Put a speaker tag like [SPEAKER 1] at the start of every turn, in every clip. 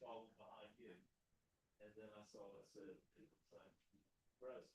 [SPEAKER 1] following behind you. And then I saw it said, people sign press.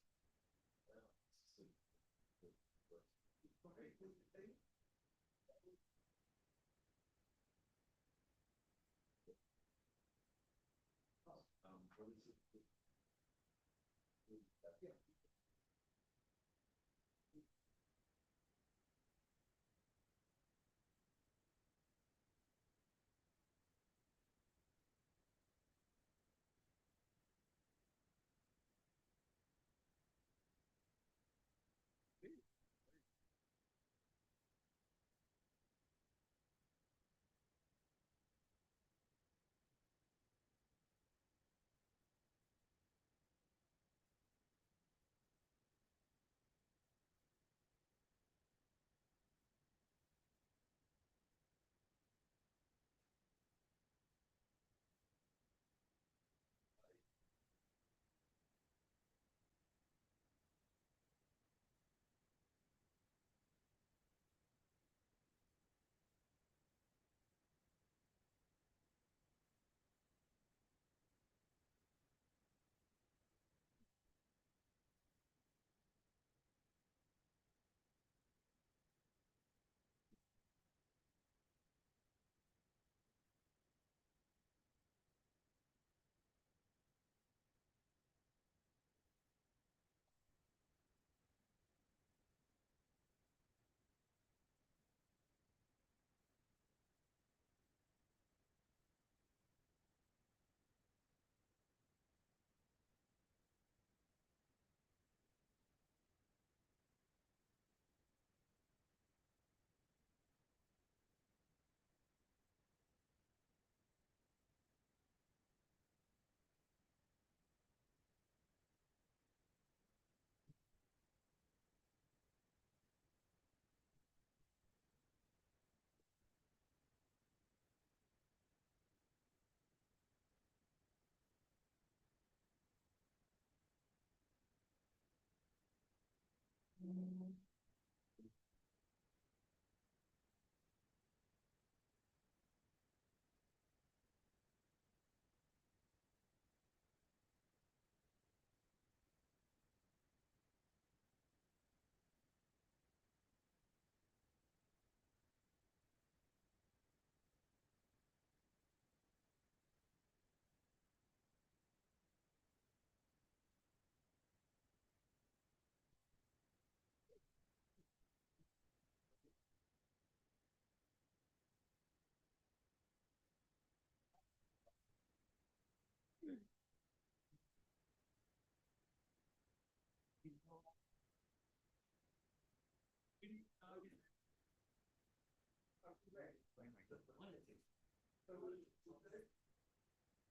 [SPEAKER 1] What is it?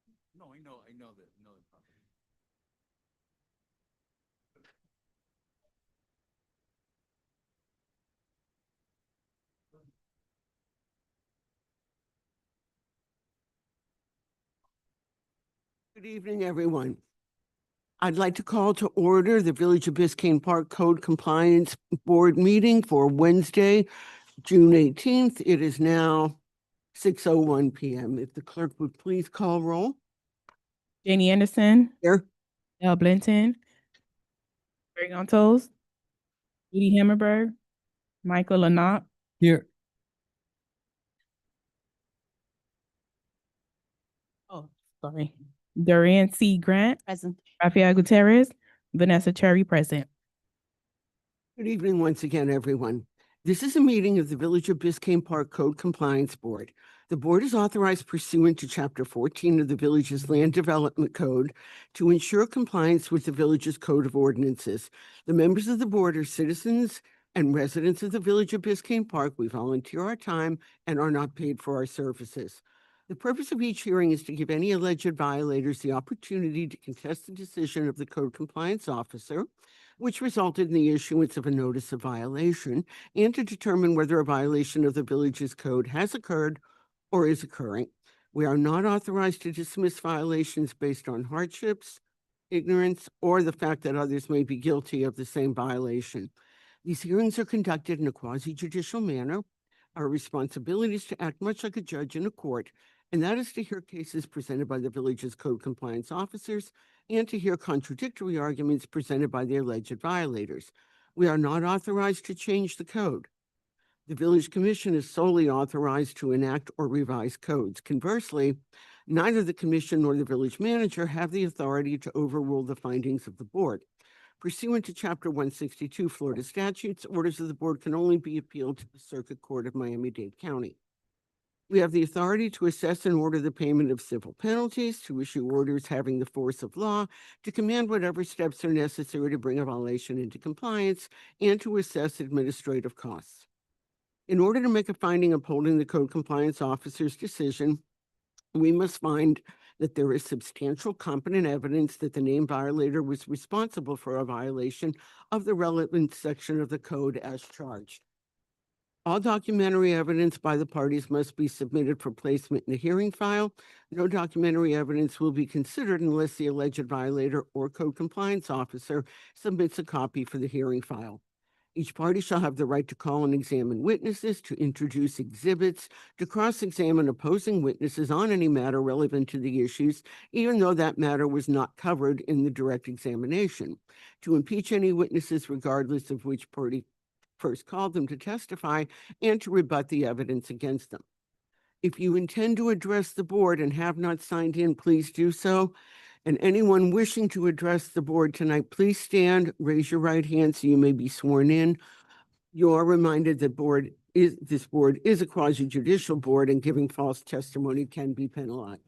[SPEAKER 1] Yeah.
[SPEAKER 2] No, I know that, property.
[SPEAKER 3] Good evening, everyone. I'd like to call to order the Village of Biscayne Park Code Compliance Board meeting for Wednesday, June 18th. It is now 6:01 p.m. If the clerk would please call roll.
[SPEAKER 4] Janie Anderson,
[SPEAKER 3] Here.
[SPEAKER 4] Al Blinton, Greg Ontos, Judy Hammerberg, Michael Lanat,
[SPEAKER 2] Here.
[SPEAKER 4] oh, sorry, Dorian C. Grant,
[SPEAKER 5] Present.
[SPEAKER 4] Rafael Gutierrez, Vanessa Cherry, present.
[SPEAKER 3] Good evening once again, everyone. This is a meeting of the Village of Biscayne Park Code Compliance Board. The board is authorized pursuant to Chapter 14 of the Village's Land Development Code to ensure compliance with the Village's Code of Ordinances. The members of the board are citizens and residents of the Village of Biscayne Park. We volunteer our time and are not paid for our services. The purpose of each hearing is to give any alleged violators the opportunity to contest the decision of the Code Compliance Officer, which resulted in the issuance of a notice of violation, and to determine whether a violation of the village's code has occurred or is occurring. We are not authorized to dismiss violations based on hardships, ignorance, or the fact that others may be guilty of the same violation. These hearings are conducted in a quasi-judicial manner. Our responsibility is to act much like a judge in a court and that is to hear cases presented by the village's code compliance officers and to hear contradictory arguments presented by the alleged violators. We are not authorized to change the code. The village commission is solely authorized to enact or revise codes. Conversely, neither the commission nor the village manager have the authority to overrule the findings of the board. Pursuant to Chapter 162 Florida statutes, orders of the board can only be appealed to the Circuit Court of Miami-Dade County. We have the authority to assess and order the payment of civil penalties, to issue orders having the force of law, to command whatever steps are necessary to bring a violation into compliance, and to assess administrative costs. In order to make a finding upholding the code compliance officer's decision, we must find that there is substantial competent evidence that the named violator was responsible for a violation of the relevant section of the code as charged. All documentary evidence by the parties must be submitted for placement in the hearing file. No documentary evidence will be considered unless the alleged violator or code compliance officer submits a copy for the hearing file. Each party shall have the right to call and examine witnesses, to introduce exhibits, to cross-examine opposing witnesses on any matter relevant to the issues, even though that matter was not covered in the direct examination, to impeach any witnesses regardless of which party first called them to testify, and to rebut the evidence against them. If you intend to address the board and have not signed in, please do so. And anyone wishing to address the board tonight, please stand, raise your right hand so you may be sworn in. You are reminded that this board is a quasi-judicial board, and giving false testimony can be penalized.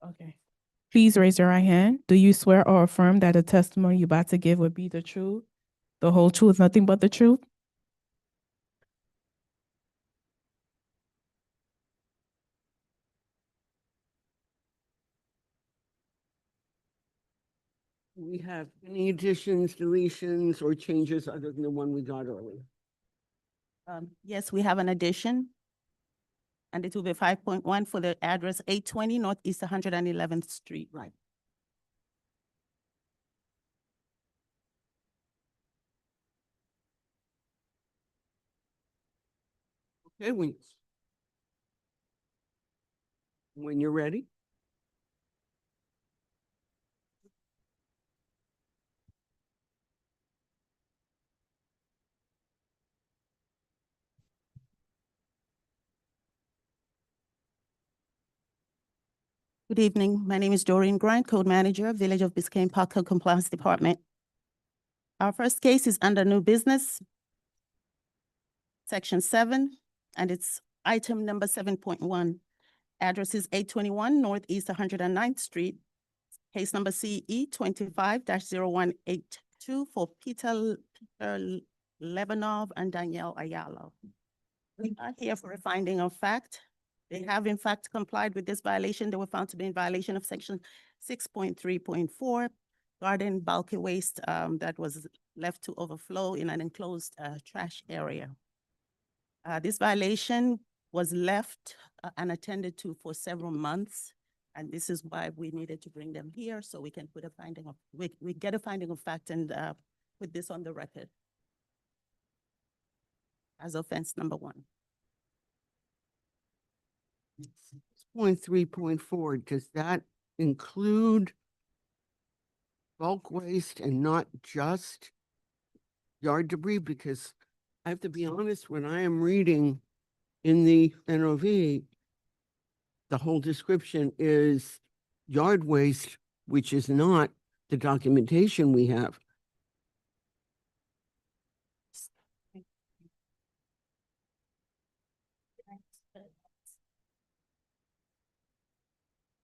[SPEAKER 4] Okay. Please raise your right hand. Do you swear or affirm that the testimony you're about to give will be the truth, the whole truth, nothing but the truth?
[SPEAKER 3] We have any additions, deletions, or changes other than the one we got earlier?
[SPEAKER 5] Yes, we have an addition. And it will be 5.1 for the address 820 Northeast 111th Street.
[SPEAKER 3] Right. Okay, when you're ready.
[SPEAKER 5] Good evening. My name is Doreen Grant, Code Manager, Village of Biscayne Park Code Compliance Department. Our first case is under new business, Section 7, and it's item number 7.1. Address is 821 Northeast 109th Street. Case number CE 25-0182 for Peter Lebanov and Danielle Ayala. We are here for a finding of fact. They have in fact complied with this violation. They were found to be in violation of section 6.3.4, garden bulky waste that was left to overflow in an enclosed trash area. This violation was left unattended to for several months. And this is why we needed to bring them here so we can put a finding of, we get a finding of fact and put this on the record as offense number 1.
[SPEAKER 3] 6.3.4, does that include bulk waste and not just yard debris? Because I have to be honest, when I am reading in the NOV, the whole description is yard waste, which is not the documentation we have.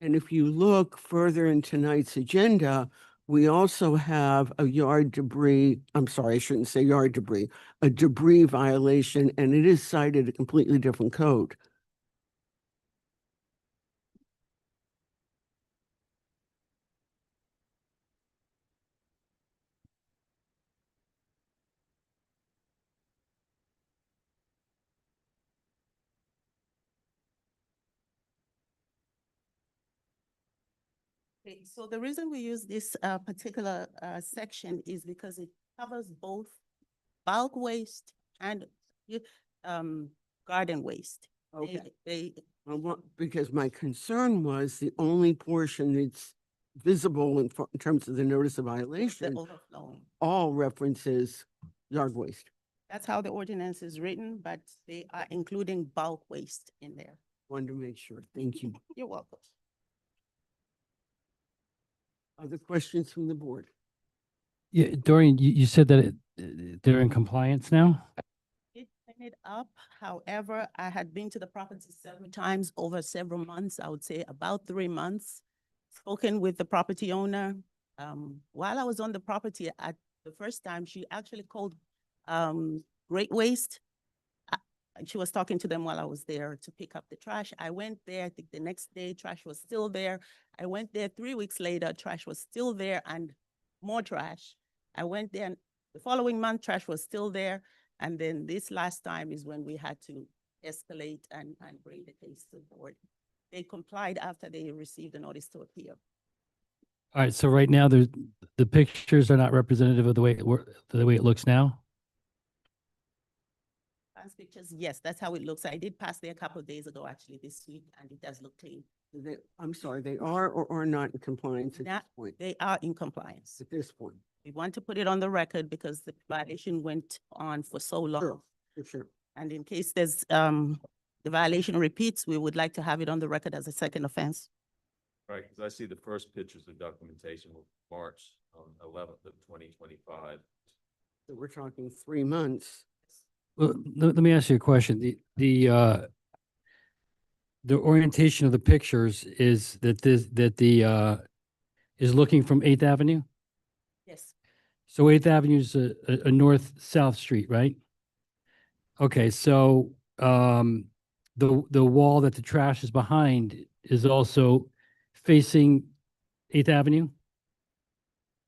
[SPEAKER 3] And if you look further in tonight's agenda, we also have a yard debris, I'm sorry, I shouldn't say yard debris, a debris violation, and it is cited a completely different code.
[SPEAKER 5] Okay, so the reason we use this particular section is because it covers both bulk waste and garden waste.
[SPEAKER 3] Okay.
[SPEAKER 5] They,
[SPEAKER 3] Because my concern was the only portion that's visible in terms of the notice of
[SPEAKER 5] the
[SPEAKER 3] violation,
[SPEAKER 5] overflowing.
[SPEAKER 3] all references yard waste.
[SPEAKER 5] That's how the ordinance is written, but they are including bulk waste in there.
[SPEAKER 3] Wanted to make sure. Thank you.
[SPEAKER 5] You're welcome.
[SPEAKER 3] Other questions from the board?
[SPEAKER 6] Yeah, Dorian, you said that they're in compliance now?
[SPEAKER 5] It cleaned it up. However, I had been to the property several times over several months, I would say about 3 months. Spoken with the property owner. While I was on the property at the first time, she actually called Great Waste. And she was talking to them while I was there to pick up the trash. I went there, I think the next day, trash was still there. I went there 3 weeks later, trash was still there and more trash. I went there and the following month, trash was still there. And then this last time is when we had to escalate and bring the case to the board. They complied after they received the notice to appear.
[SPEAKER 6] All right, so right now, the pictures are not representative of the way it looks now?
[SPEAKER 5] Last pictures, yes, that's how it looks. I did pass there a couple of days ago, actually, this week, and it does look clean.
[SPEAKER 3] I'm sorry, they are or are not in compliance at this
[SPEAKER 5] Not-
[SPEAKER 3] point?
[SPEAKER 5] They are in compliance.
[SPEAKER 3] At this point?
[SPEAKER 5] We want to put it on the record because the violation went on for so long.
[SPEAKER 3] Sure, for sure.
[SPEAKER 5] And in case there's, the violation repeats, we would like to have it on the record as a second offense.
[SPEAKER 1] Right, because I see the first pictures of documentation were March 11th of 2025.
[SPEAKER 3] So we're talking 3 months.
[SPEAKER 6] Well, let me ask you a question. The orientation of the pictures is that is looking from 8th Avenue?
[SPEAKER 5] Yes,
[SPEAKER 6] So 8th Avenue is a north-south street, right? Okay, so the wall that the trash is behind is also facing 8th Avenue?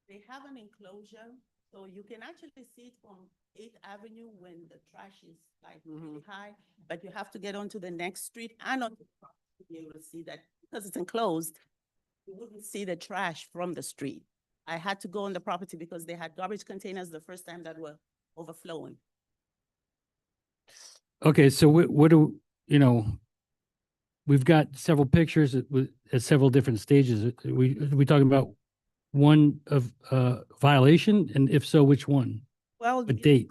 [SPEAKER 5] they have an enclosure, so you can actually see it from 8th Avenue when the trash is like really high, but you have to get onto the next street and on the property to be able to see that, because it's enclosed, you wouldn't see the trash from the street. I had to go on the property because they had garbage containers the first time that were overflowing.
[SPEAKER 6] Okay, so what do, we've got several pictures at several different stages. Are we talking about one of violation? And if so, which one?
[SPEAKER 5] Well,
[SPEAKER 6] What date?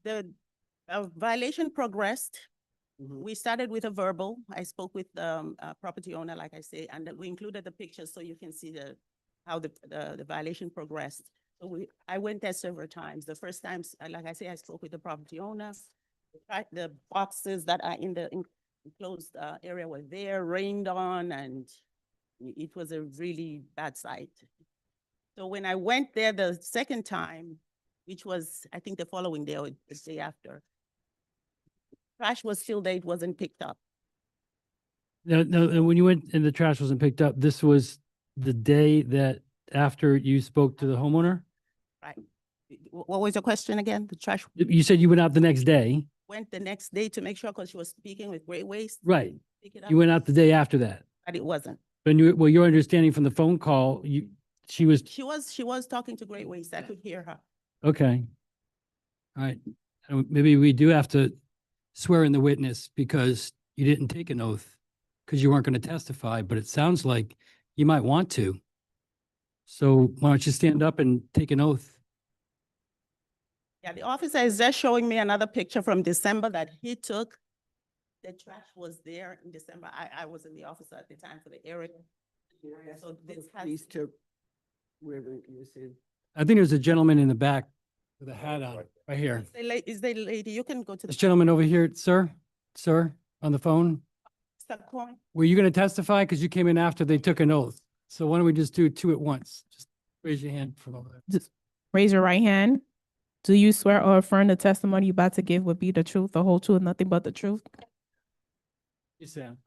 [SPEAKER 5] the violation progressed.
[SPEAKER 3] Mhm.
[SPEAKER 5] We started with a verbal. I spoke with the property owner, like I say, and then we included the pictures so you can see how the violation progressed. So I went there several times. The first time, like I say, I spoke with the property owner. The boxes that are in the enclosed area were there, rained on, and it was a really bad sight. So when I went there the second time, which was, I think, the following day or the day after, trash was still there, it wasn't picked up.
[SPEAKER 6] No, and when you went and the trash wasn't picked up, this was the day that after you spoke to the homeowner?
[SPEAKER 5] Right. What was your question again? The trash
[SPEAKER 6] You said you went out the next day.
[SPEAKER 5] went the next day to make sure, because she was speaking with Great Waste.
[SPEAKER 6] Right.
[SPEAKER 5] Pick it up,
[SPEAKER 6] You went out the day after that.
[SPEAKER 5] but it wasn't.
[SPEAKER 6] And well, your understanding from the phone call, she was,
[SPEAKER 5] She was talking to Great Waste. I could hear her.
[SPEAKER 6] okay. All right. Maybe we do have to swear in the witness because you didn't take an oath because you weren't going to testify, but it sounds like you might want to. So why don't you stand up and take an oath?
[SPEAKER 5] Yeah, the officer is just showing me another picture from December that he took. The trash was there in December. I was in the office at the time for the area. So this has,
[SPEAKER 3] These two, wherever you said.
[SPEAKER 6] I think there's a gentleman in the back with a hat on, right here.
[SPEAKER 5] is the lady, you can go to the.
[SPEAKER 6] This gentleman over here, sir, on the phone.
[SPEAKER 5] Mr. Cohen.
[SPEAKER 6] Were you going to testify? Because you came in after they took an oath. So why don't we just do two at once? Just raise your hand from over there.
[SPEAKER 4] Just raise your right hand. Do you swear or affirm the testimony you're about to give would be the truth, the whole truth, nothing but the truth?
[SPEAKER 6] You Sam.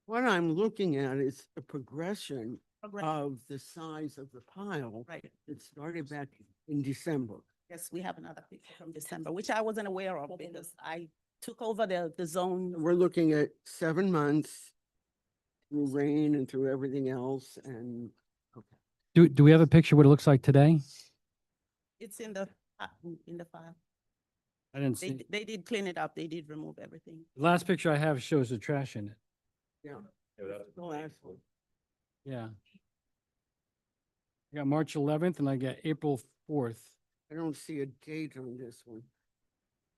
[SPEAKER 3] What I'm looking at is a progression of the size of the pile
[SPEAKER 5] Right.
[SPEAKER 3] that started back in December.
[SPEAKER 5] Yes, we have another picture from December, which I wasn't aware of because I took over the zone.
[SPEAKER 3] We're looking at 7 months through rain and through everything else and, okay.
[SPEAKER 6] Do we have a picture of what it looks like today?
[SPEAKER 5] It's in the file.
[SPEAKER 6] I didn't see.
[SPEAKER 5] They did clean it up. They did remove everything.
[SPEAKER 6] The last picture I have shows the trash in it.
[SPEAKER 3] Yeah.
[SPEAKER 1] Yeah, that's-
[SPEAKER 3] The last one.
[SPEAKER 6] Yeah. I got March 11th and I got April 4th.
[SPEAKER 3] I don't see a date on this one.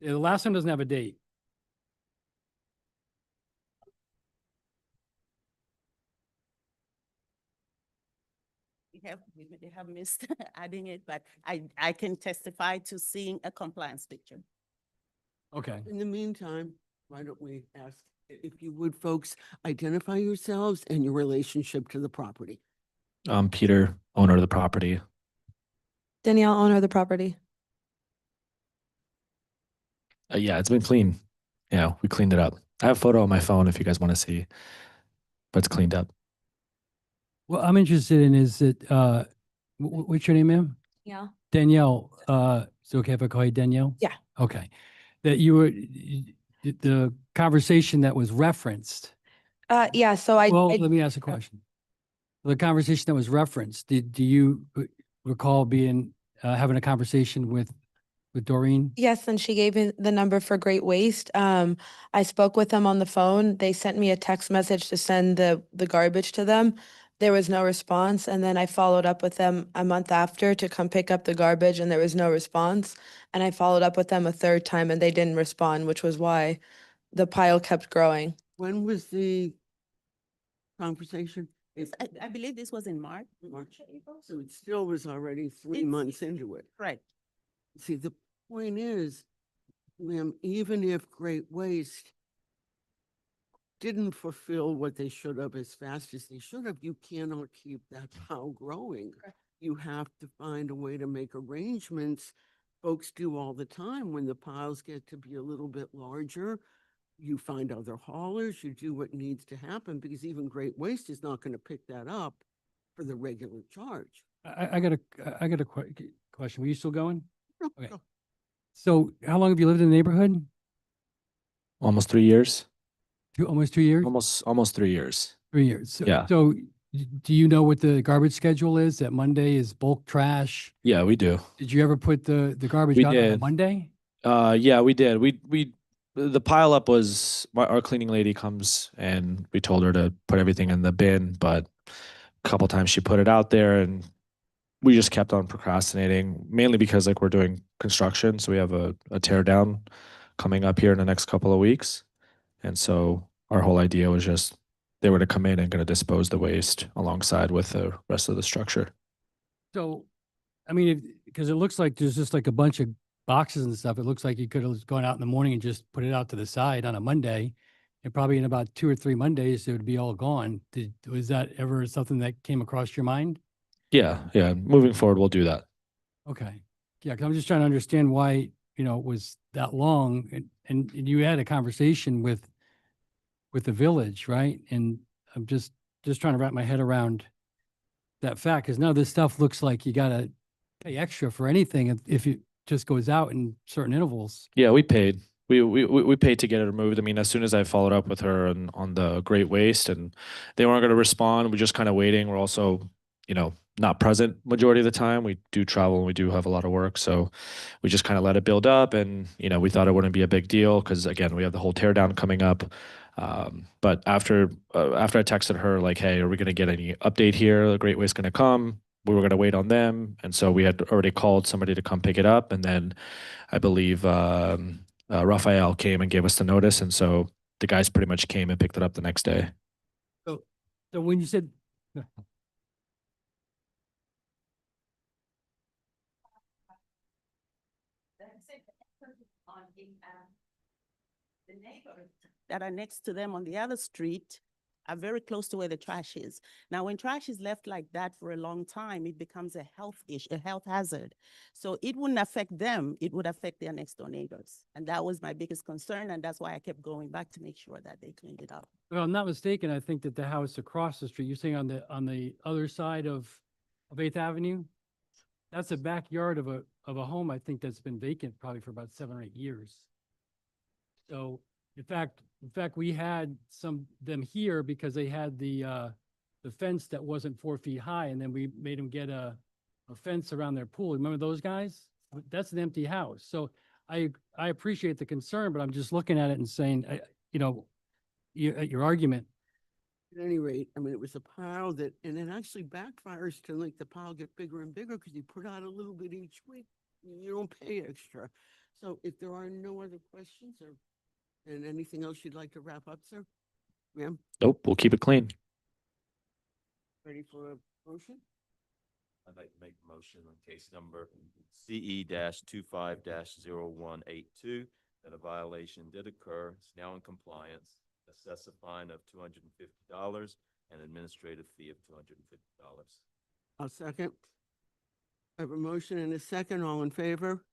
[SPEAKER 6] Yeah, the last one doesn't have a date.
[SPEAKER 5] They have missed adding it, but I can testify to seeing a compliance picture.
[SPEAKER 6] Okay.
[SPEAKER 3] In the meantime, why don't we ask, if you would, folks, identify yourselves and your relationship to the property.
[SPEAKER 7] Peter, owner of the property.
[SPEAKER 8] Danielle, owner of the property.
[SPEAKER 7] Yeah, it's been clean. Yeah, we cleaned it up. I have a photo on my phone if you guys want to see, but it's cleaned up.
[SPEAKER 6] What I'm interested in is that, what's your name, ma'am?
[SPEAKER 8] Yeah.
[SPEAKER 6] Danielle, is it okay if I call you Danielle?
[SPEAKER 8] Yeah.
[SPEAKER 6] Okay. That you were, the conversation that was referenced.
[SPEAKER 8] Yeah, so I
[SPEAKER 6] Well, let me ask a question. The conversation that was referenced, do you recall having a conversation with Doreen?
[SPEAKER 8] yes, and she gave me the number for Great Waste. I spoke with them on the phone. They sent me a text message to send the garbage to them. There was no response, and then I followed up with them a month after to come pick up the garbage, and there was no response. And I followed up with them a third time, and they didn't respond, which was why the pile kept growing.
[SPEAKER 3] When was the conversation?
[SPEAKER 5] I believe this was in March.
[SPEAKER 3] March. So it still was already 3
[SPEAKER 5] It's-
[SPEAKER 3] months into it.
[SPEAKER 5] Right.
[SPEAKER 3] See, the point is, ma'am, even if Great Waste didn't fulfill what they should have as fast as they should have, you cannot keep that pile growing. You have to find a way to make arrangements. Folks do all the time when the piles get to be a little bit larger. You find other haulers, you do what needs to happen, because even Great Waste is not going to pick that up for the regular charge.
[SPEAKER 6] I got a question. Were you still going?
[SPEAKER 3] No,
[SPEAKER 6] Okay.
[SPEAKER 3] go.
[SPEAKER 6] So how long have you lived in the neighborhood?
[SPEAKER 7] Almost 3 years.
[SPEAKER 6] Almost 2 years?
[SPEAKER 7] Almost 3 years.
[SPEAKER 6] 3 years. So,
[SPEAKER 7] Yeah.
[SPEAKER 6] So do you know what the garbage schedule is? That Monday is bulk trash?
[SPEAKER 7] Yeah, we do.
[SPEAKER 6] Did you ever put the garbage
[SPEAKER 7] We
[SPEAKER 6] out on a
[SPEAKER 7] did.
[SPEAKER 6] Monday?
[SPEAKER 7] Yeah, we did. The pile up was our cleaning lady comes and we told her to put everything in the bin, but a couple times she put it out there and we just kept on procrastinating, mainly because like we're doing construction, so we have a tear down coming up here in the next couple of weeks, and so our whole idea was just they were to come in and going to dispose the waste alongside with the rest of the structure.
[SPEAKER 6] So, I mean, because it looks like there's just like a bunch of boxes and stuff. It looks like you could have gone out in the morning and just put it out to the side on a Monday. And probably in about 2 or 3 Mondays, it would be all gone. Was that ever something that came across your mind?
[SPEAKER 7] Yeah. Moving forward, we'll do that.
[SPEAKER 6] Okay. Yeah, 'cause I'm just trying to understand why, it was that long and you had a conversation with the village, right? And I'm just trying to wrap my head around that fact, because now this stuff looks like you gotta pay extra for anything if it just goes out in certain intervals.
[SPEAKER 7] Yeah, we paid. We paid to get it removed. I mean, as soon as I followed up with her on the Great Waste and they weren't going to respond, we're just kind of waiting. We're also, not present majority of the time. We do travel and we do have a lot of work. So we just kind of let it build up and, we thought it wouldn't be a big deal because again, we have the whole tear down coming up. But after I texted her like, hey, are we going to get any update here? The Great Waste going to come. We were going to wait on them. And so we had already called somebody to come pick it up. And then I believe Raphael came and gave us the notice. And so the guys pretty much came and picked it up the next day.
[SPEAKER 6] So when you said,
[SPEAKER 5] The neighbors that are next to them on the other street are very close to where the trash is. Now, when trash is left like that for a long time, it becomes a health issue, a health hazard. So it wouldn't affect them, it would affect their next door neighbors. And that was my biggest concern, and that's why I kept going back to make sure that they cleaned it up.
[SPEAKER 6] if I'm not mistaken, I think that the house across the street, you're saying on the other side of 8th Avenue? That's a backyard of a home, I think that's been vacant probably for about 7 or 8 years. So In fact, we had them here because they had the fence that wasn't 4 feet high, and then we made them get a fence around their pool. Remember those guys? That's an empty house. So I appreciate the concern, but I'm just looking at it and saying, you know, your argument.
[SPEAKER 3] At any rate, I mean, it was a pile that, and it actually backfires to make the pile get bigger and bigger because you put out a little bit each week. You don't pay extra. So if there are no other questions or, and anything else you'd like to wrap up, sir? Ma'am,
[SPEAKER 7] Nope, we'll keep it clean.
[SPEAKER 3] ready for a motion?
[SPEAKER 1] I'd like to make a motion on case number CE-25-0182 that a violation did occur, it's now in compliance, assess a fine of $250 and administrative fee of $250.
[SPEAKER 3] I'll second. I have a motion and a second. All in favor?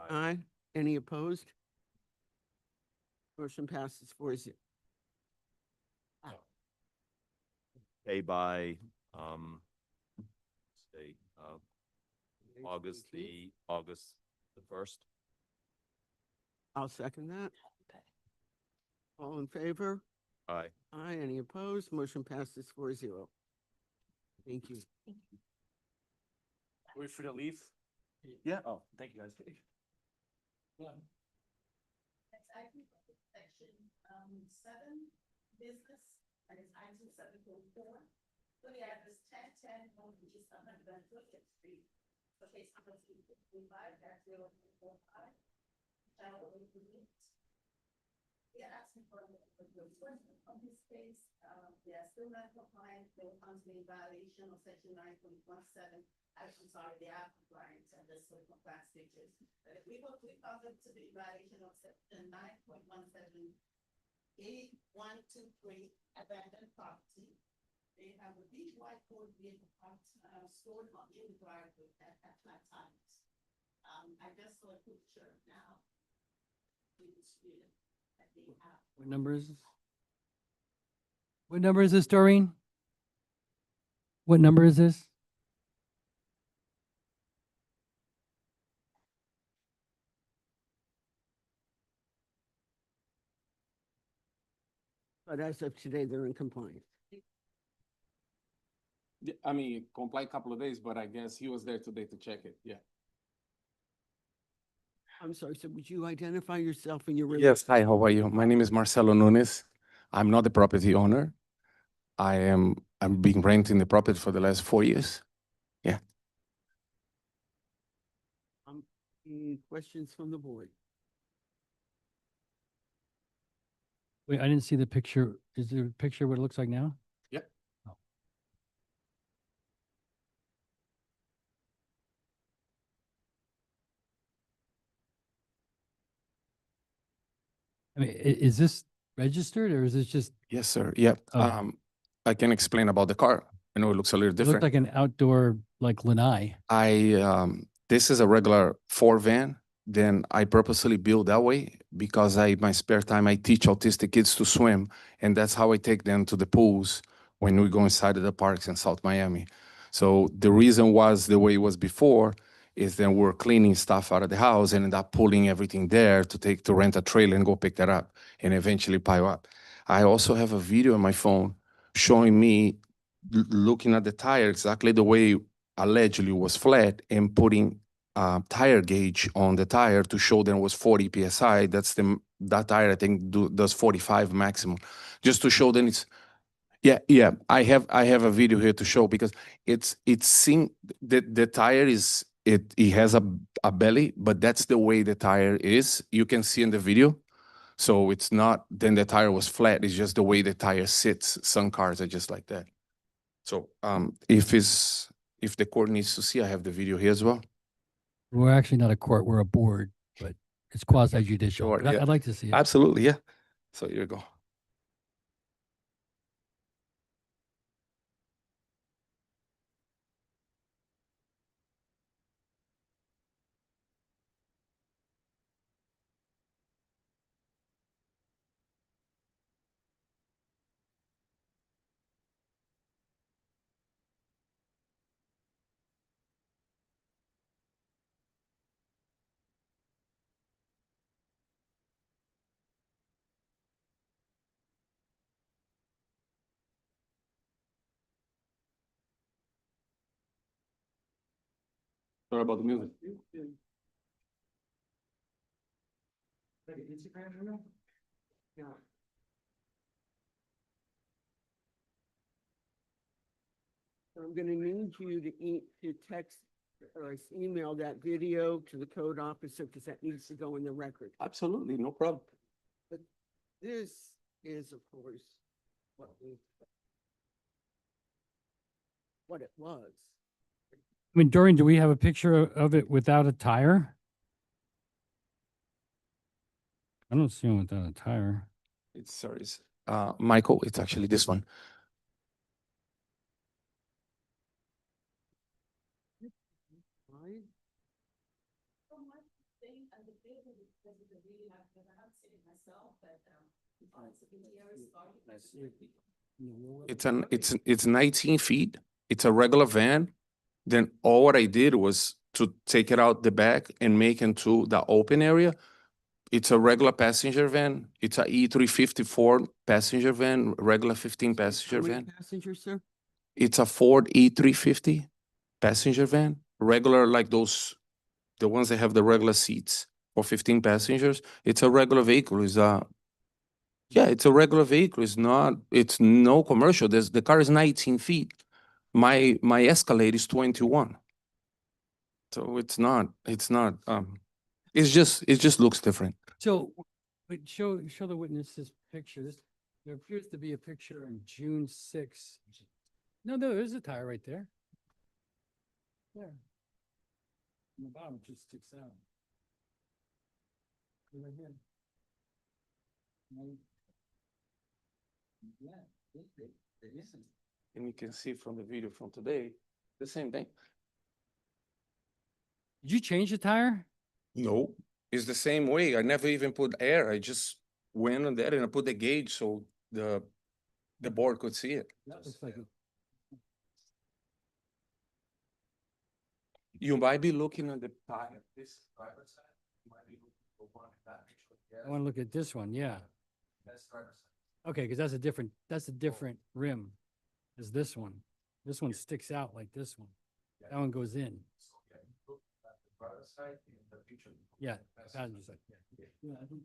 [SPEAKER 3] Aye. Any opposed? Motion passes 4-0.
[SPEAKER 1] Pay by, say, August the 1st.
[SPEAKER 3] I'll second that. All in favor?
[SPEAKER 1] Aye.
[SPEAKER 3] Aye. Any opposed? Motion passes 4-0. Thank you.
[SPEAKER 7] Are we free to leave? Yeah. Oh, thank you, guys.
[SPEAKER 5] Next item, section, 7, business, and it's item 7.4. So the address 1010 on East 120th Street. So case number 255-045. We are asking for a enforcement of this case. They are still not compliant. They will come to be in violation of section 9.17. I'm sorry, they are compliant and the still compliance features. But if we go to found them to be in violation of section 9.17, A123 abandoned property. They have a big white board vehicle stored on in the driveway at flat times. I just saw a picture now.
[SPEAKER 6] What number is this? What number is this, Doreen? What number is this?
[SPEAKER 3] But as of today, they're in compliance.
[SPEAKER 9] I mean, comply a couple of days, but I guess he was there today to check it, yeah.
[SPEAKER 3] I'm sorry, so would you identify yourself and your?
[SPEAKER 9] Yes, hi, how are you? My name is Marcelo Nunes. I'm not the property owner. I'm being renting the property for the last 4 years.
[SPEAKER 3] Any questions from the board?
[SPEAKER 6] Wait, I didn't see the picture. Is there a picture what it looks like now?
[SPEAKER 9] Yep.
[SPEAKER 6] Oh. I mean, is this registered or is this just,
[SPEAKER 9] Yes, sir, yep.
[SPEAKER 6] Oh.
[SPEAKER 9] I can explain about the car. I know it looks a little
[SPEAKER 6] it looked
[SPEAKER 9] different.
[SPEAKER 6] like an outdoor, like lanai?
[SPEAKER 9] This is a regular Ford van. Then I purposely build that way because my spare time, I teach autistic kids to swim. And that's how I take them to the pools when we go inside of the parks in South Miami. So the reason was the way it was before is then we're cleaning stuff out of the house and end up pulling everything there to rent a trailer and go pick that up and eventually pile up. I also have a video on my phone showing me looking at the tire exactly the way allegedly was flat and putting tire gauge on the tire to show them was 40 PSI. That tire I think does 45 maximum, just to show them it's. Yeah. I have a video here to show because the tire is it has a belly, but that's the way the tire is. You can see in the video. So it's not then the tire was flat. It's just the way the tire sits. Some cars are just like that. So if the court needs to see, I have the video here as well.
[SPEAKER 6] We're actually not a court, we're a board, but it's quasi judicial.
[SPEAKER 9] Sure, yeah.
[SPEAKER 6] I'd like to see it.
[SPEAKER 9] Absolutely, yeah. So here you go. Sorry about the music.
[SPEAKER 3] I'm gonna need you to text or email that video to the code officer because that needs to go in the record.
[SPEAKER 9] Absolutely, no problem.
[SPEAKER 3] But this is, of course, what it was.
[SPEAKER 6] I mean, Dorian, do we have a picture of it without a tire? I don't see one without a tire.
[SPEAKER 9] Michael, it's actually this one.
[SPEAKER 3] Right?
[SPEAKER 9] It's 19 feet. It's a regular van. Then all what I did was to take it out the back and make into the open area. It's a regular passenger van. It's a E354 passenger van, regular 15 passenger
[SPEAKER 3] How many
[SPEAKER 9] van.
[SPEAKER 3] passengers, sir?
[SPEAKER 9] It's a Ford E350 passenger van, regular like those, the ones that have the regular seats for 15 passengers. It's a regular vehicle. Yeah, it's a regular vehicle. It's no commercial. The car is 19 feet. My Escalade is 21. So it just looks different.
[SPEAKER 6] So, but show the witness this picture. There appears to be a picture on June 6th. No, there's a tire right there. There. On the bottom, it just sticks out. Right here. No. Yeah, it isn't.
[SPEAKER 9] And you can see from the video from today, the same thing.
[SPEAKER 6] Did you change the tire?
[SPEAKER 9] No, it's the same way. I never even put air. I just went on there and I put the gauge so the board could see it.
[SPEAKER 6] That looks like it.
[SPEAKER 9] You might be looking at the tire. This driver's side. You might be looking for one that actually.
[SPEAKER 6] I want to look at this one, yeah.
[SPEAKER 9] That's driver's side.
[SPEAKER 6] Okay, because that's a different rim as this one. This one sticks out like this one. That one goes in.
[SPEAKER 9] So, yeah, you look at the driver's side and the picture.
[SPEAKER 6] Yeah, passenger side. Yeah, I think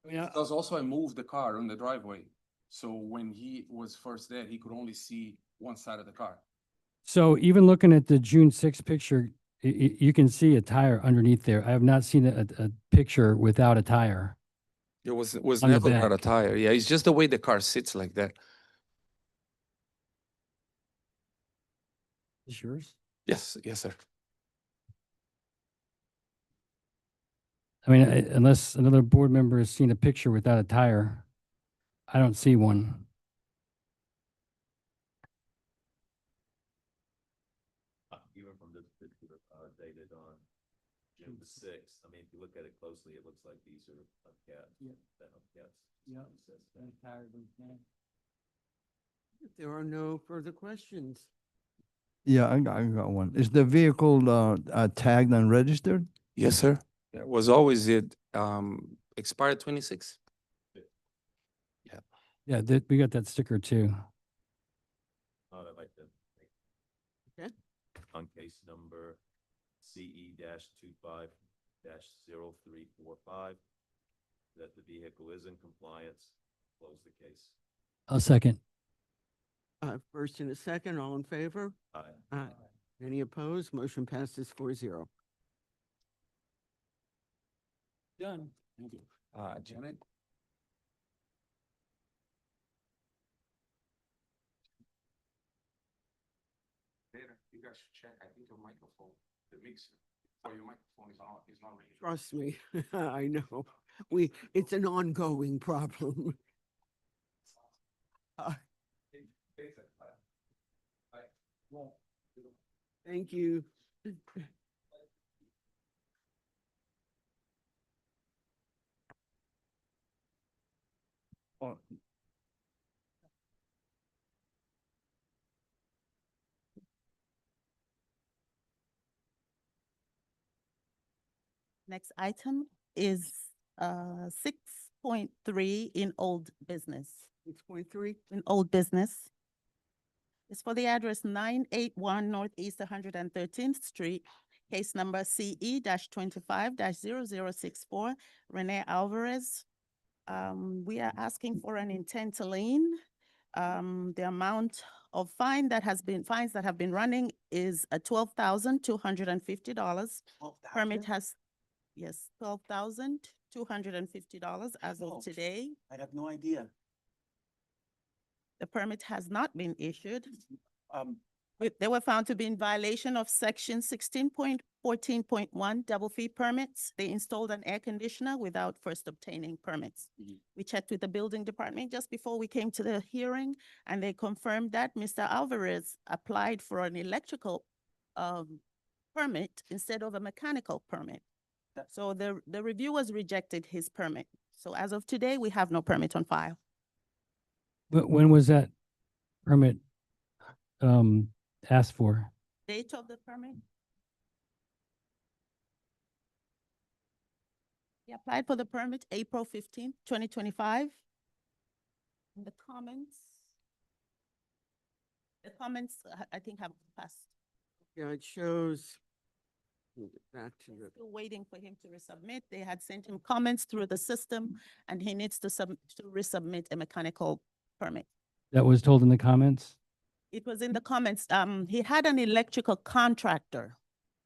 [SPEAKER 6] yeah,
[SPEAKER 9] Because also I moved the car on the driveway. So when he was first there, he could only see one side of the car.
[SPEAKER 6] so even looking at the June 6th picture, you can see a tire underneath there. I have not seen a picture without a tire.
[SPEAKER 9] It was
[SPEAKER 6] On the
[SPEAKER 9] never got a
[SPEAKER 6] back.
[SPEAKER 9] tire. Yeah, it's just the way the car sits like that.
[SPEAKER 6] Is yours?
[SPEAKER 9] Yes, yes, sir.
[SPEAKER 6] I mean, unless another board member has seen a picture without a tire, I don't see one.
[SPEAKER 1] Even from this picture, dated on June the 6th, I mean, if you look at it closely, it looks like these are hubcaps.
[SPEAKER 6] Yeah.
[SPEAKER 1] That hubcaps.
[SPEAKER 6] Yeah.
[SPEAKER 1] Says-
[SPEAKER 3] If there are no further questions,
[SPEAKER 10] Yeah, I got one. Is the vehicle tagged and registered?
[SPEAKER 9] Yes, sir. That was always it. Expired 26.
[SPEAKER 6] Yeah, we got that sticker too.
[SPEAKER 1] I'd like to.
[SPEAKER 3] Okay.
[SPEAKER 1] On case number CE-25-0345, that the vehicle is in compliance, close the case.
[SPEAKER 6] A second.
[SPEAKER 3] first and a second, all in favor?
[SPEAKER 1] Aye.
[SPEAKER 3] Aye. Any opposed? Motion passes 4-0.
[SPEAKER 6] Done.
[SPEAKER 9] Thank you. Janet? Later, you guys should check. I think your microphone, the mixer, or your microphone is not ready.
[SPEAKER 3] Trust me, I know. It's an ongoing problem. Thank you.
[SPEAKER 10] Oh,
[SPEAKER 5] Next item is 6.3 in old business.
[SPEAKER 3] 6.3.
[SPEAKER 5] In old business. It's for the address 981 Northeast 113th Street, case number CE 25 0064, Renee Alvarez. We are asking for an intent to lien. The amount of fines that have been running is $12,250. Permit has, yes, $12,250 as of today.
[SPEAKER 2] I have no idea.
[SPEAKER 5] The permit has not been issued.
[SPEAKER 2] Um,
[SPEAKER 5] They were found to be in violation of section 16.14.1 double fee permits. They installed an air conditioner without first obtaining permits.
[SPEAKER 2] Mhm.
[SPEAKER 5] We checked with the building department just before we came to the hearing, and they confirmed that Mr. Alvarez applied for an electrical permit instead of a mechanical permit.
[SPEAKER 2] That-
[SPEAKER 5] So the reviewers rejected his permit. So as of today, we have no permit on file.
[SPEAKER 6] When was that permit asked for?
[SPEAKER 5] Date of the permit? He applied for the permit April 15th, 2025. And the comments, I think have passed.
[SPEAKER 3] Yeah, it shows. Let me get back to the,
[SPEAKER 5] Still waiting for him to resubmit. They had sent him comments through the system, and he needs to resubmit a mechanical permit.
[SPEAKER 6] That was told in the comments?
[SPEAKER 5] It was in the comments. He had an electrical contractor.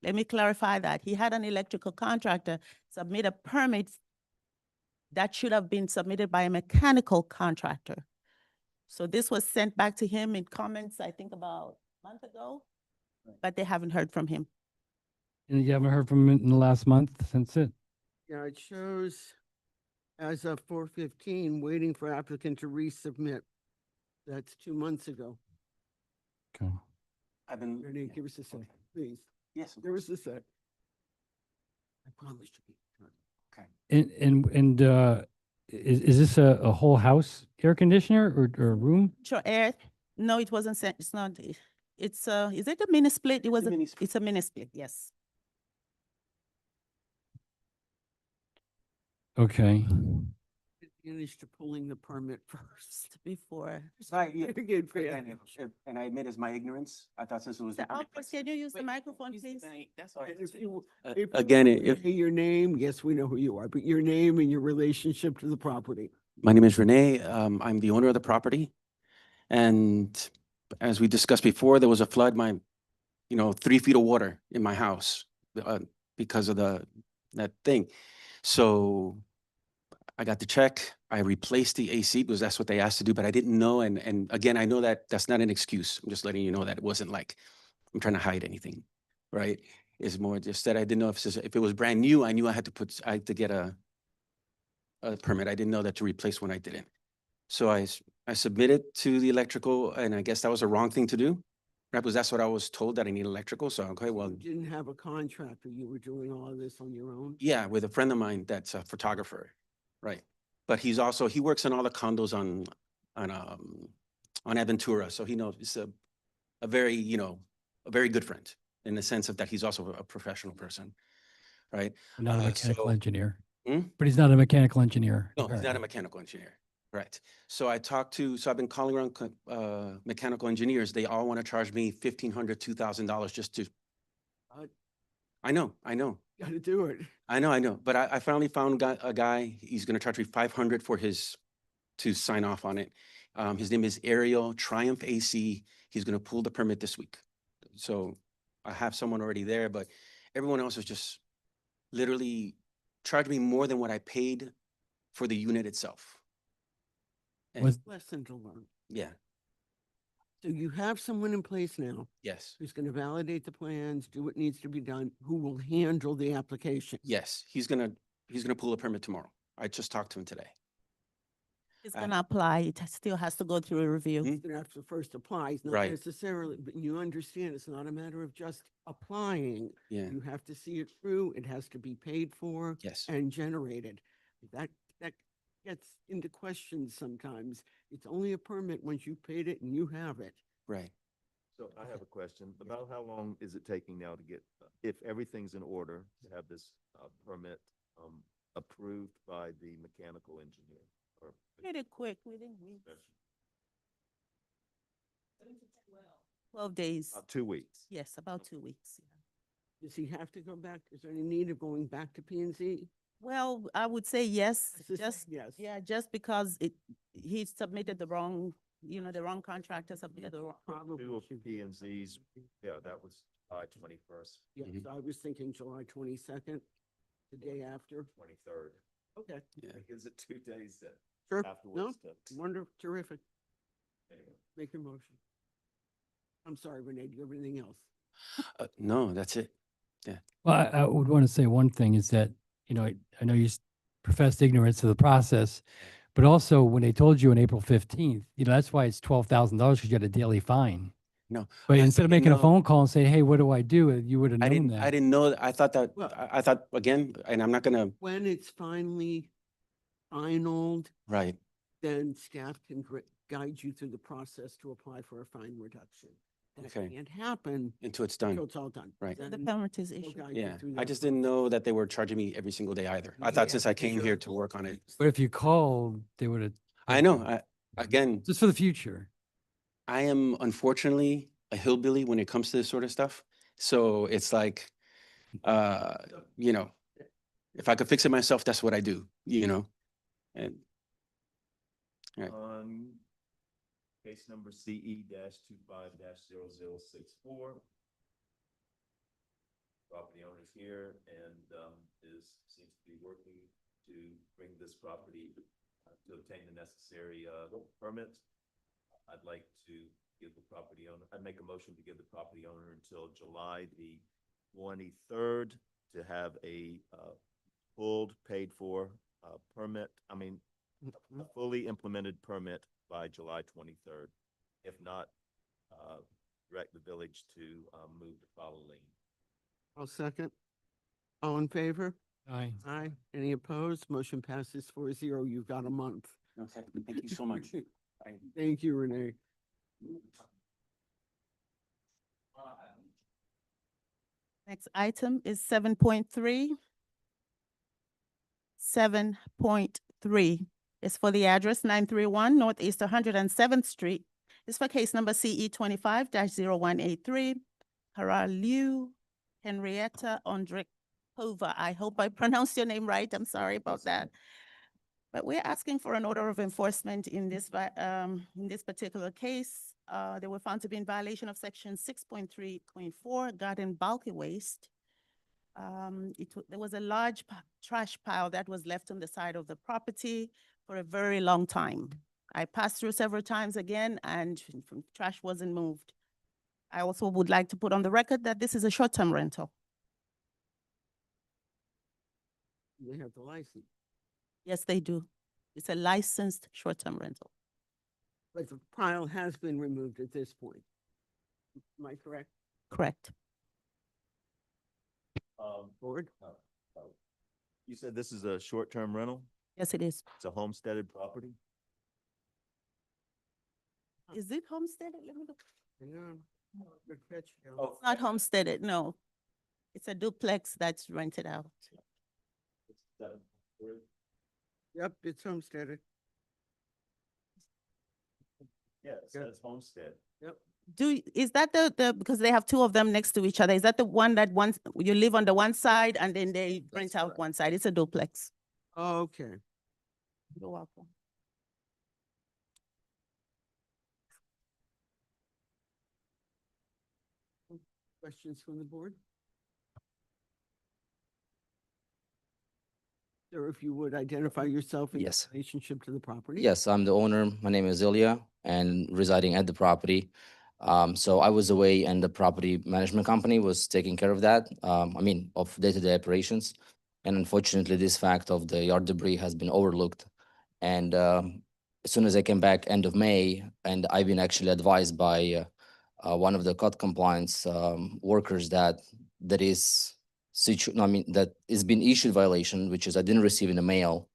[SPEAKER 5] Let me clarify that. He had an electrical contractor submit a permit that should have been submitted by a mechanical contractor. So this was sent back to him in comments, I think about a month ago, but they haven't heard from him.
[SPEAKER 6] And you haven't heard from him in the last month since it?
[SPEAKER 3] yeah, it shows as of 4:15, waiting for applicant to resubmit. That's 2 months ago.
[SPEAKER 6] Okay.
[SPEAKER 2] I've been.
[SPEAKER 3] Renee, give us a sec, please.
[SPEAKER 2] Yes. of
[SPEAKER 3] Give us
[SPEAKER 2] course.
[SPEAKER 3] a sec. I promised you.
[SPEAKER 2] Okay.
[SPEAKER 6] And is this a whole house air conditioner or a room?
[SPEAKER 5] Sure, air, no, it wasn't sent, it's not, it's is it a mini split? It was,
[SPEAKER 2] a mini split.
[SPEAKER 5] it's a mini split, yes.
[SPEAKER 6] Okay.
[SPEAKER 3] Advantage to pulling the permit first.
[SPEAKER 5] Before.
[SPEAKER 2] Sorry, yeah.
[SPEAKER 3] Good for you.
[SPEAKER 2] And I admit as my ignorance, I thought since it was.
[SPEAKER 5] Mr. Alvarez, can you use the microphone, please?
[SPEAKER 2] That's all right.
[SPEAKER 3] If you-
[SPEAKER 2] Uh,
[SPEAKER 3] if you
[SPEAKER 2] again,
[SPEAKER 3] wanna
[SPEAKER 2] if-
[SPEAKER 3] say your name, yes, we know who you are, but your name and your relationship to the property.
[SPEAKER 2] My name is Renee. I'm the owner of the property. And as we discussed before, there was a flood, 3 feet of water in my house because of that thing. So I got the check. I replaced the AC because that's what they asked to do, but I didn't know. And again, I know that that's not an excuse. I'm just letting you know that it wasn't like I'm trying to hide anything, right? It's more just that I didn't know if it was brand new, I knew I had to get a permit. I didn't know that to replace when I didn't. So I submitted to the electrical, and I guess that was a wrong thing to do. Right, because that's what I was told, that I need electrical. So, okay, well,
[SPEAKER 3] You didn't have a contractor, you were doing all of this on your own?
[SPEAKER 2] yeah, with a friend of mine that's a photographer, right? But he works on all the condos on Aventura. So he knows, it's a very, a very good friend in the sense of that he's also a professional person, right?
[SPEAKER 6] Not a mechanical
[SPEAKER 2] so-
[SPEAKER 6] engineer.
[SPEAKER 2] Hmm?
[SPEAKER 6] But he's not a mechanical engineer.
[SPEAKER 2] No, he's not a
[SPEAKER 6] apparently.
[SPEAKER 2] mechanical engineer. Right. So I've been calling around mechanical engineers. They all want to charge me $1,500, $2,000 just to.
[SPEAKER 3] Uh,
[SPEAKER 2] I know.
[SPEAKER 3] Gotta do it.
[SPEAKER 2] I know. But I finally found a guy, he's going to charge me $500 to sign off on it. His name is Ariel Triumph AC. He's going to pull the permit this week. So I have someone already there, but everyone else is just literally charged me more than what I paid for the unit itself. And-
[SPEAKER 6] Was-
[SPEAKER 3] Lesson to learn.
[SPEAKER 2] Yeah,
[SPEAKER 3] So you have someone in place now
[SPEAKER 2] yes,
[SPEAKER 3] who's gonna validate the plans, do what needs to be done, who will handle the application.
[SPEAKER 2] yes. He's gonna pull a permit tomorrow. I just talked to him today.
[SPEAKER 5] It's
[SPEAKER 2] Uh,
[SPEAKER 5] gonna apply, it still has to go through a review.
[SPEAKER 2] Hmm?
[SPEAKER 3] He's gonna have to first apply, it's not
[SPEAKER 2] Right.
[SPEAKER 3] necessarily, but you understand, it's not a matter of just applying.
[SPEAKER 2] Yeah,
[SPEAKER 3] You have to see it through, it has to be paid for
[SPEAKER 2] yes.
[SPEAKER 3] and generated. That gets into question sometimes. It's only a permit once you've paid it and you have it.
[SPEAKER 2] Right.
[SPEAKER 1] So I have a question. About how long is it taking now to get, if everything's in order, to have this permit approved by the mechanical engineer? Or
[SPEAKER 5] Pretty quick, we didn't, 12 days.
[SPEAKER 1] About 2 weeks.
[SPEAKER 5] Yes, about 2 weeks. Yeah.
[SPEAKER 3] Does he have to go back? Is there any need of going back to P and Z?
[SPEAKER 5] Well, I would say yes,
[SPEAKER 3] This is-
[SPEAKER 5] just,
[SPEAKER 3] yes.
[SPEAKER 5] yeah, just because he submitted the wrong, the wrong contractor submitted the wrong.
[SPEAKER 3] Probably
[SPEAKER 1] Two of
[SPEAKER 3] should
[SPEAKER 1] P and Z's, yeah, that was July 21st,
[SPEAKER 3] Yes,
[SPEAKER 2] Mhm.
[SPEAKER 3] I was thinking July 22nd, the day after.
[SPEAKER 1] 23rd.
[SPEAKER 3] Okay,
[SPEAKER 2] Yeah.
[SPEAKER 1] Is it 2 days then
[SPEAKER 3] sure. No,
[SPEAKER 1] afterwards?
[SPEAKER 3] wonderful, terrific.
[SPEAKER 1] Anyway.
[SPEAKER 3] Make your motion. I'm sorry, Renee, do you have anything else?
[SPEAKER 2] No, that's it.
[SPEAKER 6] Well, I would want to say one thing is that, I know you professed ignorance of the process, but also when they told you on April 15th, that's why it's $12,000 because you had a daily fine.
[SPEAKER 2] No.
[SPEAKER 6] But
[SPEAKER 2] I
[SPEAKER 6] instead of
[SPEAKER 2] didn't
[SPEAKER 6] making a
[SPEAKER 2] know-
[SPEAKER 6] phone call and say, hey, what do I do? You would have
[SPEAKER 2] I
[SPEAKER 6] known
[SPEAKER 2] didn't,
[SPEAKER 6] that.
[SPEAKER 2] I didn't know, I thought that,
[SPEAKER 3] Well-
[SPEAKER 2] I thought, again, and I'm not gonna,
[SPEAKER 3] When it's finally finalized,
[SPEAKER 2] right,
[SPEAKER 3] then staff can guide you through the process to apply for a fine reduction. That
[SPEAKER 2] Okay.
[SPEAKER 3] can't happen
[SPEAKER 2] until it's
[SPEAKER 3] until
[SPEAKER 2] done.
[SPEAKER 3] it's all done.
[SPEAKER 2] Right.
[SPEAKER 5] The
[SPEAKER 3] Then
[SPEAKER 5] penalties
[SPEAKER 3] they'll
[SPEAKER 5] issue.
[SPEAKER 3] guide you
[SPEAKER 2] Yeah,
[SPEAKER 3] through
[SPEAKER 2] I
[SPEAKER 3] that
[SPEAKER 2] just didn't
[SPEAKER 3] process.
[SPEAKER 2] know that they were charging me every single day either. I thought
[SPEAKER 3] Yeah,
[SPEAKER 2] since I
[SPEAKER 3] because
[SPEAKER 2] came here
[SPEAKER 3] you're-
[SPEAKER 2] to work on it.
[SPEAKER 6] But if you called, they would have.
[SPEAKER 2] I know, again,
[SPEAKER 6] Just for the future.
[SPEAKER 2] I am unfortunately a hillbilly when it comes to this sort of stuff. So it's like, if I could fix it myself, that's what I do, And Right.
[SPEAKER 1] On case number CE-25-0064. Property owner's here and seems to be working to bring this property to obtain the necessary permits. I'd like to give the property owner, I'd make a motion to give the property owner until July the 23rd to have a pulled, paid for permit, a fully implemented permit by July 23rd. If not, direct the village to move the follow lien.
[SPEAKER 3] I'll second. All in favor?
[SPEAKER 6] Aye.
[SPEAKER 3] Aye. Any opposed? Motion passes 4-0. You've got a month.
[SPEAKER 2] Okay, thank you so much.
[SPEAKER 3] Thank you, Renee.
[SPEAKER 5] Next item is 7.3. 7.3 is for the address 931 Northeast 107th Street. It's for case number CE 25-0183. Liu Henrietta Ondrikova. I hope I pronounced your name right. I'm sorry about that. But we're asking for an order of enforcement in this particular case. They were found to be in violation of section 6.3.4, garden bulky waste. There was a large trash pile that was left on the side of the property for a very long time. I passed through several times again and trash wasn't moved. I also would like to put on the record that this is a short-term rental.
[SPEAKER 3] They have the license,
[SPEAKER 5] Yes, they do. It's a licensed short-term rental.
[SPEAKER 3] but the pile has been removed at this point. Am I correct?
[SPEAKER 5] Correct.
[SPEAKER 3] Board?
[SPEAKER 1] You said this is a short-term rental?
[SPEAKER 5] Yes, it is.
[SPEAKER 1] It's a homesteaded property?
[SPEAKER 5] Is it homesteaded? Let me look.
[SPEAKER 3] Hang on. Good catch, Joe.
[SPEAKER 1] Oh,
[SPEAKER 5] It's not homesteaded, no. It's a duplex that's rented out.
[SPEAKER 3] Yep, it's homesteaded.
[SPEAKER 1] Yeah, it says homestead.
[SPEAKER 5] Is that because they have two of them next to each other, is that the one that you live on the one side and then they rent out one side? It's a duplex.
[SPEAKER 3] Okay.
[SPEAKER 5] You're welcome.
[SPEAKER 3] Questions from the board? Sir, if you would identify yourself in
[SPEAKER 11] Yes.
[SPEAKER 3] relationship to the property?
[SPEAKER 11] Yes, I'm the owner. My name is Ilya and residing at the property. So I was away and the property management company was taking care of that, of day-to-day operations. And unfortunately, this fact of the yard debris has been overlooked. And as soon as I came back end of May, and I've been actually advised by one of the code compliance workers that that is been issued violation, which is I didn't receive in the mail.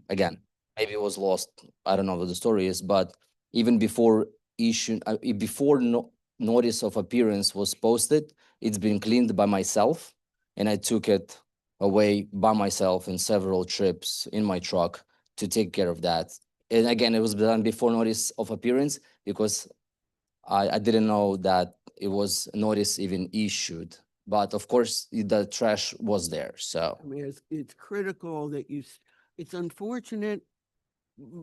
[SPEAKER 11] Again, maybe it was lost. I don't know what the story is, but even before notice of appearance was posted, it's been cleaned by myself, and I took it away by myself in several trips in my truck to take care of that. And again, it was done before notice of appearance because I didn't know that it was notice even issued, but of course, the trash was there, so.
[SPEAKER 3] I mean, it's critical that it's unfortunate,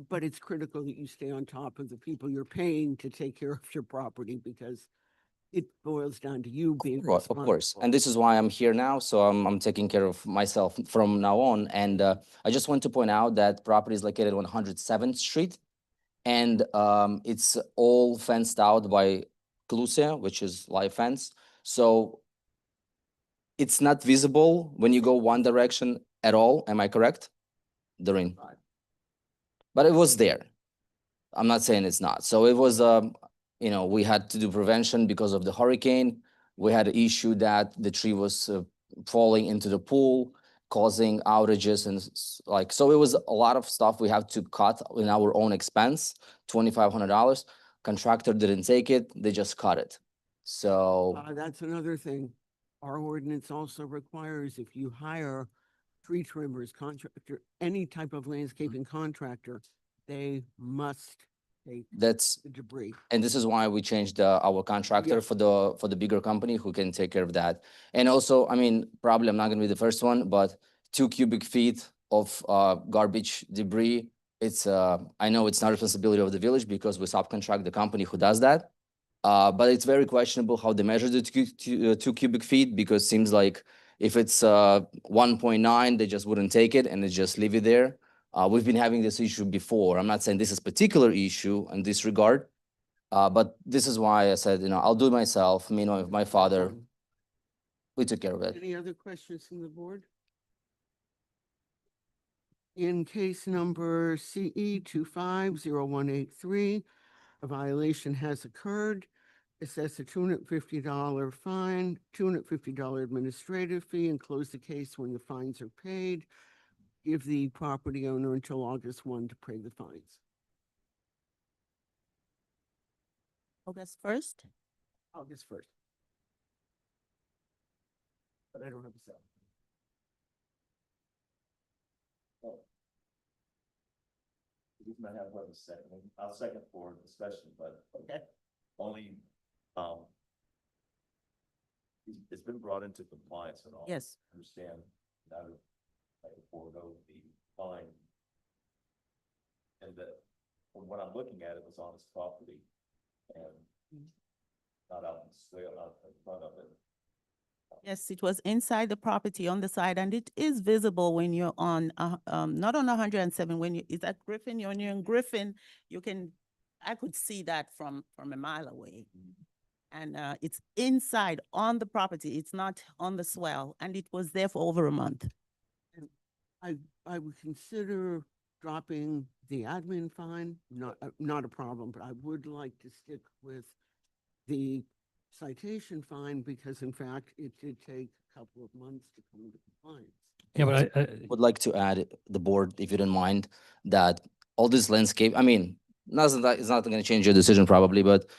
[SPEAKER 3] but it's critical that you stay on top of the people you're paying to take care of your property because it boils down to you being
[SPEAKER 11] Right, of course.
[SPEAKER 3] responsible.
[SPEAKER 11] And this is why I'm here now. So I'm taking care of myself from now on. And I just want to point out that property is located on 107th Street. And it's all fenced out by Clusia, which is live fence. So it's not visible when you go one direction at all. Am I correct? Doreen? But it was there. I'm not saying it's not. So it was, we had to do prevention because of the hurricane. We had an issue that the tree was falling into the pool, causing outages and so it was a lot of stuff we have to cut in our own expense, $2,500. Contractor didn't take it, they just cut it. So,
[SPEAKER 3] That's another thing. Our ordinance also requires if you hire tree trimmers, contractor, any type of landscaping contractor, they must take
[SPEAKER 11] that's,
[SPEAKER 3] the debris.
[SPEAKER 11] and this is why we changed our contractor
[SPEAKER 3] Yes.
[SPEAKER 11] for the bigger company who can take care of that. And also, I mean, probably I'm not gonna be the first one, but 2 cubic feet of garbage debris. It's I know it's not responsibility of the village because we subcontract the company who does that. But it's very questionable how they measure the 2 cubic feet because seems like if it's 1.9, they just wouldn't take it and they just leave it there. We've been having this issue before. I'm not saying this is particular issue in this regard. But this is why I said, I'll do it myself. With my father, we took care of it.
[SPEAKER 3] Any other questions from the board? In case number CE 250183, a violation has occurred. Assess a $250 fine, $250 administrative fee, and close the case when the fines are paid. Give the property owner until August 1 to pay the fines.
[SPEAKER 5] August 1st?
[SPEAKER 3] August 1st. But I don't have a cell.
[SPEAKER 1] The reason I have a second, I'll second for discussion, but
[SPEAKER 3] Okay.
[SPEAKER 1] only, it's been brought into compliance and all.
[SPEAKER 5] Yes.
[SPEAKER 1] Understand, that I would forego the fine. And that, from what I'm looking at, it was on his property and not out in the swale, not in front of it.
[SPEAKER 5] Yes, it was inside the property on the side, and it is visible when you're on, not on 107, when is that Griffin, when you're in Griffin, I could see that from a mile away. And it's inside on the property, it's not on the swell, and it was there for over a month.
[SPEAKER 3] I would consider dropping the admin fine, not a problem, but I would like to stick with the citation fine because in fact, it did take a couple of months to come to compliance.
[SPEAKER 6] Yeah, but I
[SPEAKER 11] Would like to add the board, if you don't mind, that all this landscape, it's not gonna change your decision probably, but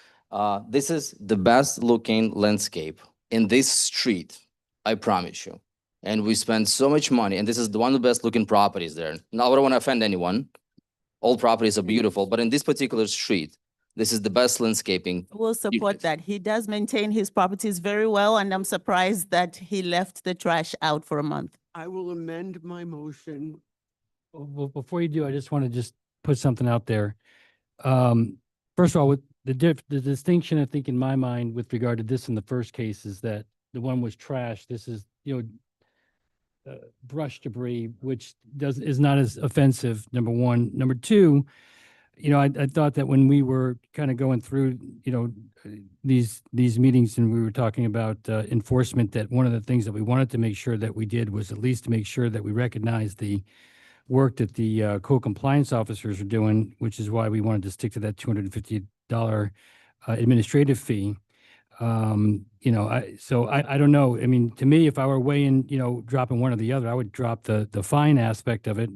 [SPEAKER 11] this is the best looking landscape in this street, I promise you. And we spend so much money, and this is one of the best looking properties there. Now, I don't want to offend anyone. All properties are beautiful, but in this particular street, this is the best landscaping.
[SPEAKER 5] We'll support
[SPEAKER 11] Yes.
[SPEAKER 5] that. He does maintain his properties very well, and I'm surprised that he left the trash out for a month.
[SPEAKER 3] I will amend my motion.
[SPEAKER 6] Well, before you do, I just want to just put something out there. First of all, with the distinction, I think in my mind with regard to this in the first case is that the one was trash. This is, brush debris, which is not as offensive, number one. Number two, I thought that when we were kind of going through, these meetings and we were talking about enforcement, that one of the things that we wanted to make sure that we did was at least to make sure that we recognized the work that the co-compliance officers are doing, which is why we wanted to stick to that $250 administrative fee. I don't know. To me, if I were weighing, dropping one or the other, I would drop the fine aspect of it,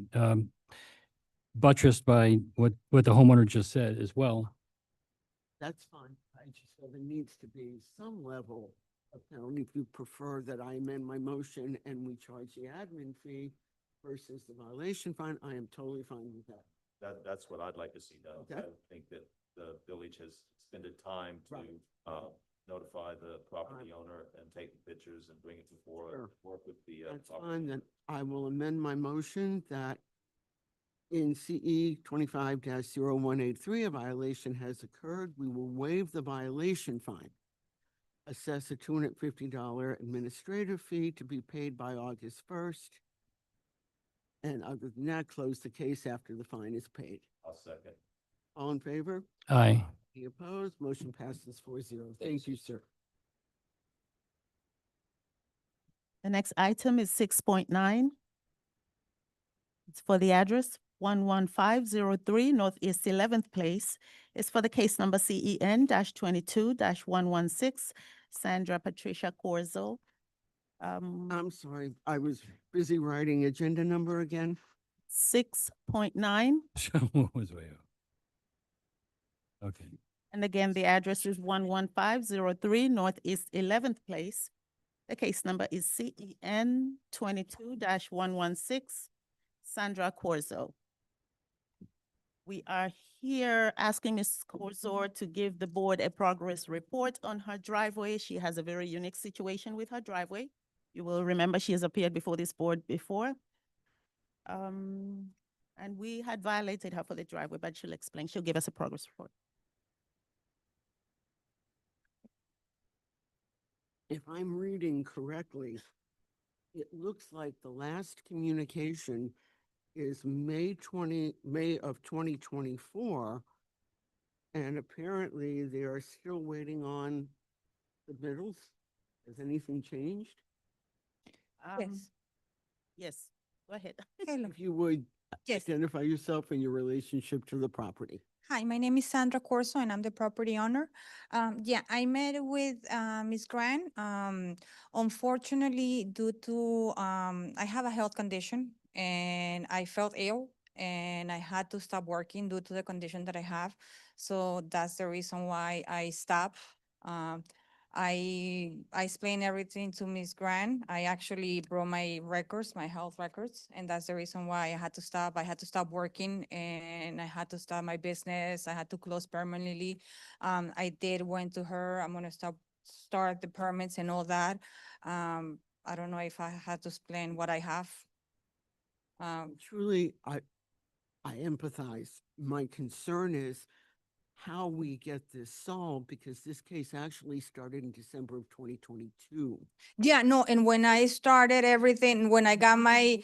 [SPEAKER 6] buttressed by what the homeowner just said as well.
[SPEAKER 3] That's fine. I just feel there needs to be some level of penalty. If you prefer that I amend my motion and we charge the admin fee versus the violation fine, I am totally fine with that.
[SPEAKER 1] That's what I'd like to see done.
[SPEAKER 3] Okay.
[SPEAKER 1] I think that the village has expended time to, notify the property owner and take the pictures and bring it before,
[SPEAKER 3] Sure.
[SPEAKER 1] work with the,
[SPEAKER 3] That's
[SPEAKER 1] property
[SPEAKER 3] fine, then
[SPEAKER 1] owner.
[SPEAKER 3] I will amend my motion that in CE 25-0183, a violation has occurred. We will waive the violation fine. Assess a $250 administrative fee to be paid by August 1st. And other than that, close the case after the fine is paid.
[SPEAKER 1] I'll second.
[SPEAKER 3] All in favor?
[SPEAKER 6] Aye.
[SPEAKER 3] Any opposed? Motion passes 4-0. Thank you, sir.
[SPEAKER 5] The next item is 6.9. It's for the address 11503 Northeast 11th Place. It's for the case number CEN-22-116, Sandra Patricia Corzo.
[SPEAKER 3] I'm sorry, I was busy writing agenda number again.
[SPEAKER 5] 6.9.
[SPEAKER 6] Was way off. Okay.
[SPEAKER 5] And again, the address is 11503 Northeast 11th Place. The case number is CEN-22-116, Sandra Corzo. We are here asking Ms. Corzo to give the board a progress report on her driveway. She has a very unique situation with her driveway. You will remember she has appeared before this board before. And we had violated her for the driveway, but she'll explain. She'll give us a progress report.
[SPEAKER 3] If I'm reading correctly, it looks like the last communication is May of 2024. And apparently they are still waiting on the middles. Has anything changed?
[SPEAKER 5] Yes, go ahead.
[SPEAKER 3] If you would
[SPEAKER 12] Yes.
[SPEAKER 3] identify yourself and your relationship to the property.
[SPEAKER 12] Hi, my name is Sandra Corso and I'm the property owner. Yeah, I met with Ms. Grant. Unfortunately, due to I have a health condition and I felt ill and I had to stop working due to the condition that I have. So that's the reason why I stopped. I explained everything to Ms. Grant. I actually brought my records, my health records, and that's the reason why I had to stop. I had to stop working and I had to stop my business. I had to close permanently. I did went to her. I'm gonna start the permits and all that. I don't know if I had to explain what I have.
[SPEAKER 3] Truly, I empathize. My concern is how we get this solved, because this case actually started in December of 2022.
[SPEAKER 12] Yeah, no, and when I started everything, when I got my,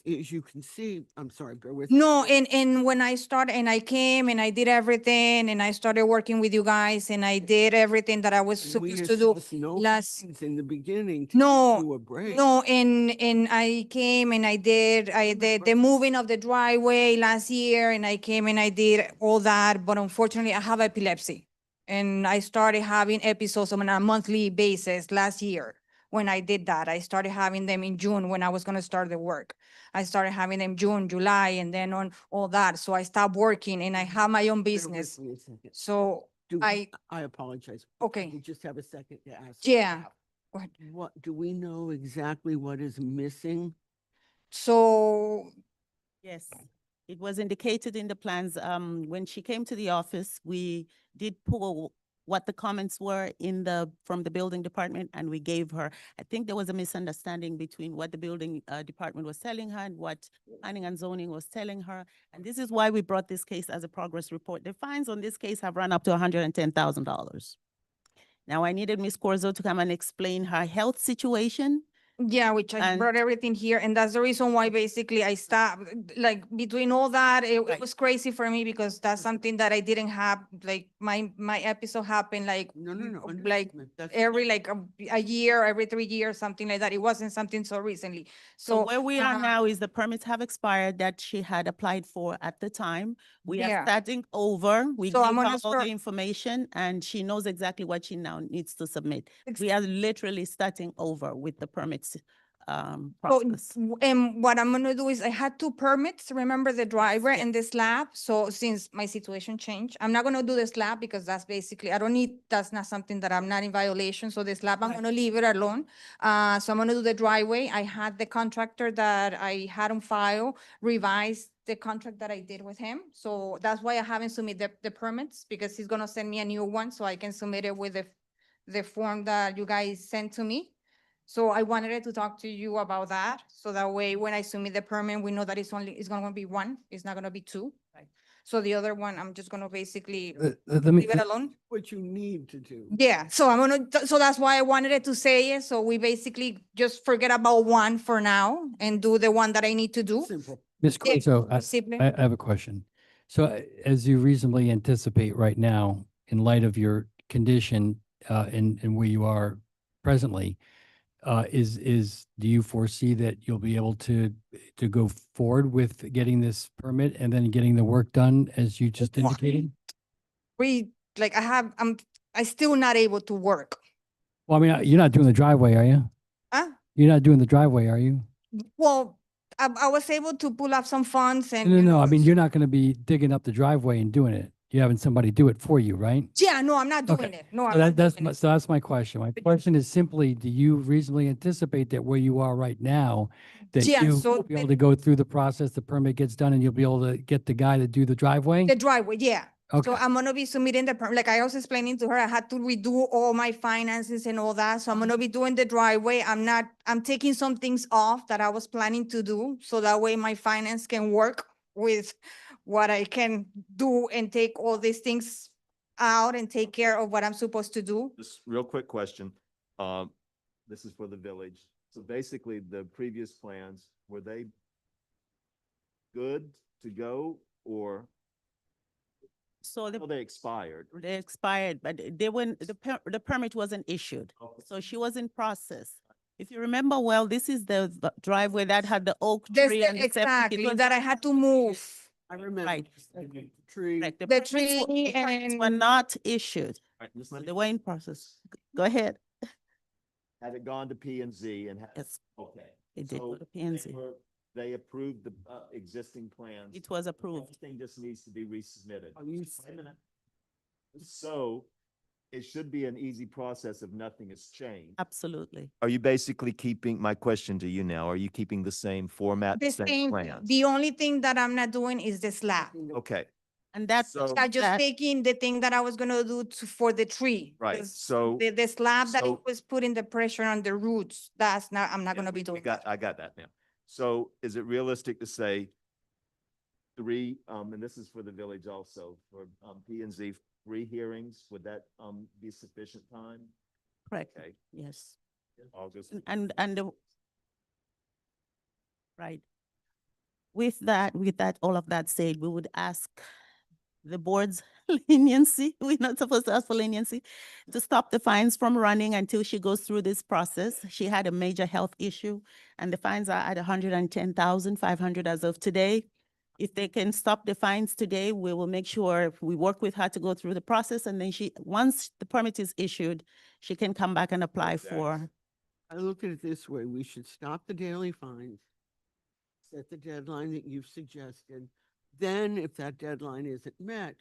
[SPEAKER 3] As you can see, I'm sorry, bear with me.
[SPEAKER 12] no, and when I started and I came and I did everything and I started working with you guys and I did everything that I was
[SPEAKER 3] And we
[SPEAKER 12] supposed to do
[SPEAKER 3] assessed no
[SPEAKER 12] last.
[SPEAKER 3] fines in the beginning to
[SPEAKER 12] No,
[SPEAKER 3] give you a break.
[SPEAKER 12] No, and I came and I did the moving of the driveway last year and I came and I did all that, but unfortunately I have epilepsy. And I started having episodes on a monthly basis last year when I did that. I started having them in June when I was gonna start the work. I started having them June, July, and then on all that. So I stopped working and I have my own
[SPEAKER 3] Bear with
[SPEAKER 12] business.
[SPEAKER 3] me a second.
[SPEAKER 12] So I,
[SPEAKER 3] I apologize.
[SPEAKER 12] Okay.
[SPEAKER 3] You just have a second to ask.
[SPEAKER 12] yeah. Go ahead.
[SPEAKER 3] What, do we know exactly what is missing?
[SPEAKER 12] So
[SPEAKER 5] Yes, it was indicated in the plans. When she came to the office, we did pull what the comments were from the building department, and we gave her. I think there was a misunderstanding between what the building department was telling her and what planning and zoning was telling her. And this is why we brought this case as a progress report. The fines on this case have run up to $110,000. Now, I needed Ms. Corzo to come and explain her health situation.
[SPEAKER 12] yeah, which I
[SPEAKER 5] And-
[SPEAKER 12] brought everything here, and that's the reason why basically I stopped. Like between all that, it
[SPEAKER 5] Right.
[SPEAKER 12] was crazy for me because that's something that I didn't have. Like my episode happened like
[SPEAKER 3] No.
[SPEAKER 12] like
[SPEAKER 3] understood. That's-
[SPEAKER 12] every like a year, every 3 years, something like that. It wasn't something so recently.
[SPEAKER 5] So where we are
[SPEAKER 12] uh,
[SPEAKER 5] now is the permits have expired that she had applied for at the time. We are
[SPEAKER 12] Yeah.
[SPEAKER 5] starting over. We
[SPEAKER 12] So
[SPEAKER 5] gave
[SPEAKER 12] I'm
[SPEAKER 5] her
[SPEAKER 12] gonna
[SPEAKER 5] all the
[SPEAKER 12] start-
[SPEAKER 5] information and she knows exactly what she now needs to submit.
[SPEAKER 12] Ex-
[SPEAKER 5] We are literally starting over with the permits
[SPEAKER 12] So,
[SPEAKER 5] process.
[SPEAKER 12] and what I'm gonna do is I had two permits, remember the driveway and the slab? So since my situation changed, I'm not gonna do the slab because that's basically, I don't need, that's not something that I'm not in violation. So the slab, I'm gonna leave it alone. So I'm gonna do the driveway. I had the contractor that I had on file revise the contract that I did with him. So that's why I haven't submitted the permits because he's gonna send me a new one so I can submit it with the form that you guys sent to me. So I wanted to talk to you about that, so that way when I submit the permit, we know that it's gonna be one, it's not gonna be two.
[SPEAKER 5] Right.
[SPEAKER 12] So the other one, I'm just gonna basically
[SPEAKER 6] Let me,
[SPEAKER 12] leave it alone.
[SPEAKER 3] What you need to do.
[SPEAKER 12] Yeah, so I'm gonna, so that's why I wanted to say it, so we basically just forget about one for now and do the one that I need to do.
[SPEAKER 3] Simple.
[SPEAKER 6] Ms.
[SPEAKER 12] Yeah,
[SPEAKER 6] Corso,
[SPEAKER 12] simple.
[SPEAKER 6] I have a question. So as you reasonably anticipate right now, in light of your condition, and where you are presently, do you foresee that you'll be able to go forward with getting this permit and then getting the work done as you just indicated?
[SPEAKER 12] Like I still not able to work.
[SPEAKER 6] Well, I mean, you're not doing the driveway, are you?
[SPEAKER 12] Huh?
[SPEAKER 6] You're not doing the driveway, are you?
[SPEAKER 12] Well, I was able to pull up some funds and.
[SPEAKER 6] No, I mean, you're not going to be digging up the driveway and doing it. You're having somebody do it for you, right?
[SPEAKER 12] Yeah, no, I'm not doing
[SPEAKER 6] Okay.
[SPEAKER 12] it. No, I'm
[SPEAKER 6] So
[SPEAKER 12] not
[SPEAKER 6] that's
[SPEAKER 12] doing
[SPEAKER 6] my,
[SPEAKER 12] it.
[SPEAKER 6] so that's my question. My question is simply, do you reasonably anticipate that where you are right now, that
[SPEAKER 12] Yeah,
[SPEAKER 6] you
[SPEAKER 12] so
[SPEAKER 6] will be able to go through the process, the permit gets done, and you'll be able to get the guy to do the driveway?
[SPEAKER 12] The driveway, yeah.
[SPEAKER 6] Okay.
[SPEAKER 12] So I'm gonna be submitting the permit, like I was explaining to her, I had to redo all my finances and all that. So I'm gonna be doing the driveway. I'm taking some things off that I was planning to do. So that way my finance can work with what I can do and take all these things out and take care of what I'm supposed to do.
[SPEAKER 1] Just real quick question. This is for the village. So basically, the previous plans, were they good to go or
[SPEAKER 5] So
[SPEAKER 1] they expired?
[SPEAKER 5] they expired, but they weren't, the permit wasn't issued.
[SPEAKER 1] Okay.
[SPEAKER 5] So she was in process. If you remember well, this is the driveway that had the oak
[SPEAKER 12] That's
[SPEAKER 5] tree and the septic. It
[SPEAKER 12] exactly,
[SPEAKER 5] was
[SPEAKER 12] that I had to move
[SPEAKER 3] I remember.
[SPEAKER 5] Right.
[SPEAKER 3] Tree.
[SPEAKER 5] correct.
[SPEAKER 12] the
[SPEAKER 5] permits
[SPEAKER 12] tree
[SPEAKER 5] were
[SPEAKER 12] and.
[SPEAKER 5] not issued.
[SPEAKER 1] All right, just
[SPEAKER 5] So
[SPEAKER 1] let
[SPEAKER 5] they
[SPEAKER 1] me-
[SPEAKER 5] were in process. Go ahead.
[SPEAKER 1] Had it gone to P and Z and had,
[SPEAKER 5] Yes,
[SPEAKER 1] okay.
[SPEAKER 5] it did go
[SPEAKER 1] So
[SPEAKER 5] to P and Z.
[SPEAKER 1] They approved the existing plans.
[SPEAKER 5] It was approved.
[SPEAKER 1] Everything just needs to be resubmitted.
[SPEAKER 3] Are you
[SPEAKER 1] Wait a minute. So it should be an easy process if nothing has changed.
[SPEAKER 5] Absolutely.
[SPEAKER 1] Are you basically keeping, my question to you now, are you keeping the same format,
[SPEAKER 12] The same,
[SPEAKER 1] plans?
[SPEAKER 12] the only thing that I'm not doing is the slab.
[SPEAKER 1] Okay,
[SPEAKER 5] And that's,
[SPEAKER 1] So-
[SPEAKER 12] I'm just
[SPEAKER 5] that-
[SPEAKER 12] taking the thing that I was gonna do for the tree.
[SPEAKER 1] Right,
[SPEAKER 12] 'cause
[SPEAKER 1] so-
[SPEAKER 12] The slab that
[SPEAKER 1] so-
[SPEAKER 12] it was putting the pressure on the roots, that's not, I'm not
[SPEAKER 1] Yeah,
[SPEAKER 12] gonna be doing that.
[SPEAKER 1] I got that now. So is it realistic to say three, and this is for the village also, for, P and Z, 3 hearings, would that, be sufficient time?
[SPEAKER 5] correct,
[SPEAKER 1] Okay,
[SPEAKER 5] yes.
[SPEAKER 1] August.
[SPEAKER 5] And right. With that, all of that said, we would ask the board's leniency, we're not supposed to ask for leniency, to stop the fines from running until she goes through this process. She had a major health issue and the fines are at 110,500 as of today. If they can stop the fines today, we will make sure we work with her to go through the process and then once the permit is issued, she can come back and apply for.
[SPEAKER 3] I look at it this way, we should stop the daily fines, set the deadline that you've suggested. Then if that deadline isn't met,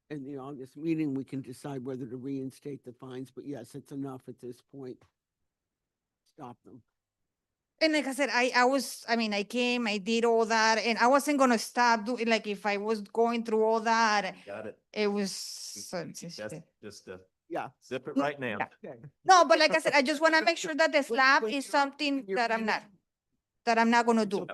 [SPEAKER 3] in the August meeting, we can decide whether to reinstate the fines, but yes, it's enough at this point. Stop them.
[SPEAKER 12] And like I said, I came, I did all that, and I wasn't gonna stop doing, like, if I was going through all that,
[SPEAKER 1] Got it.
[SPEAKER 12] it was.
[SPEAKER 1] That's just
[SPEAKER 3] Yeah.
[SPEAKER 1] zip it right now.
[SPEAKER 3] Okay.
[SPEAKER 12] No, but like I said, I just wanna make sure that the slab is something
[SPEAKER 3] you're
[SPEAKER 12] that I'm not gonna do.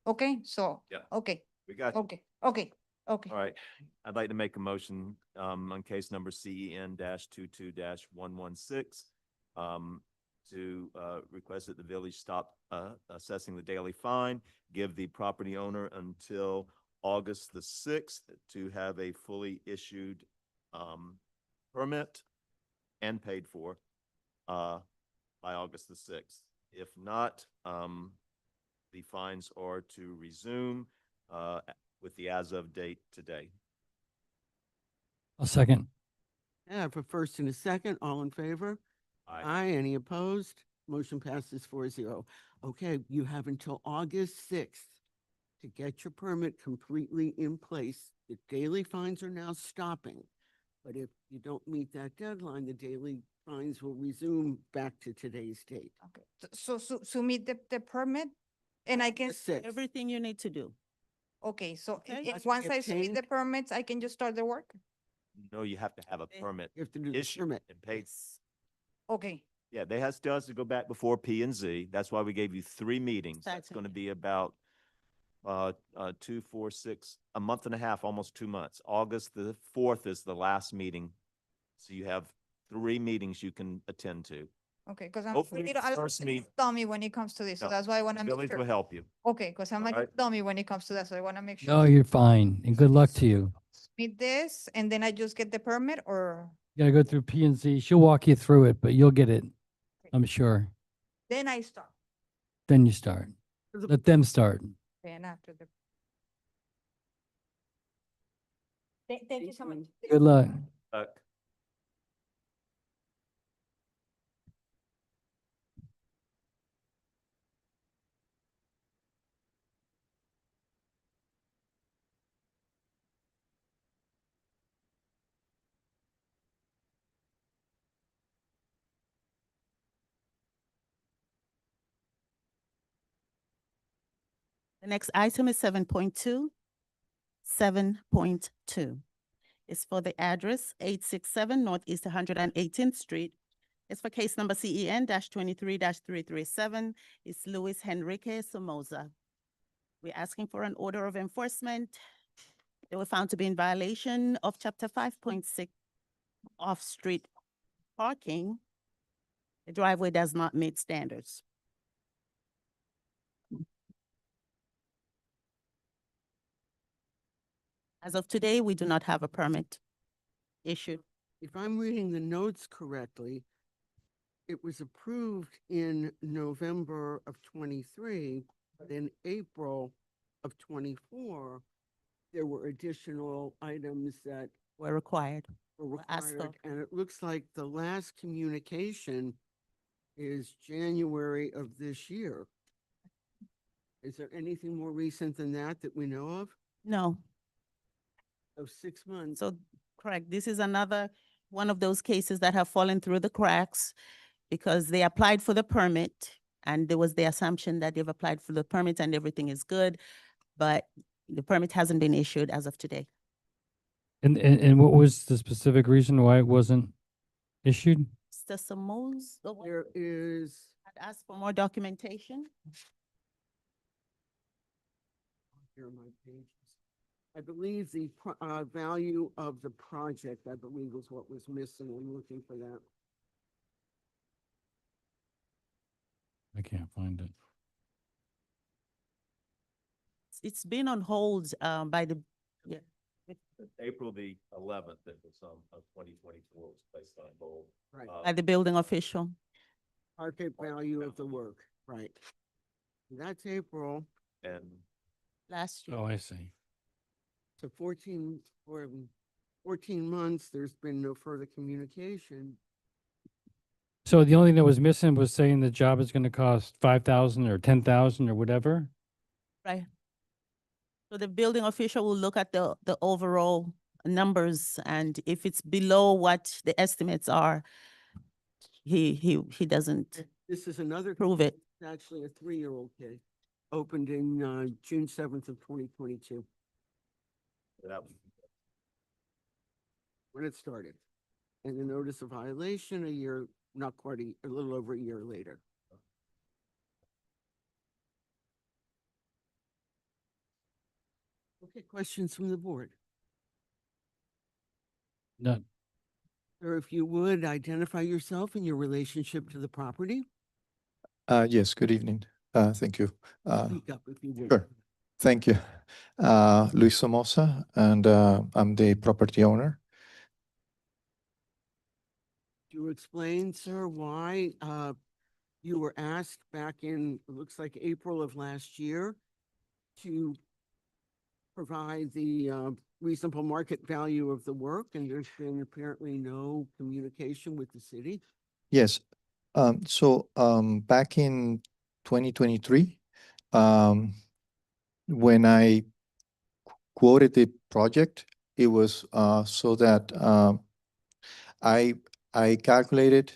[SPEAKER 12] Okay, so,
[SPEAKER 1] Yeah.
[SPEAKER 12] okay,
[SPEAKER 1] We got you.
[SPEAKER 12] okay, okay, okay.
[SPEAKER 1] All right, I'd like to make a motion, on case number CEN 22-116, to, request that the village stop, assessing the daily fine, give the property owner until August the 6th to have a fully issued, permit and paid for, by August the 6th. If not, the fines are to resume, with the as-of date today.
[SPEAKER 6] A second.
[SPEAKER 3] I have a first and a second, all in favor? Aye, any opposed? Motion passes 4-0. Okay, you have until August 6th to get your permit completely in place. The daily fines are now stopping. But if you don't meet that deadline, the daily fines will resume back to today's date.
[SPEAKER 12] Okay, so meet the permit and I can,
[SPEAKER 3] August 6th.
[SPEAKER 5] Everything you need to do.
[SPEAKER 12] okay, so
[SPEAKER 5] Okay.
[SPEAKER 12] if once I submit
[SPEAKER 3] Obtained.
[SPEAKER 12] the permits, I can just start the work?
[SPEAKER 1] No, you have to have a
[SPEAKER 5] Eh,
[SPEAKER 1] permit
[SPEAKER 3] You have to do the
[SPEAKER 1] issued
[SPEAKER 3] permit.
[SPEAKER 1] and paid.
[SPEAKER 12] Okay,
[SPEAKER 1] Yeah, still has to go back before P and Z. That's why we gave you 3 meetings. That's gonna
[SPEAKER 5] Certainly.
[SPEAKER 1] be about 2, 4, 6, a month and a half, almost 2 months. August the 4th is the last meeting. So you have 3 meetings you can attend to.
[SPEAKER 12] okay, because I'm a
[SPEAKER 1] Hopefully,
[SPEAKER 12] little,
[SPEAKER 1] first meet-
[SPEAKER 12] dummy when it comes to this, so
[SPEAKER 1] No,
[SPEAKER 12] that's why I want to make
[SPEAKER 1] Village will
[SPEAKER 12] sure.
[SPEAKER 1] help you.
[SPEAKER 12] Okay, because I'm a little
[SPEAKER 1] Alright.
[SPEAKER 12] dummy when it comes to that, so I want to make sure.
[SPEAKER 6] No, you're fine, and good luck to you.
[SPEAKER 12] Meet this and then I just get the permit or
[SPEAKER 6] You gotta go through P and Z. She'll walk you through it, but you'll get it, I'm sure.
[SPEAKER 12] then I start.
[SPEAKER 6] Then you start. Let them start.
[SPEAKER 12] Then after the. Thank you so much.
[SPEAKER 6] Good luck.
[SPEAKER 5] The next item is 7.2. 7.2 is for the address 867 Northeast 118th Street. It's for case number CEN-23-337. It's Luis Henrique Somoza. We're asking for an order of enforcement. They were found to be in violation of chapter 5.6 off-street parking. The driveway does not meet standards. As of today, we do not have a permit issued.
[SPEAKER 3] If I'm reading the notes correctly, it was approved in November of 23, but in April of 24, there were additional items that
[SPEAKER 5] Were required.
[SPEAKER 3] were
[SPEAKER 5] asked
[SPEAKER 3] required.
[SPEAKER 5] of.
[SPEAKER 3] And it looks like the last communication is January of this year. Is there anything more recent than that we know of?
[SPEAKER 5] No.
[SPEAKER 3] Of 6 months?
[SPEAKER 5] So, correct, this is another one of those cases that have fallen through the cracks because they applied for the permit and there was the assumption that they've applied for the permit and everything is good, but the permit hasn't been issued as of today.
[SPEAKER 6] And what was the specific reason why it wasn't issued?
[SPEAKER 5] Mr. Samos,
[SPEAKER 3] There is,
[SPEAKER 5] had asked for more documentation.
[SPEAKER 3] here are my pages. I believe the value of the project, I believe, was what was missing. I'm looking for that.
[SPEAKER 6] I can't find it.
[SPEAKER 5] It's been on hold by the, yeah,
[SPEAKER 1] April the 11th, it was, of 2024 was placed on hold.
[SPEAKER 3] Right.
[SPEAKER 5] by the building official.
[SPEAKER 3] Market value of the work, right. That's April.
[SPEAKER 1] And
[SPEAKER 5] Last year.
[SPEAKER 6] Oh, I see.
[SPEAKER 3] So 14 months, there's been no further communication.
[SPEAKER 6] So the only thing that was missing was saying the job is gonna cost 5,000 or 10,000 or whatever?
[SPEAKER 5] Right. So the building official will look at the overall numbers, and if it's below what the estimates are, he doesn't
[SPEAKER 3] This is another,
[SPEAKER 5] prove it.
[SPEAKER 3] it's actually a 3-year-old kid, opened in June 7th of 2022,
[SPEAKER 1] that was
[SPEAKER 3] when it started. And the notice of violation a year, not quite a little over a year later. Okay, questions from the board?
[SPEAKER 6] No,
[SPEAKER 3] Or if you would, identify yourself and your relationship to the property.
[SPEAKER 13] Yes, good evening. Thank you.
[SPEAKER 3] Speak up if you would.
[SPEAKER 13] Sure. Thank you. Luis Somoza, and I'm the property owner.
[SPEAKER 3] Do you explain, sir, why you were asked back in, it looks like April of last year, to provide the reasonable market value of the work, and there's been apparently no communication with the city?
[SPEAKER 13] Yes, Back in 2023, when I quoted the project, it was so that I calculated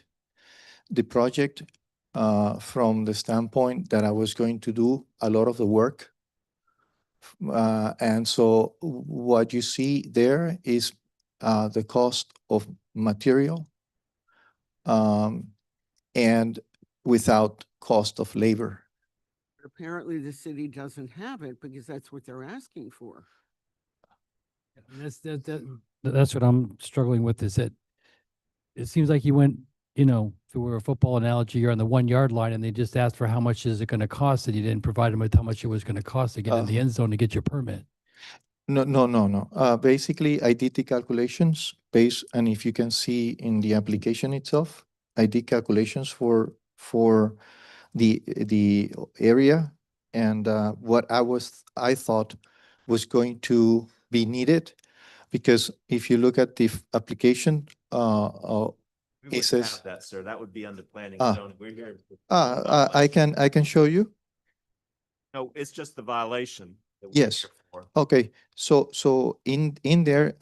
[SPEAKER 13] the project from the standpoint that I was going to do a lot of the work. And so what you see there is the cost of material and without cost of labor.
[SPEAKER 3] Apparently, the city doesn't have it because that's what they're asking for.
[SPEAKER 6] And that's what I'm struggling with, is that it seems like you went, you know, if it were a football analogy, you're on the 1 yard line and they just asked for how much is it going to cost, and you didn't provide them with how much it was going to cost to get in the end zone to get your permit.
[SPEAKER 13] No. Basically, I did the calculations based, and if you can see in the application itself, I did calculations for the area and what I thought was going to be needed. Because if you look at the application,
[SPEAKER 1] We
[SPEAKER 13] it
[SPEAKER 1] wouldn't
[SPEAKER 13] says,
[SPEAKER 1] have that, sir. That would be under planning
[SPEAKER 13] Ah.
[SPEAKER 1] and zoning. We're here.
[SPEAKER 13] I can show you.
[SPEAKER 1] No, it's just the violation. that we're
[SPEAKER 13] Yes.
[SPEAKER 1] here for.
[SPEAKER 13] Okay, so in there,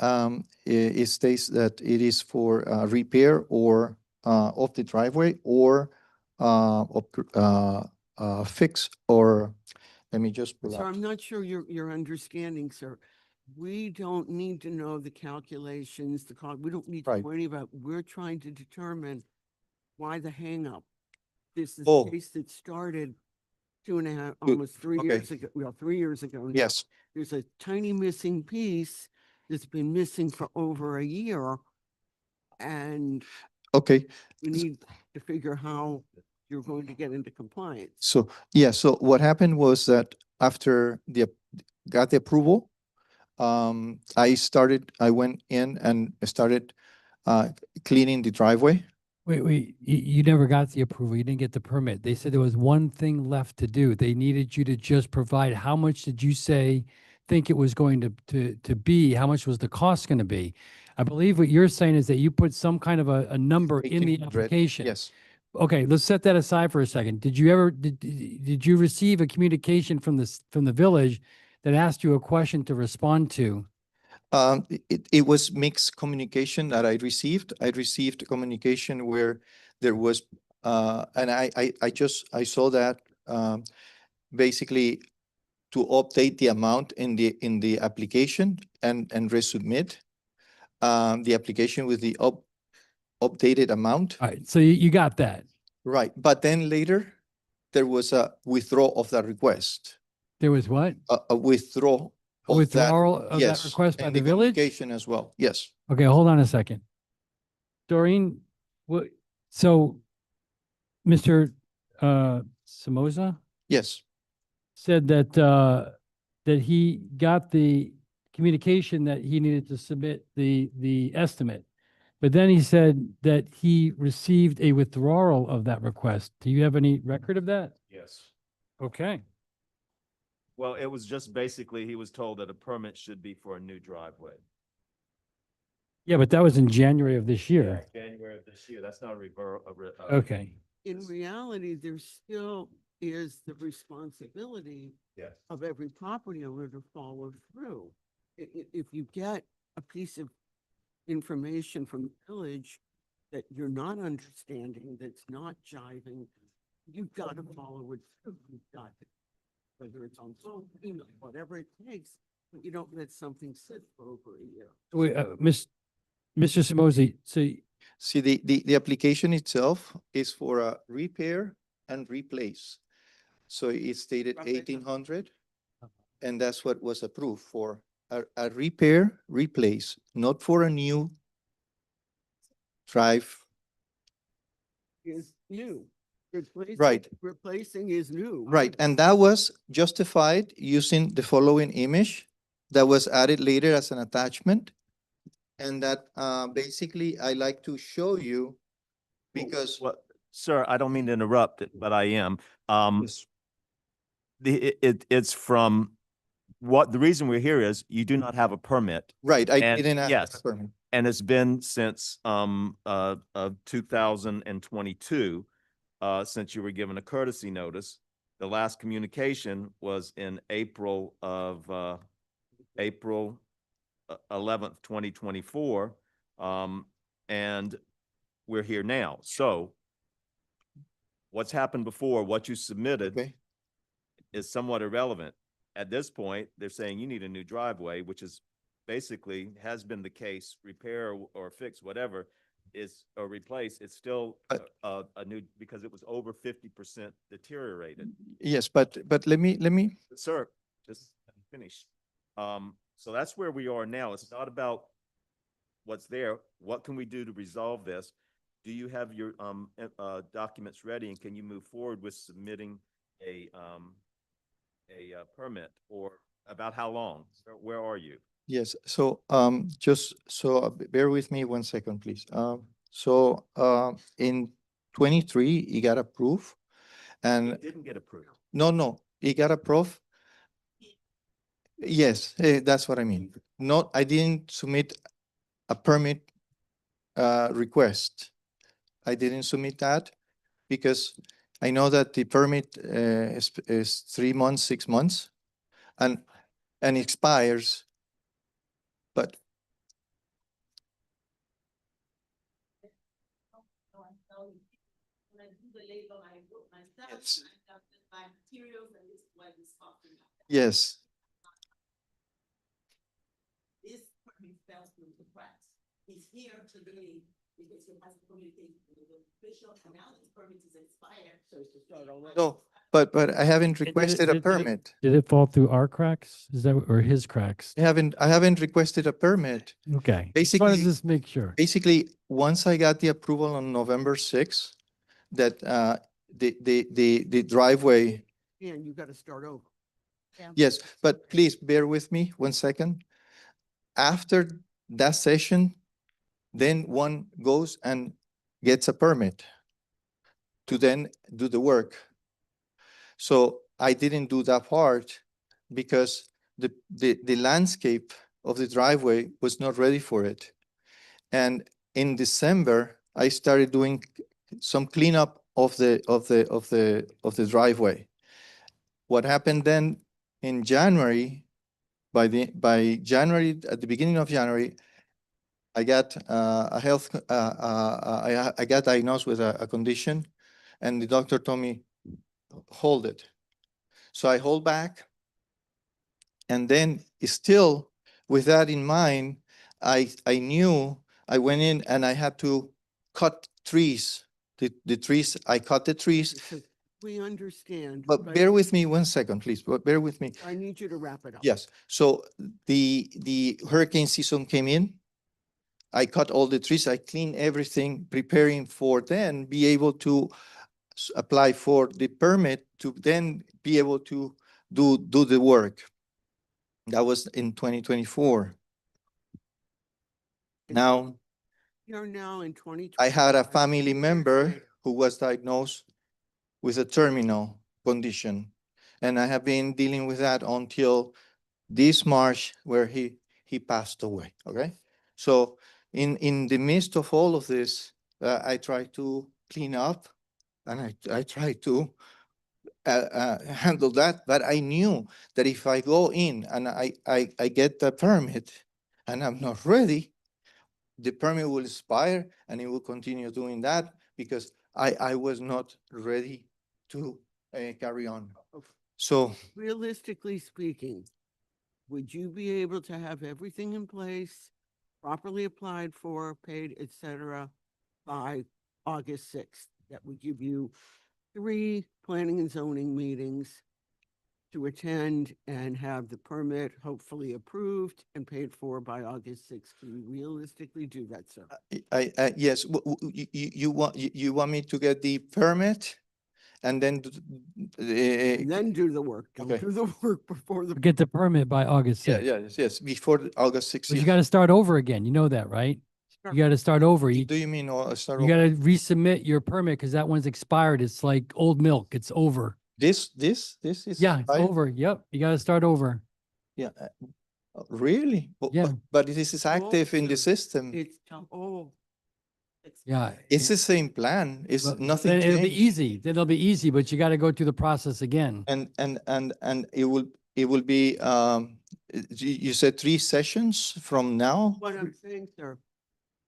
[SPEAKER 13] it states that it is for repair or of the driveway or fix, or let me just pull
[SPEAKER 3] So
[SPEAKER 13] up.
[SPEAKER 3] I'm not sure you're understanding, sir. We don't need to know the calculations, we don't need to
[SPEAKER 13] Right.
[SPEAKER 3] know any about, we're trying to determine why the hangup. This is
[SPEAKER 13] Oh.
[SPEAKER 3] a case that started 2.5,
[SPEAKER 13] Good.
[SPEAKER 3] almost 3
[SPEAKER 13] Okay.
[SPEAKER 3] years ago, well, 3 years ago now.
[SPEAKER 13] Yes,
[SPEAKER 3] There's a tiny missing piece that's been missing for over a year. And
[SPEAKER 13] okay.
[SPEAKER 3] we need to figure how you're going to get into compliance.
[SPEAKER 13] So, yeah, so what happened was that after got the approval, I went in and started cleaning the driveway.
[SPEAKER 6] Wait, you never got the approval. You didn't get the permit. They said there was one thing left to do. They needed you to just provide, how much did you think it was going to be? How much was the cost going to be? I believe what you're saying is that you put some kind of a number in the
[SPEAKER 13] 1,800,
[SPEAKER 6] application.
[SPEAKER 13] Yes.
[SPEAKER 6] Okay, let's set that aside for a second. Did you receive a communication from the village that asked you a question to respond to?
[SPEAKER 13] It was mixed communication that I received. I received communication where there was, and I saw that basically to update the amount in the application and resubmit the application with the updated amount.
[SPEAKER 6] All right, so you got that.
[SPEAKER 13] Right, but then later there was a withdrawal of that request.
[SPEAKER 6] There was what?
[SPEAKER 13] A withdrawal.
[SPEAKER 6] A
[SPEAKER 13] of that-
[SPEAKER 6] withdrawal of that
[SPEAKER 13] yes,
[SPEAKER 6] request by
[SPEAKER 13] and
[SPEAKER 6] the village?
[SPEAKER 13] communication as well. Yes.
[SPEAKER 6] Okay, hold on a second. Doreen, so Mr. Somoza
[SPEAKER 13] Yes.
[SPEAKER 6] said that he got the communication that he needed to submit the estimate. But then he said that he received a withdrawal of that request. Do you have any record of that?
[SPEAKER 1] Yes.
[SPEAKER 6] Okay.
[SPEAKER 1] Well, it was just basically, he was told that a permit should be for a new driveway.
[SPEAKER 6] Yeah, but that was in January of this year.
[SPEAKER 1] January of this year. That's not a
[SPEAKER 6] Okay.
[SPEAKER 3] In reality, there still is the responsibility
[SPEAKER 1] Yes.
[SPEAKER 3] of every property owner to follow through. If you get a piece of information from the village that you're not understanding, that's not jiving, you've got to follow it through. You've got to, whether it's on phone, email, whatever it takes, but you don't let something sit for over a year.
[SPEAKER 6] Wait, Mr. Somoza, so
[SPEAKER 13] See, the application itself is for a repair and replace. So it stated
[SPEAKER 3] Roughly.
[SPEAKER 13] 1,800, and that's what was approved for, a repair, replace, not for a new drive.
[SPEAKER 3] Is new.
[SPEAKER 13] Right.
[SPEAKER 3] Replacing is new.
[SPEAKER 13] Right, and that was justified using the following image that was added later as an attachment. And that basically I like to show you because
[SPEAKER 1] Well, sir, I don't mean to interrupt it, but I am.
[SPEAKER 13] Yes.
[SPEAKER 1] It's from the reason we're here is you do not have a permit.
[SPEAKER 13] right, I
[SPEAKER 1] And
[SPEAKER 13] didn't ask
[SPEAKER 1] yes.
[SPEAKER 13] for permit.
[SPEAKER 1] And it's been since 2022. since you were given a courtesy notice. The last communication was in April 11th, 2024. And we're here now. So what's happened before, what you submitted
[SPEAKER 13] Okay,
[SPEAKER 1] is somewhat irrelevant. At this point, they're saying you need a new driveway, which is basically has been the case, repair or fix, whatever, is, or replace, it's still
[SPEAKER 13] But-
[SPEAKER 1] a new, because it was over 50% deteriorated.
[SPEAKER 13] yes, but let me,
[SPEAKER 1] Sir, just let me finish. So that's where we are now. It's not about what's there. What can we do to resolve this? Do you have your documents ready, and can you move forward with submitting a permit, or about how long? Where are you?
[SPEAKER 13] yes, so just so bear with me 1 second, please. In 23, it got approved, and
[SPEAKER 1] It didn't get approved.
[SPEAKER 13] no, it got approved. Yes, that's what I mean. Not, I didn't submit a permit request. I didn't submit that because I know that the permit is 3 months, 6 months, and expires. But yes,
[SPEAKER 5] This permit fell through the cracks. He's here today because he has communicated with the official, and now his permit is expired. So it's to start all over.
[SPEAKER 13] no, but I haven't
[SPEAKER 6] Did it-
[SPEAKER 13] requested a
[SPEAKER 6] did it-
[SPEAKER 13] permit.
[SPEAKER 6] Did it fall through our cracks? Is that, or his cracks?
[SPEAKER 13] I haven't requested a permit.
[SPEAKER 6] Okay.
[SPEAKER 13] Basically-
[SPEAKER 6] Let's just make sure.
[SPEAKER 13] Basically, once I got the approval on November 6th, that the driveway,
[SPEAKER 3] And you got to start over.
[SPEAKER 13] yes, but please bear with me 1 second. After that session, then one goes and gets a permit to then do the work. So I didn't do that part because the landscape of the driveway was not ready for it. And in December, I started doing some cleanup of the driveway. What happened then in January, by January, at the beginning of January, I got a health, I got diagnosed with a condition, and the doctor told me, hold it. So I hold back. And then still with that in mind, I knew I went in and I had to cut trees. The trees, I cut the trees,
[SPEAKER 3] So we understand.
[SPEAKER 13] but bear with me 1 second, please, but bear with me.
[SPEAKER 3] I need you to wrap it up.
[SPEAKER 13] Yes, so the hurricane season came in. I cut all the trees, I cleaned everything, preparing for then be able to apply for the permit to then be able to do the work. That was in 2024. Now,
[SPEAKER 3] You're now in 2020.
[SPEAKER 13] I had a family member who was diagnosed with a terminal condition. And I have been dealing with that until this March, where he passed away, okay? So in the midst of all of this, I try to clean up, and I try to handle that, but I knew that if I go in and I get the permit and I'm not ready, the permit will expire and it will continue doing that because I was not ready to carry on. So
[SPEAKER 3] Realistically speaking, would you be able to have everything in place, properly applied for, paid, et cetera, by August 6th? That would give you 3 planning and zoning meetings to attend and have the permit hopefully approved and paid for by August 6th. Can you realistically do that, sir?
[SPEAKER 13] yes, you want me to get the permit and then
[SPEAKER 3] And then do the work. Don't
[SPEAKER 13] okay.
[SPEAKER 3] do the work before the.
[SPEAKER 6] Get the permit by August
[SPEAKER 13] yeah,
[SPEAKER 6] 6th.
[SPEAKER 13] yes, before August 6th.
[SPEAKER 6] But you got to start over again. You know that, right? You got to start over. You
[SPEAKER 13] Do you mean start
[SPEAKER 6] got
[SPEAKER 13] over?
[SPEAKER 6] to resubmit your permit because that one's expired. It's like old milk. It's over.
[SPEAKER 13] This is
[SPEAKER 6] Yeah, it's
[SPEAKER 13] fine?
[SPEAKER 6] over. Yep. You got to start over.
[SPEAKER 13] Yeah, really?
[SPEAKER 6] Yeah.
[SPEAKER 13] But this is active in the
[SPEAKER 3] sir,
[SPEAKER 13] system.
[SPEAKER 3] It's, oh,
[SPEAKER 6] Yeah.
[SPEAKER 13] It's the same plan. It's
[SPEAKER 6] Well,
[SPEAKER 13] nothing
[SPEAKER 6] then it'll be
[SPEAKER 13] changed.
[SPEAKER 6] easy. Then it'll be easy, but you got to go through the process again.
[SPEAKER 13] And it will be, you said 3 sessions from now?
[SPEAKER 3] What I'm saying, sir,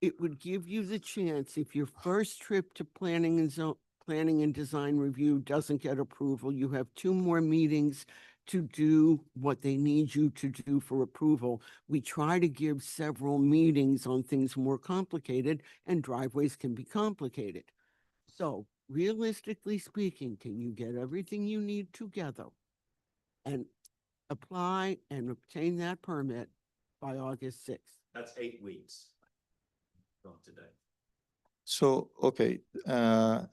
[SPEAKER 3] it would give you the chance, if your first trip to planning and design review doesn't get approval, you have 2 more meetings to do what they need you to do for approval. We try to give several meetings on things more complicated, and driveways can be complicated. So realistically speaking, can you get everything you need together and apply and obtain that permit by August 6th?
[SPEAKER 1] That's 8 weeks from today.
[SPEAKER 13] So, okay, and,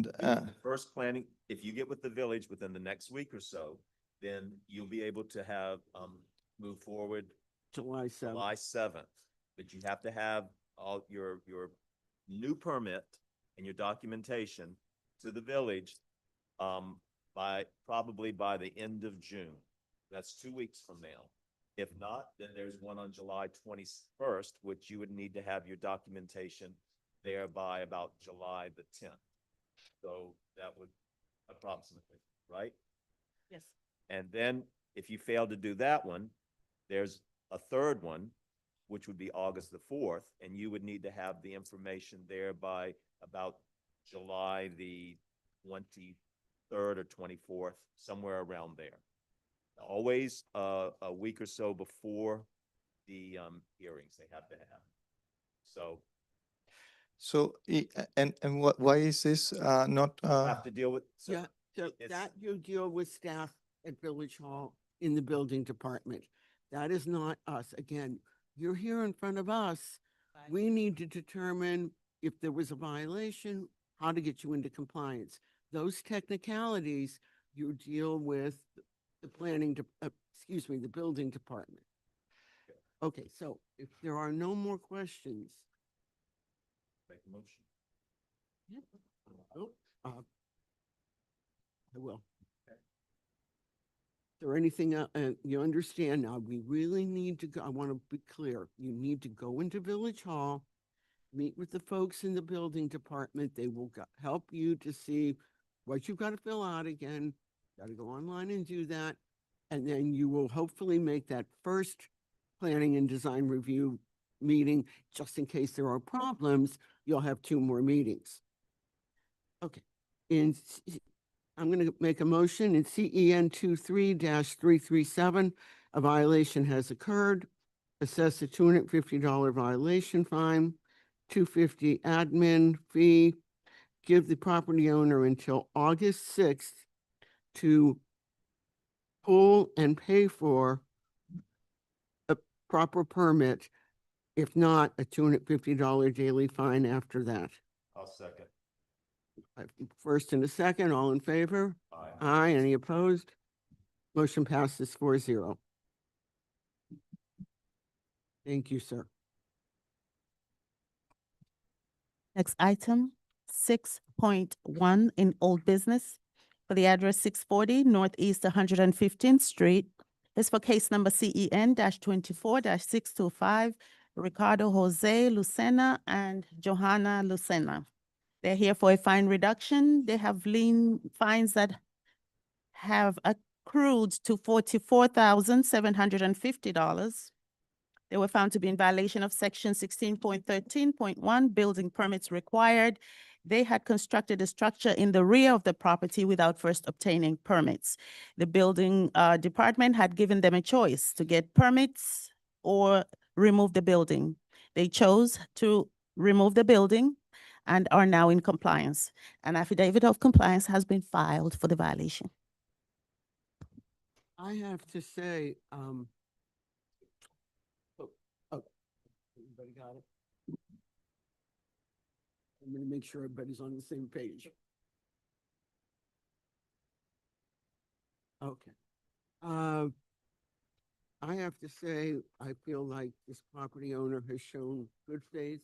[SPEAKER 1] The first planning, if you get with the village within the next week or so, then you'll be able to have, move forward
[SPEAKER 3] July 7th.
[SPEAKER 1] July 7th. But you have to have all your new permit and your documentation to the village, probably by the end of June. That's 2 weeks from now. If not, then there's one on July 21st, which you would need to have your documentation there by about July the 10th. So that would approximately, right?
[SPEAKER 5] Yes.
[SPEAKER 1] And then if you fail to do that one, there's a third one, which would be August the 4th, and you would need to have the information there by about July the 23rd or 24th, somewhere around there. Always a week or so before the hearings they have to have. So
[SPEAKER 13] and what, why is this, not,
[SPEAKER 1] have to deal with. so
[SPEAKER 3] Yeah, so
[SPEAKER 1] it's-
[SPEAKER 3] that you deal with staff at Village Hall in the building department. That is not us. Again, you're here in front of us. We need to determine if there was a violation, how to get you into compliance. Those technicalities, you deal with the the building department. Okay, so if there are no more questions.
[SPEAKER 1] Make a motion.
[SPEAKER 3] Oh, I will. Is there anything, you understand now, we really need to go, I want to be clear, you need to go into Village Hall, meet with the folks in the building department, they will help you to see what you've got to fill out again, got to go online and do that, and then you will hopefully make that first planning and design review meeting, just in case there are problems, you'll have 2 more meetings. Okay, I'm going to make a motion in CEN 23-337, a violation has occurred. Assess a $250 violation fine, $250 admin fee. Give the property owner until August 6th to pull and pay for a proper permit. If not, a $250 daily fine after that.
[SPEAKER 1] I'll second.
[SPEAKER 3] First and a second, all in favor?
[SPEAKER 1] Aye.
[SPEAKER 3] Aye, any opposed? Motion passes 4-0. Thank you, sir.
[SPEAKER 5] Next item, 6.1 in old business for the address 640 Northeast 115th Street. Is for case number CEN 24-625, Ricardo Jose Lucena and Johanna Lucena. They're here for a fine reduction. They have lien fines that have accrued to $44,750. They were found to be in violation of section 16.13.1, building permits required. They had constructed a structure in the rear of the property without first obtaining permits. The building department had given them a choice to get permits or remove the building. They chose to remove the building and are now in compliance. An affidavit of compliance has been filed for the violation.
[SPEAKER 3] I have to say, everybody got it? I'm going to make sure everybody's on the same page. Okay. I have to say, I feel like this property owner has shown good faith.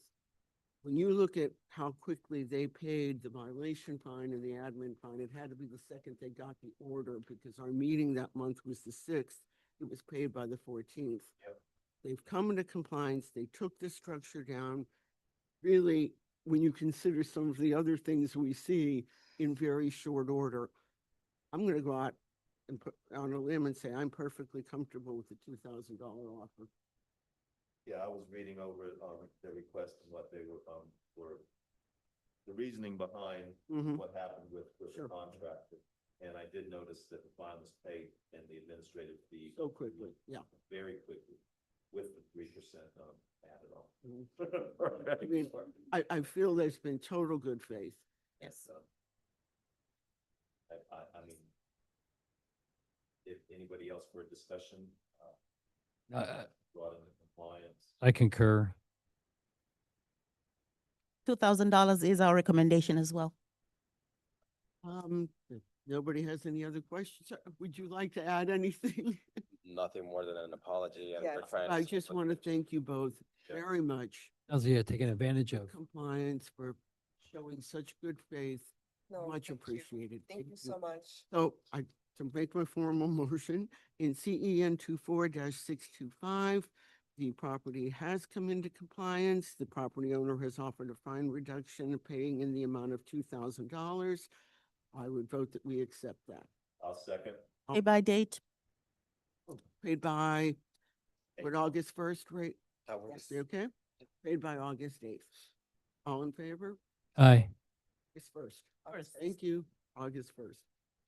[SPEAKER 3] When you look at how quickly they paid the violation fine and the admin fine, it had to be the second they got the order, because our meeting that month was the 6th. It was paid by the 14th.
[SPEAKER 1] Yep.
[SPEAKER 3] They've come into compliance. They took the structure down. Really, when you consider some of the other things we see in very short order, I'm gonna go out and put on a limb and say I'm perfectly comfortable with the $2,000 offer.
[SPEAKER 1] Yeah, I was reading over, their request and what they were, the reasoning behind
[SPEAKER 3] Mhm.
[SPEAKER 1] what happened with the
[SPEAKER 3] Sure.
[SPEAKER 1] contractor. And I did notice that the fine was paid and the administrative fee.
[SPEAKER 3] So quickly, yeah.
[SPEAKER 1] Very quickly, with the 3%, added on.
[SPEAKER 3] Mhm. I mean, I feel there's been total good faith.
[SPEAKER 5] Yes.
[SPEAKER 1] I mean, if anybody else for a discussion,
[SPEAKER 6] Uh,
[SPEAKER 1] brought into compliance.
[SPEAKER 6] I concur.
[SPEAKER 5] $2,000 is our recommendation as well.
[SPEAKER 3] If nobody has any other questions, would you like to add anything?
[SPEAKER 14] Nothing more than an apology and
[SPEAKER 12] Yes.
[SPEAKER 14] for trying.
[SPEAKER 3] I just want to thank you both very much.
[SPEAKER 6] How's he taken advantage
[SPEAKER 3] for
[SPEAKER 6] of?
[SPEAKER 3] Compliance, for showing such good faith. Much appreciated.
[SPEAKER 12] Thank you so much.
[SPEAKER 3] So to make my formal motion, in CEN 24-625, the property has come into compliance. The property owner has offered a fine reduction, paying in the amount of $2,000. I would vote that we accept that.
[SPEAKER 1] I'll second.
[SPEAKER 5] Pay by date,
[SPEAKER 3] Paid by, what, August 1st, right?
[SPEAKER 14] That works.
[SPEAKER 3] Okay? Paid by August 8th. All in favor?
[SPEAKER 6] Aye.
[SPEAKER 3] August 1st. Thank you. August 1st.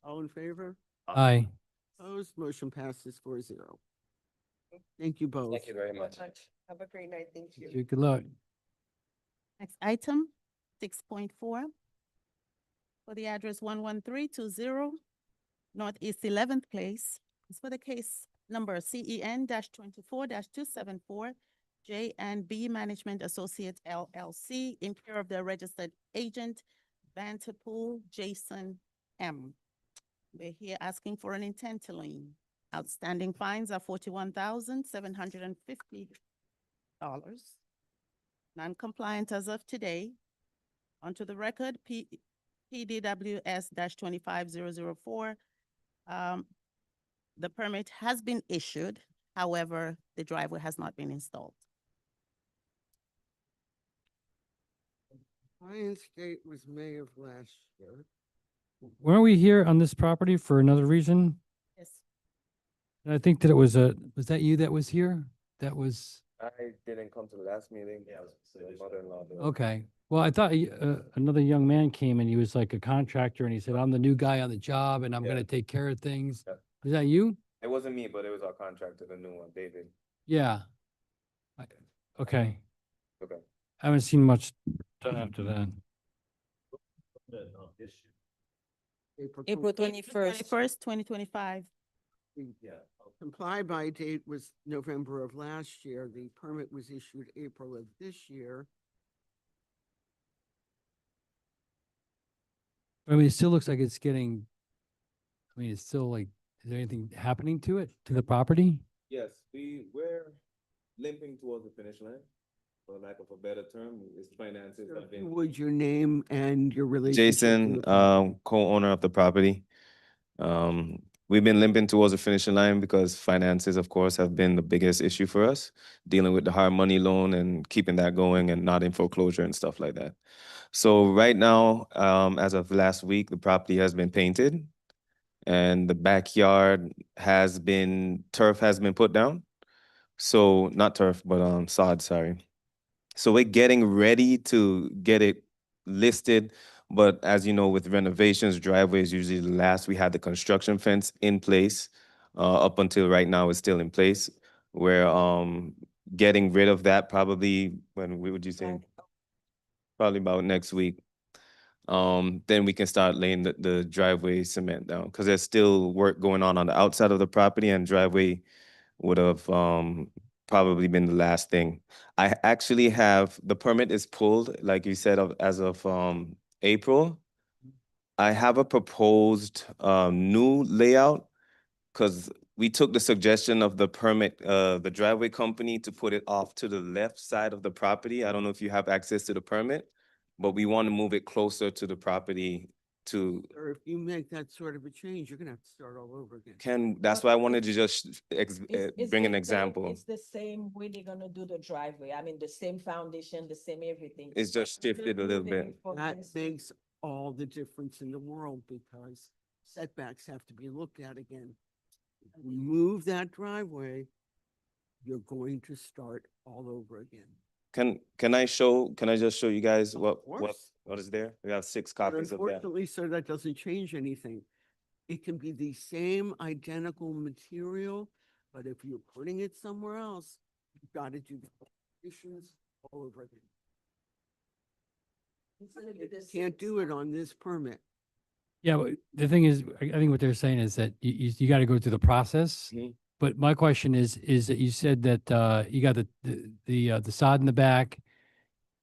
[SPEAKER 3] All in favor?
[SPEAKER 6] Aye.
[SPEAKER 3] Opposed? Motion passes 4-0. Thank you both.
[SPEAKER 14] Thank you very much.
[SPEAKER 12] Have a great night. Thank you.
[SPEAKER 6] Good luck.
[SPEAKER 5] next item, 6.4. For the address 11320 Northeast 11th Place. It's for the case number CEN 24-274 J&B Management Associates LLC in care of the registered agent Vanterpool Jason M. We're here asking for an intent to lien. Outstanding fines are $41,750. Non-compliant as of today. Onto the record, PDWS 25004. The permit has been issued. However, the driveway has not been installed.
[SPEAKER 3] Compliance date was May of last year.
[SPEAKER 6] Weren't we here on this property for another reason?
[SPEAKER 5] Yes.
[SPEAKER 6] And I think that it was was that you that was here? That was,
[SPEAKER 14] I didn't come to the last meeting. Yeah, I was. My mother-in-law did.
[SPEAKER 6] okay. Well, I thought another young man came and he was like a contractor and he said, I'm the new guy on the job and I'm
[SPEAKER 14] Yeah.
[SPEAKER 6] gonna take care of things.
[SPEAKER 14] Yeah.
[SPEAKER 6] Is that you?
[SPEAKER 14] It wasn't me, but it was our contractor, the new one, David.
[SPEAKER 6] Yeah. Okay.
[SPEAKER 14] Okay.
[SPEAKER 6] I haven't seen much done after that.
[SPEAKER 12] April 21st.
[SPEAKER 5] 2025.
[SPEAKER 1] Yeah.
[SPEAKER 3] Comply by date was November of last year. The permit was issued April of this year.
[SPEAKER 6] I mean, it still looks like it's getting, I mean, it's still like, is there anything happening to it, to the property?
[SPEAKER 15] Yes, we're limping towards the finish line, for lack of a better term, its finances have been.
[SPEAKER 3] Would your name and your relationship? to
[SPEAKER 15] Jason,
[SPEAKER 3] the property?
[SPEAKER 15] co-owner of the property. We've been limping towards the finishing line because finances, of course, have been the biggest issue for us, dealing with the hard money loan and keeping that going and not in foreclosure and stuff like that. So right now, as of last week, the property has been painted and the backyard turf has been put down. So not turf, but sod, sorry. So we're getting ready to get it listed. But as you know, with renovations, driveways usually last. We had the construction fence in place up until right now it's still in place. We're getting rid of that probably would you say? Probably about next week. Then we can start laying the driveway cement down because there's still work going on the outside of the property, and driveway would have probably been the last thing. I actually have the permit is pulled, like you said, as of April. I have a proposed new layout because we took the suggestion of the permit, the driveway company to put it off to the left side of the property. I don't know if you have access to the permit, but we want to move it closer to the property to,
[SPEAKER 3] Or if you make that sort of a change, you're gonna have to start all over again.
[SPEAKER 15] that's why I wanted to just bring an
[SPEAKER 16] the same-
[SPEAKER 15] example.
[SPEAKER 16] It's the same way they're gonna do the driveway. I mean, the same foundation, the same everything.
[SPEAKER 15] It's just shifted a little bit.
[SPEAKER 3] That makes all the difference in the world because setbacks have to be looked at again. Move that driveway, you're going to start all over again.
[SPEAKER 15] Can I just show you guys
[SPEAKER 3] Of
[SPEAKER 15] what
[SPEAKER 3] course.
[SPEAKER 15] what is there? We have 6
[SPEAKER 3] But
[SPEAKER 15] copies of that.
[SPEAKER 3] unfortunately, sir, that doesn't change anything. It can be the same identical material, but if you're putting it somewhere else, you've got to do the conditions all over again. Can't do it on this permit.
[SPEAKER 6] Yeah, but the thing is, I think what they're saying is that you got to go through the process.
[SPEAKER 15] Mhm.
[SPEAKER 6] But my question is that you said that you got the sod in the back,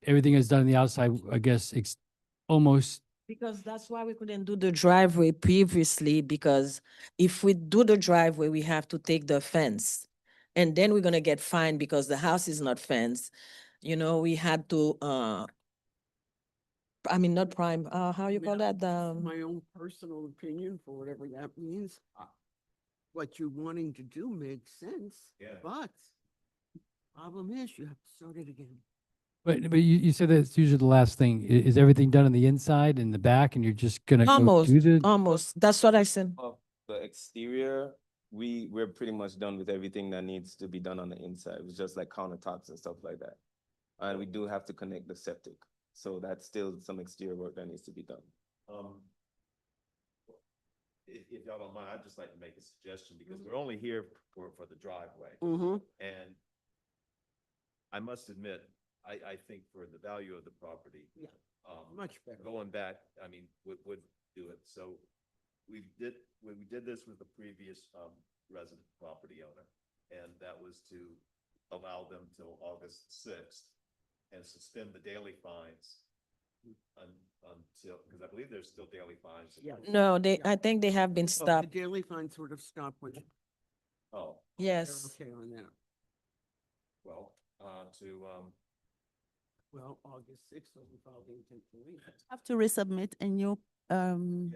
[SPEAKER 6] everything is done on the outside, I guess, almost.
[SPEAKER 16] Because that's why we couldn't do the driveway previously, because if we do the driveway, we have to take the fence. And then we're gonna get fined because the house is not fenced. You know, we had to, I mean, not prime, how you call that?
[SPEAKER 3] My own personal opinion, for whatever that means. What you're wanting to do makes sense.
[SPEAKER 1] Yeah.
[SPEAKER 3] But problem is you have to start it again.
[SPEAKER 6] But you said that it's usually the last thing. Is everything done on the inside and the back and you're just gonna go
[SPEAKER 16] Almost,
[SPEAKER 6] do the?
[SPEAKER 16] almost. That's what I said.
[SPEAKER 15] Of the exterior, we're pretty much done with everything that needs to be done on the inside. It's just like countertops and stuff like that. And we do have to connect the septic. So that's still some exterior work that needs to be done.
[SPEAKER 1] If y'all don't mind, I'd just like to make a suggestion because we're only here for the driveway.
[SPEAKER 3] Mm-hmm.
[SPEAKER 1] And I must admit, I think for the value of the property.
[SPEAKER 3] Yeah, much better.
[SPEAKER 1] Going back, I mean, would do it. So we did this with the previous, resident property owner. And that was to allow them till August 6th and suspend the daily fines until, because I believe there's still daily fines.
[SPEAKER 3] Yeah.
[SPEAKER 16] No, I think they have been
[SPEAKER 3] Well,
[SPEAKER 16] stopped.
[SPEAKER 3] The daily fine sort of stopped when
[SPEAKER 1] Oh,
[SPEAKER 3] they're
[SPEAKER 16] Yes.
[SPEAKER 3] okay on that.
[SPEAKER 1] well,
[SPEAKER 3] Well, August 6th, will be filed the intent to leave.
[SPEAKER 5] Have to resubmit a new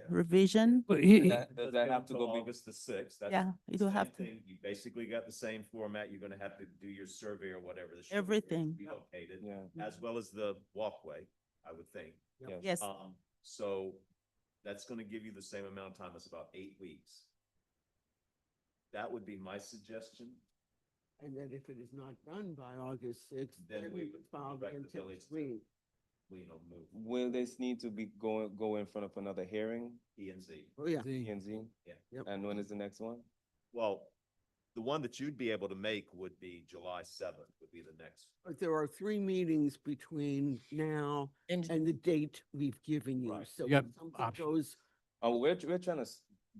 [SPEAKER 5] revision.
[SPEAKER 6] But
[SPEAKER 15] Does that have to go be?
[SPEAKER 1] August the 6th? That's
[SPEAKER 5] Yeah, it will
[SPEAKER 1] same
[SPEAKER 5] have to.
[SPEAKER 1] thing. You basically got the same format. You're gonna have to do your survey or whatever. the survey
[SPEAKER 5] Everything.
[SPEAKER 1] Relocated,
[SPEAKER 15] Yeah.
[SPEAKER 1] as well as the walkway, I would think.
[SPEAKER 15] Yes.
[SPEAKER 5] Yes.
[SPEAKER 1] So that's gonna give you the same amount of time. It's about 8 weeks. That would be my suggestion.
[SPEAKER 3] And then if it is not done by August 6th,
[SPEAKER 1] Then
[SPEAKER 3] then
[SPEAKER 1] we
[SPEAKER 3] we
[SPEAKER 1] would
[SPEAKER 3] would file the
[SPEAKER 1] direct the
[SPEAKER 3] intent
[SPEAKER 1] village
[SPEAKER 3] to
[SPEAKER 1] to-
[SPEAKER 3] leave.
[SPEAKER 1] Move
[SPEAKER 15] Will this need to be go in front of another hearing?
[SPEAKER 1] E and Z.
[SPEAKER 3] Oh, yeah.
[SPEAKER 15] P and Z?
[SPEAKER 1] Yeah.
[SPEAKER 3] Yep.
[SPEAKER 15] And when is the next one?
[SPEAKER 1] Well, the one that you'd be able to make would be July 7th would be the next.
[SPEAKER 3] But there are 3 meetings between now
[SPEAKER 16] And
[SPEAKER 3] and the date we've given you.
[SPEAKER 1] Right.
[SPEAKER 3] So
[SPEAKER 6] You got
[SPEAKER 3] if something
[SPEAKER 6] options.
[SPEAKER 3] goes,
[SPEAKER 15] Oh, we're trying to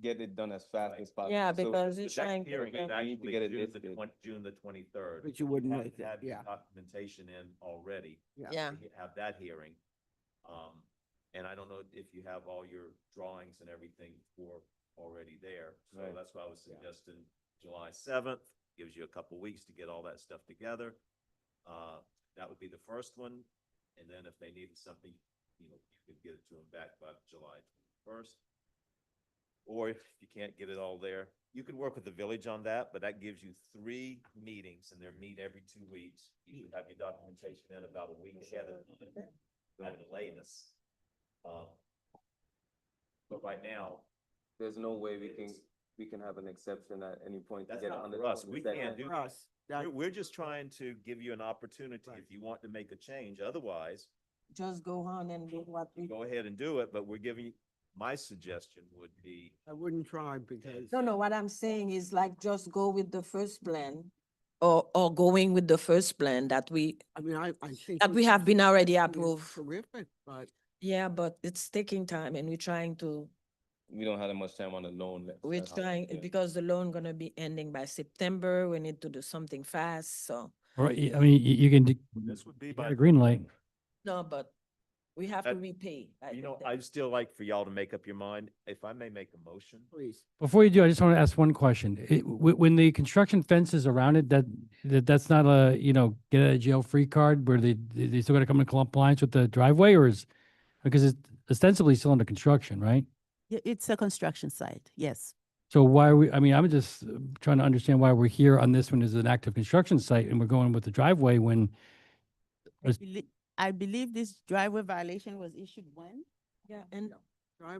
[SPEAKER 15] get it done as fast as possible.
[SPEAKER 16] Yeah,
[SPEAKER 15] So-
[SPEAKER 16] because
[SPEAKER 1] The
[SPEAKER 16] it's
[SPEAKER 1] next
[SPEAKER 16] trying.
[SPEAKER 1] hearing is
[SPEAKER 15] we need to
[SPEAKER 1] actually
[SPEAKER 15] get it
[SPEAKER 1] June
[SPEAKER 15] listed.
[SPEAKER 1] June the 23rd.
[SPEAKER 3] but you wouldn't
[SPEAKER 1] Have
[SPEAKER 3] make
[SPEAKER 1] to
[SPEAKER 3] that,
[SPEAKER 1] have your
[SPEAKER 3] yeah.
[SPEAKER 1] documentation in already.
[SPEAKER 16] Yeah.
[SPEAKER 1] to Have that hearing. And I don't know if you have all your drawings and everything for already there. So
[SPEAKER 15] Right.
[SPEAKER 1] that's why I was suggesting July 7th, gives you a couple weeks to get all that stuff together. That would be the first one. And then if they needed something, you could get it to them back by July 21st. Or if you can't get it all there, you can work with the village on that, but that gives you 3 meetings and they're meet every 2 weeks. You should have your documentation in about a week ahead of at the latest. But right now,
[SPEAKER 15] There's no way we can have an exception at any point to
[SPEAKER 1] that's
[SPEAKER 15] get it
[SPEAKER 1] not
[SPEAKER 15] on the
[SPEAKER 1] for us. We
[SPEAKER 15] 22nd.
[SPEAKER 1] can't do
[SPEAKER 3] For
[SPEAKER 1] that.
[SPEAKER 3] us, that,
[SPEAKER 1] We're just trying to give you an opportunity
[SPEAKER 3] Right.
[SPEAKER 1] if you want to make a change. Otherwise,
[SPEAKER 16] Just go on and do what we.
[SPEAKER 1] go ahead and do it, but we're giving you, my suggestion would be,
[SPEAKER 3] I wouldn't try because.
[SPEAKER 16] No, what I'm saying is like just go with the first plan or going with the first plan that we,
[SPEAKER 3] I mean, I think.
[SPEAKER 16] that
[SPEAKER 3] what
[SPEAKER 16] we
[SPEAKER 3] you're
[SPEAKER 16] have been already
[SPEAKER 3] suggesting is
[SPEAKER 16] approved.
[SPEAKER 3] Terrific, but
[SPEAKER 16] Yeah, but it's taking time and we're trying to,
[SPEAKER 15] We don't have that much time on the loan.
[SPEAKER 16] we're trying, because the loan gonna be ending by September. We need to do something fast, so.
[SPEAKER 6] Right, I mean, you can,
[SPEAKER 1] this would be
[SPEAKER 6] you
[SPEAKER 1] by.
[SPEAKER 6] got a green light.
[SPEAKER 16] No, but we have to
[SPEAKER 1] That-
[SPEAKER 16] repay.
[SPEAKER 1] I'd still like for y'all to make up your mind. If I may make a motion.
[SPEAKER 3] please.
[SPEAKER 6] Before you do, I just want to ask one question. When the construction fence is around it, that's not a, get out of jail free card where they still got to come in compliance with the driveway or is, because ostensibly still under construction, right?
[SPEAKER 5] It's a construction site, yes.
[SPEAKER 6] So why are we, I mean, I'm just trying to understand why we're here on this one as an active construction site and we're going with the driveway when As-
[SPEAKER 5] I believe this driveway violation was issued when?
[SPEAKER 16] Yeah, and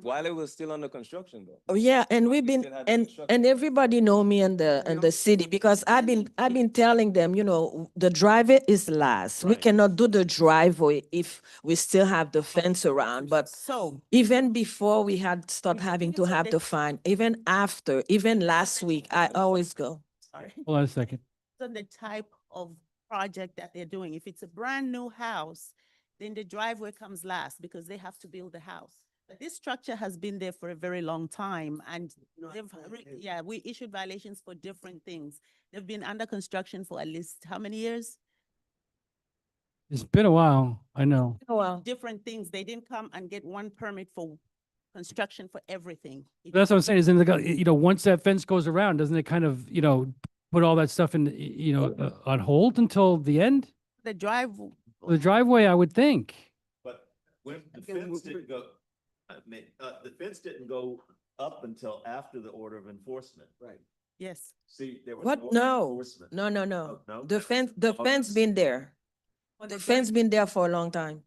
[SPEAKER 15] While it was still under construction though.
[SPEAKER 16] oh, yeah, and we've
[SPEAKER 15] We
[SPEAKER 16] been,
[SPEAKER 15] still had the
[SPEAKER 16] and
[SPEAKER 15] construction.
[SPEAKER 16] everybody know me in the city because I've been telling them, you know, the driveway is last. We
[SPEAKER 1] Right.
[SPEAKER 16] cannot do the driveway if we still have the fence around, but
[SPEAKER 5] So,
[SPEAKER 16] even before we had start having to
[SPEAKER 5] because of
[SPEAKER 16] have
[SPEAKER 5] the-
[SPEAKER 16] to find, even after, even last week, I always go.
[SPEAKER 5] sorry.
[SPEAKER 6] hold on a second.
[SPEAKER 5] On the type of project that they're doing. If it's a brand new house, then the driveway comes last because they have to build the house. But this structure has been there for a very long time and we issued violations for different things. They've been under construction for at least how many years?
[SPEAKER 6] It's been a while, I know.
[SPEAKER 16] Oh, wow.
[SPEAKER 5] Different things. They didn't come and get one permit for construction for everything.
[SPEAKER 6] That's what I'm saying, is in the, you know, once that fence goes around, doesn't it kind of, you know, put all that stuff in, on hold until the end?
[SPEAKER 5] The drive,
[SPEAKER 6] The driveway, I would think.
[SPEAKER 1] But when the fence didn't go, the fence didn't go up until after the order of enforcement. Right.
[SPEAKER 5] yes.
[SPEAKER 1] See, there was.
[SPEAKER 16] What?
[SPEAKER 1] no
[SPEAKER 16] No,
[SPEAKER 1] enforcement.
[SPEAKER 16] no, no, no.
[SPEAKER 1] Oh, no?
[SPEAKER 16] The fence been there. The fence been there for a long time.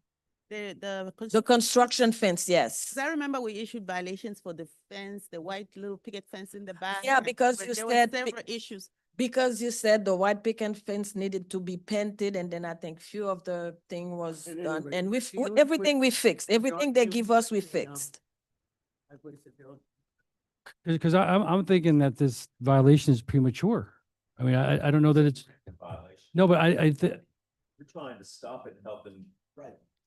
[SPEAKER 5] The
[SPEAKER 16] The construction fence, yes.
[SPEAKER 5] Because I remember we issued violations for the fence, the white little picket fence in the back.
[SPEAKER 16] Yeah,
[SPEAKER 5] and
[SPEAKER 16] because
[SPEAKER 5] but
[SPEAKER 16] you
[SPEAKER 5] there were
[SPEAKER 16] said
[SPEAKER 5] several issues.
[SPEAKER 16] Because you said the white picket fence needed to be painted and then I think few of the thing was
[SPEAKER 3] At any
[SPEAKER 16] done.
[SPEAKER 3] rate,
[SPEAKER 16] And we,
[SPEAKER 3] do you
[SPEAKER 16] everything we fixed, everything they give us, we fixed.
[SPEAKER 6] Because I'm thinking that this violation is premature. I mean, I don't know that it's,
[SPEAKER 1] Violation.
[SPEAKER 6] no, but I
[SPEAKER 1] We're trying to stop it and help them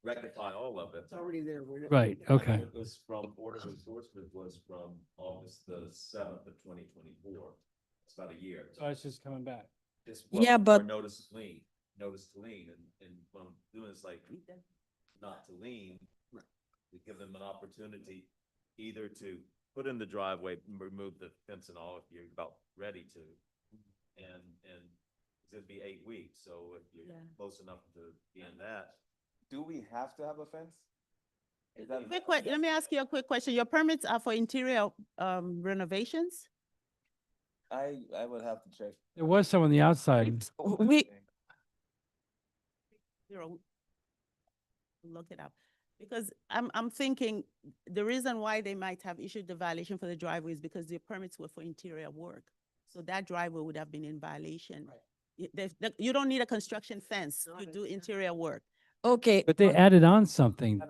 [SPEAKER 1] rectify all of it.
[SPEAKER 3] It's already there.
[SPEAKER 6] right, okay.
[SPEAKER 1] It was from, order of enforcement was from August the 7th of 2024. It's about a year.
[SPEAKER 6] So it's just coming back.
[SPEAKER 1] It's
[SPEAKER 16] Yeah,
[SPEAKER 1] or
[SPEAKER 16] but-
[SPEAKER 1] notice to lien, and what I'm doing is like, not to lien, to give them an opportunity either to put in the driveway, remove the fence and all if you're about ready to. And it'd be 8 weeks, so if you're
[SPEAKER 5] Yeah.
[SPEAKER 1] close enough to being that.
[SPEAKER 15] Do we have to have a fence? Is that?
[SPEAKER 5] Let me ask you a quick question. Your permits are for interior renovations?
[SPEAKER 15] I would have to check.
[SPEAKER 6] There was some on the outside.
[SPEAKER 16] We,
[SPEAKER 5] Zero. Look it up. Because I'm thinking the reason why they might have issued the violation for the driveway is because the permits were for interior work. So that driveway would have been in violation. You don't need a construction fence to do interior work.
[SPEAKER 16] okay,
[SPEAKER 6] But they added on something.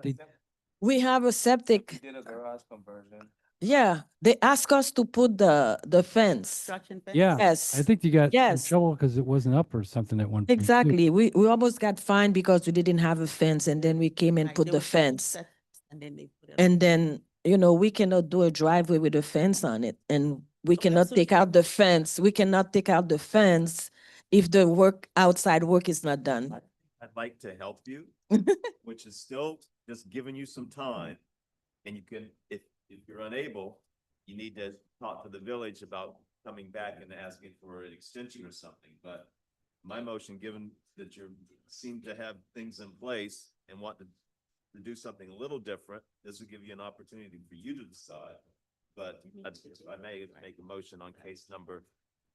[SPEAKER 16] we have a septic.
[SPEAKER 15] Did a garage conversion.
[SPEAKER 16] Yeah, they ask us to put the fence.
[SPEAKER 5] Construction fence?
[SPEAKER 6] Yeah.
[SPEAKER 16] Yes.
[SPEAKER 6] I think you got in
[SPEAKER 16] Yes.
[SPEAKER 6] trouble because it wasn't up or something at one point. too.
[SPEAKER 16] Exactly. We almost got fined because we didn't have a fence and then we came and
[SPEAKER 5] Right,
[SPEAKER 16] put
[SPEAKER 5] there
[SPEAKER 16] the
[SPEAKER 5] was some
[SPEAKER 16] fence.
[SPEAKER 5] set- And then they put it.
[SPEAKER 16] And then, you know, we cannot do a driveway with a fence on it and we cannot
[SPEAKER 5] so
[SPEAKER 16] take out the fence. We cannot take out the fence if the work, outside work is not done.
[SPEAKER 1] I'd like to help you, which is still just giving you some time. And you can, if you're unable, you need to talk to the village about coming back and asking for an extension or something. But my motion, given that you seem to have things in place and want to do something a little different, this will give you an opportunity for you to decide. But I may make a motion on case number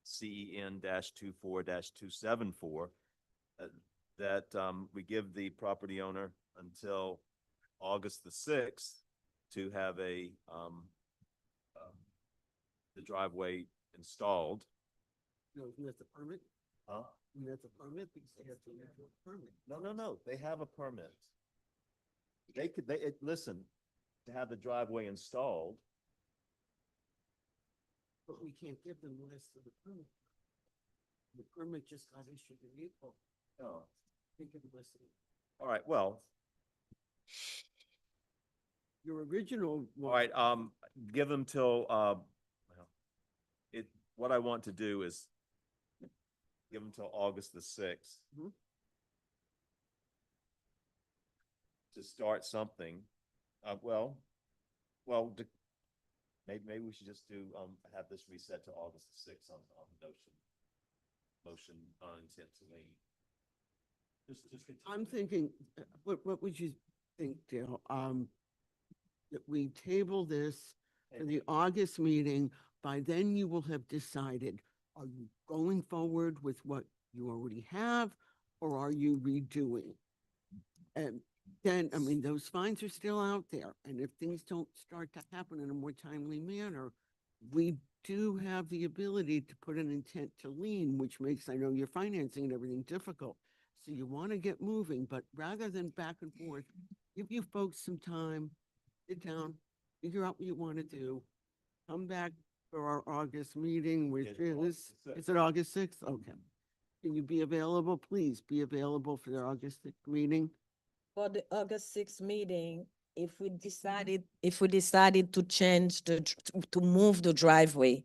[SPEAKER 1] CEN-24-274, that we give the property owner until August the 6th to have the driveway installed.
[SPEAKER 3] No, isn't that the permit?
[SPEAKER 1] Huh?
[SPEAKER 3] Isn't that the permit? Because they have to have a permit.
[SPEAKER 1] No, they have a permit. Listen, to have the driveway installed,
[SPEAKER 3] But we can't give them the list of the permit. The permit just got issued in April.
[SPEAKER 1] oh,
[SPEAKER 3] Think of the list of it.
[SPEAKER 1] all right, well,
[SPEAKER 3] Your original.
[SPEAKER 1] all right, give them till, well, what I want to do is give them till August the 6th.
[SPEAKER 3] Mhm.
[SPEAKER 1] To start something, maybe we should just do, have this reset to August the 6th on the motion on intent to lien. Just continue.
[SPEAKER 3] I'm thinking, what would you think, Dale? that we table this for the August meeting. By then you will have decided, are you going forward with what you already have, or are you redoing? And then, I mean, those fines are still out there, and if things don't start to happen in a more timely manner, we do have the ability to put an intent to lien, which makes, I know your financing and everything difficult. So you want to get moving, but rather than back and forth, give you folks some time, sit down, figure out what you want to do, come back for our August meeting, which is it August 6th? Okay. Can you be available? Please be available for the August 6th meeting.
[SPEAKER 16] For the August 6th meeting, if we decided to change to move the driveway,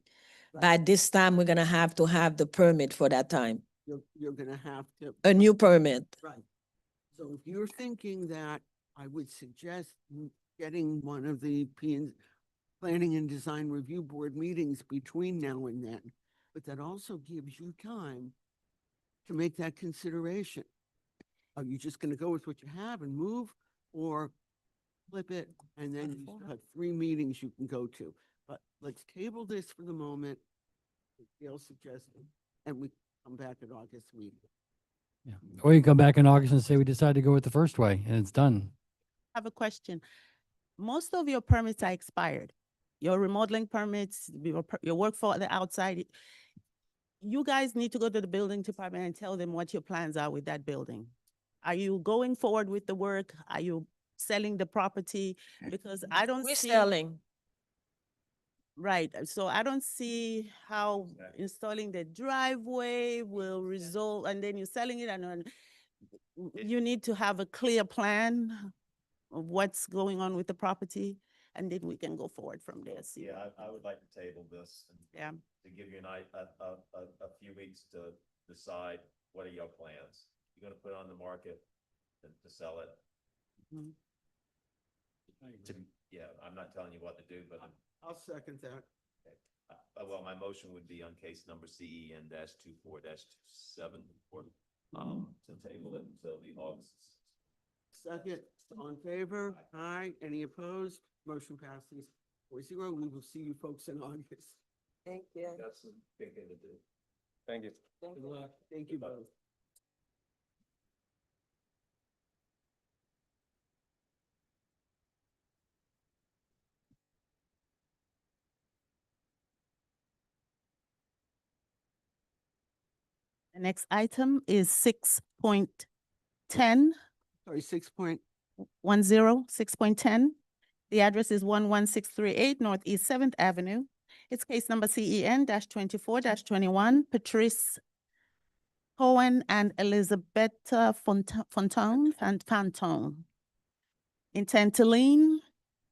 [SPEAKER 16] by this time, we're gonna have to have the permit for that time,
[SPEAKER 3] You're gonna have to.
[SPEAKER 16] a new permit.
[SPEAKER 3] Right. So if you're thinking that, I would suggest getting one of the Planning and Design Review Board meetings between now and then, but that also gives you time to make that consideration. Are you just gonna go with what you have and move, or flip it, and then you have 3 meetings you can go to? But let's table this for the moment, as Gail suggested, and we come back at August meeting.
[SPEAKER 6] Yeah. Or you come back in August and say we decided to go with the first way and it's done.
[SPEAKER 5] I have a question. Most of your permits are expired. Your remodeling permits, your work for the outside. You guys need to go to the building department and tell them what your plans are with that building. Are you going forward with the work? Are you selling the property? Because I don't
[SPEAKER 16] We're
[SPEAKER 5] see.
[SPEAKER 16] selling.
[SPEAKER 5] Right, so I don't see how installing the driveway will result, and then you're selling it, and then you need to have a clear plan of what's going on with the property, and then we can go forward from there. See
[SPEAKER 1] Yeah,
[SPEAKER 5] what-
[SPEAKER 1] I would like to table this and
[SPEAKER 5] Yeah,
[SPEAKER 1] to give you a few weeks to decide what are your plans. You're gonna put it on the market to sell it.
[SPEAKER 5] Mhm.
[SPEAKER 1] Yeah, I'm not telling you what to do, but
[SPEAKER 3] I'll second that.
[SPEAKER 1] well, my motion would be on case number CEN -24-27 to table it until the August.
[SPEAKER 3] Second, all in favor? Aye. Any opposed? Motion passes 4-0. We will see you folks in August.
[SPEAKER 16] Thank you.
[SPEAKER 1] That's a big thing to do.
[SPEAKER 14] Thank you.
[SPEAKER 3] Good luck. Thank you both.
[SPEAKER 5] the next item is 6.10.
[SPEAKER 3] Sorry, 6 point.
[SPEAKER 5] 6.10. The address is 11638 Northeast 7th Avenue. It's case number CEN -24-21, Patrice Cohen and Elizabeth Fantone. Intent to lien,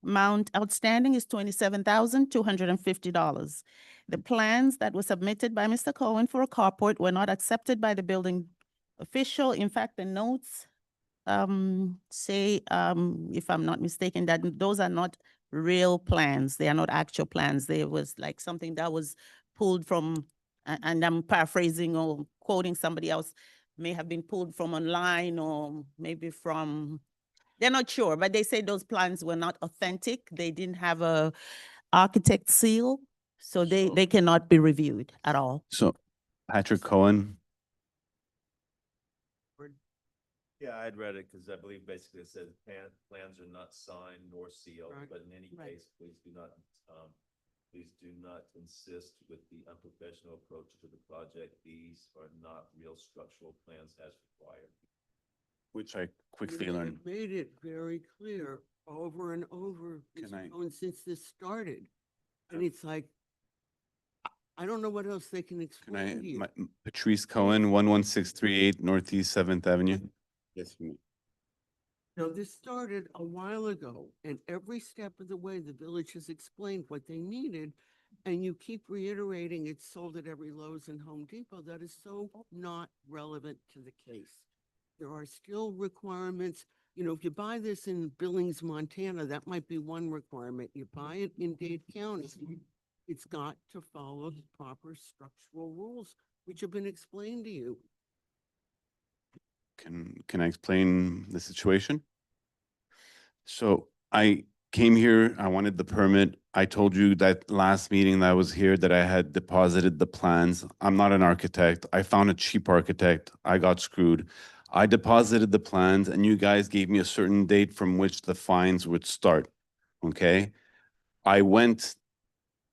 [SPEAKER 5] amount outstanding is $27,250. The plans that were submitted by Mr. Cohen for a carport were not accepted by the building official. In fact, the notes say, if I'm not mistaken, that those are not real plans. They are not actual plans. There was like something that was pulled from, and I'm paraphrasing or quoting somebody else, may have been pulled from online or maybe from, they're not sure, but they say those plans were not authentic. They didn't have a architect seal, so they cannot be reviewed at all.
[SPEAKER 17] So Patrick Cohen,
[SPEAKER 1] Yeah, I'd read it because I believe basically it says plans are not signed nor sealed,
[SPEAKER 3] Right.
[SPEAKER 1] but in any
[SPEAKER 5] Right.
[SPEAKER 1] case, please do not insist with the unprofessional approach to the project. These are not real structural plans as required.
[SPEAKER 17] which I quickly
[SPEAKER 3] You
[SPEAKER 17] learned.
[SPEAKER 3] have made it very clear over and over,
[SPEAKER 17] Can
[SPEAKER 3] Mr.
[SPEAKER 17] I-
[SPEAKER 3] Cohen, since this started. And it's like, I don't know what else they can
[SPEAKER 17] Can I,
[SPEAKER 3] explain to you.
[SPEAKER 17] Patrice Cohen, 11638 Northeast 7th Avenue. Yes, you may.
[SPEAKER 3] No, this started a while ago, and every step of the way, the village has explained what they needed. And you keep reiterating it's sold at every Lowe's and Home Depot. That is so not relevant to the case. There are still requirements. You know, if you buy this in Billings, Montana, that might be one requirement. You buy it in Dade County, it's got to follow the proper structural rules, which have been explained to you.
[SPEAKER 17] Can I explain the situation? So I came here, I wanted the permit. I told you that last meeting that I was here that I had deposited the plans. I'm not an architect. I found a cheap architect. I got screwed. I deposited the plans and you guys gave me a certain date from which the fines would start, okay? I went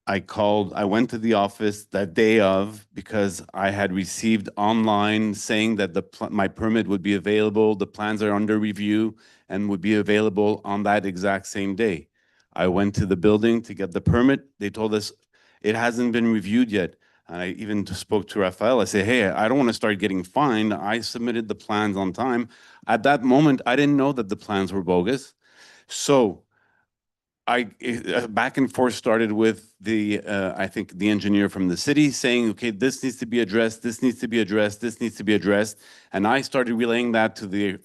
[SPEAKER 17] to the office that day of because I had received online saying that my permit would be available, the plans are under review and would be available on that exact same day. I went to the building to get the permit. They told us it hasn't been reviewed yet. And I even spoke to Rafael. I said, hey, I don't want to start getting fined. I submitted the plans on time. At that moment, I didn't know that the plans were bogus. So back and forth started with I think the engineer from the city saying, okay, this needs to be addressed, this needs to be addressed, this needs to be addressed. And I started relaying that to the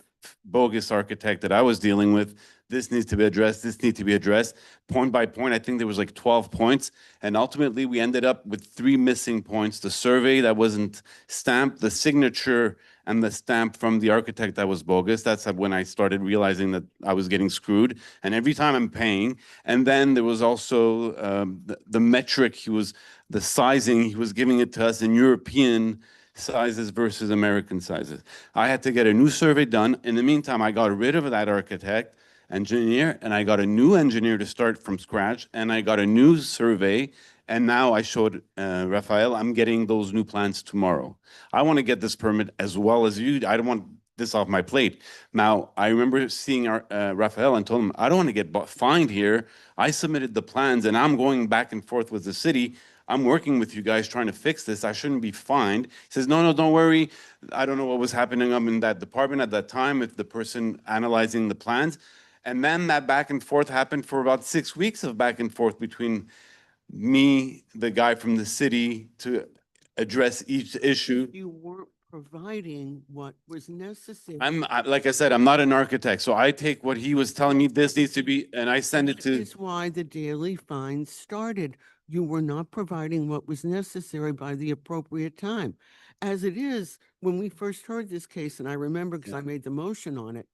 [SPEAKER 17] bogus architect that I was dealing with. This needs to be addressed, this needs to be addressed. Point by point, I think there was like 12 points. And ultimately we ended up with 3 missing points: the survey that wasn't stamped, the signature, and the stamp from the architect that was bogus. That's when I started realizing that I was getting screwed. And every time I'm paying. And then there was also the metric, the sizing, he was giving it to us in European sizes versus American sizes. I had to get a new survey done. In the meantime, I got rid of that architect, engineer, and I got a new engineer to start from scratch, and I got a new survey. And now I showed Rafael, I'm getting those new plans tomorrow. I want to get this permit as well as you. I don't want this off my plate. Now, I remember seeing Rafael and told him, I don't want to get fined here. I submitted the plans and I'm going back and forth with the city. I'm working with you guys trying to fix this. I shouldn't be fined. He says, no, don't worry. I don't know what was happening up in that department at that time with the person analyzing the plans. And then that back and forth happened for about 6 weeks of back and forth between me, the guy from the city, to address each issue.
[SPEAKER 3] You weren't providing what was necessary.
[SPEAKER 17] Like I said, I'm not an architect, so I take what he was telling me, this needs to be, and I send it
[SPEAKER 3] That
[SPEAKER 17] to.
[SPEAKER 3] is why the daily fines started. You were not providing what was necessary by the appropriate time. As it is, when we first heard this case, and I remember because I made the motion on it,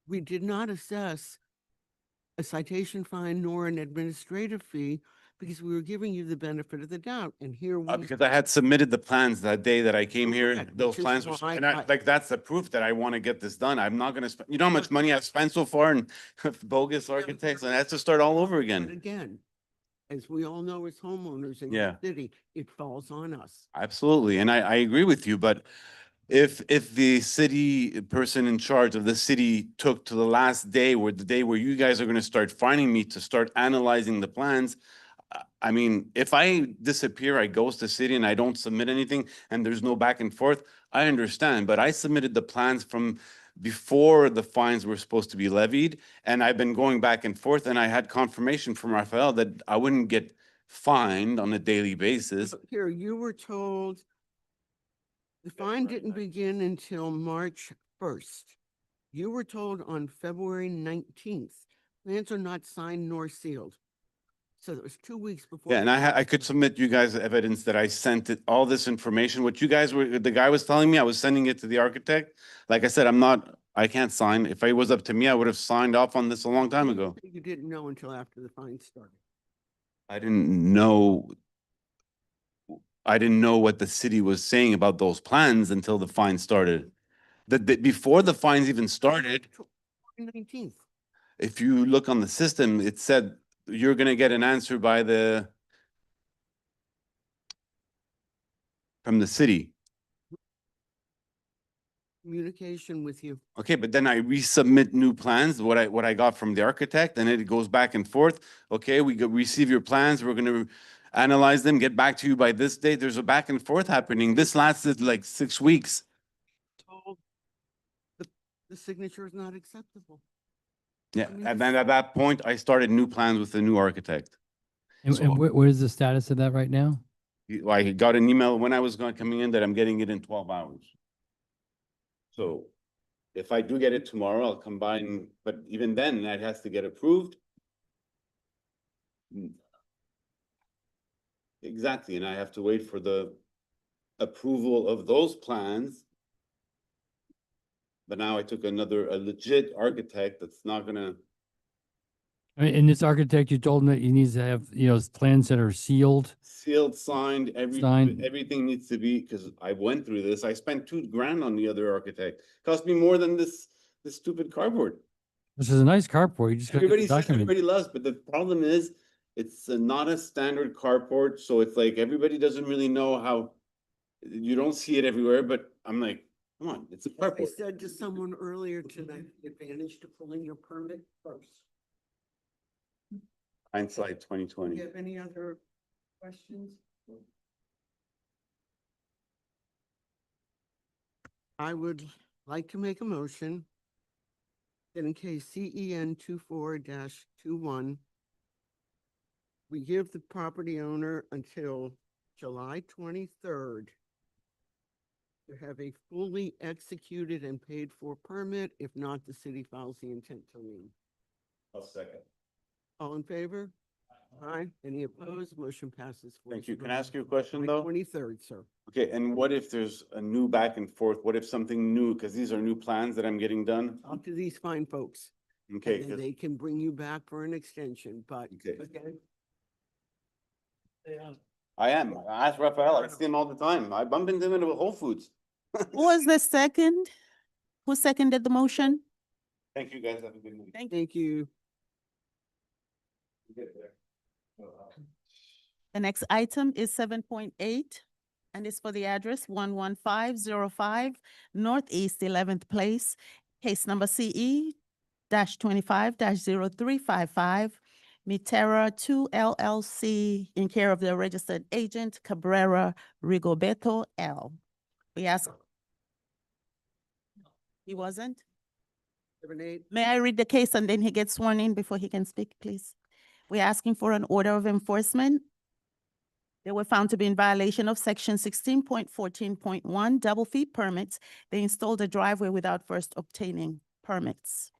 [SPEAKER 3] we did not assess a citation fine nor an administrative fee because we were giving you the benefit of the doubt. And here we.
[SPEAKER 17] Because I had submitted the plans that day that I came here,
[SPEAKER 3] Correct,
[SPEAKER 17] those
[SPEAKER 3] which is
[SPEAKER 17] plans were,
[SPEAKER 3] why
[SPEAKER 17] and
[SPEAKER 3] I-
[SPEAKER 17] like, that's the proof that I want to get this done. I'm not gonna spend, you know how much money I've spent so far in bogus architects, and I have to start all over
[SPEAKER 3] But
[SPEAKER 17] again.
[SPEAKER 3] again, as we all know as homeowners in
[SPEAKER 17] Yeah.
[SPEAKER 3] the city, it falls on us.
[SPEAKER 17] Absolutely, and I agree with you, but if the city person in charge of the city took to the last day, where the day where you guys are gonna start finding me to start analyzing the plans, I mean, if I disappear, I ghost the city and I don't submit anything and there's no back and forth, I understand, but I submitted the plans from before the fines were supposed to be levied, and I've been going back and forth, and I had confirmation from Rafael that I wouldn't get fined on a daily basis.
[SPEAKER 3] Here, you were told the fine didn't begin until March 1st. You were told on February 19th. Plans are not signed nor sealed. So it was 2 weeks before.
[SPEAKER 17] Yeah, and I could submit you guys evidence that I sent it, all this information, what you guys were, the guy was telling me, I was sending it to the architect. Like I said, I can't sign. If it was up to me, I would have signed off on this a long time ago.
[SPEAKER 3] You didn't know until after the fine started.
[SPEAKER 17] I didn't know what the city was saying about those plans until the fine started. Before the fines even started,
[SPEAKER 3] 19th.
[SPEAKER 17] if you look on the system, it said you're gonna get an answer from the city.
[SPEAKER 3] Communication with you.
[SPEAKER 17] Okay, but then I resubmit new plans, what I got from the architect, and it goes back and forth. Okay, receive your plans, we're gonna analyze them, get back to you by this date. There's a back and forth happening. This lasted like 6 weeks.
[SPEAKER 3] Told the signature is not acceptable.
[SPEAKER 17] Yeah, and then at that point, I started new plans with the new architect.
[SPEAKER 6] And,
[SPEAKER 17] So-
[SPEAKER 6] and what is the status of that right now?
[SPEAKER 17] I got an email when I was coming in that I'm getting it in 12 hours. So if I do get it tomorrow, I'll combine, but even then, that has to get approved. Exactly, and I have to wait for the approval of those plans. But now I took a legit architect that's not gonna
[SPEAKER 6] And this architect, you told him that he needs to have, plans that are sealed.
[SPEAKER 17] Sealed, signed,
[SPEAKER 6] Signed.
[SPEAKER 17] everything needs to be, because I went through this. I spent $2,000 on the other architect. Cost me more than this stupid cardboard.
[SPEAKER 6] This is a nice carport. You just gotta get
[SPEAKER 17] Everybody
[SPEAKER 6] the
[SPEAKER 17] says
[SPEAKER 6] document.
[SPEAKER 17] everybody loves, but the problem is it's not a standard carport, so it's like everybody doesn't really know how. You don't see it everywhere, but I'm like, come on, it's a
[SPEAKER 3] I
[SPEAKER 17] carport.
[SPEAKER 3] said to someone earlier tonight, the advantage to pulling your permit first.
[SPEAKER 17] Hindsight
[SPEAKER 3] Do
[SPEAKER 17] 2020.
[SPEAKER 3] you have any other questions? I would like to make a motion that in case CEN 24-21, we give the property owner until July 23rd to have a fully executed and paid for permit. If not, the city files the intent to lien.
[SPEAKER 1] I'll second.
[SPEAKER 3] All in favor? Aye. Any opposed? Motion passes.
[SPEAKER 17] Thank you. Can I ask you a question though?
[SPEAKER 3] 23rd, sir.
[SPEAKER 17] Okay, and what if there's a new back and forth? What if something new, because these are new plans that I'm getting done?
[SPEAKER 3] Talk to these fine folks.
[SPEAKER 17] Okay,
[SPEAKER 3] And then
[SPEAKER 17] 'cause-
[SPEAKER 3] they can bring you back for an extension, but.
[SPEAKER 17] Okay.
[SPEAKER 3] Yeah.
[SPEAKER 17] I am. I ask Rafael, I see him all the time. I bump into him at Whole Foods.
[SPEAKER 5] Who was the second? Who seconded the motion?
[SPEAKER 17] Thank you, guys. Have a good night.
[SPEAKER 3] Thank you.
[SPEAKER 5] The next item is 7.8, and it's for the address 11505 Northeast 11th Place, case number CE-25-0355, Mitera 2 LLC, in care of the registered agent Cabrera Rigoberto L. We ask. He wasn't?
[SPEAKER 3] 7-8.
[SPEAKER 5] May I read the case and then he gets sworn in before he can speak, please? We're asking for an order of enforcement. They were found to be in violation of section 16.14.1 double feet permits. They installed a driveway without first obtaining permits.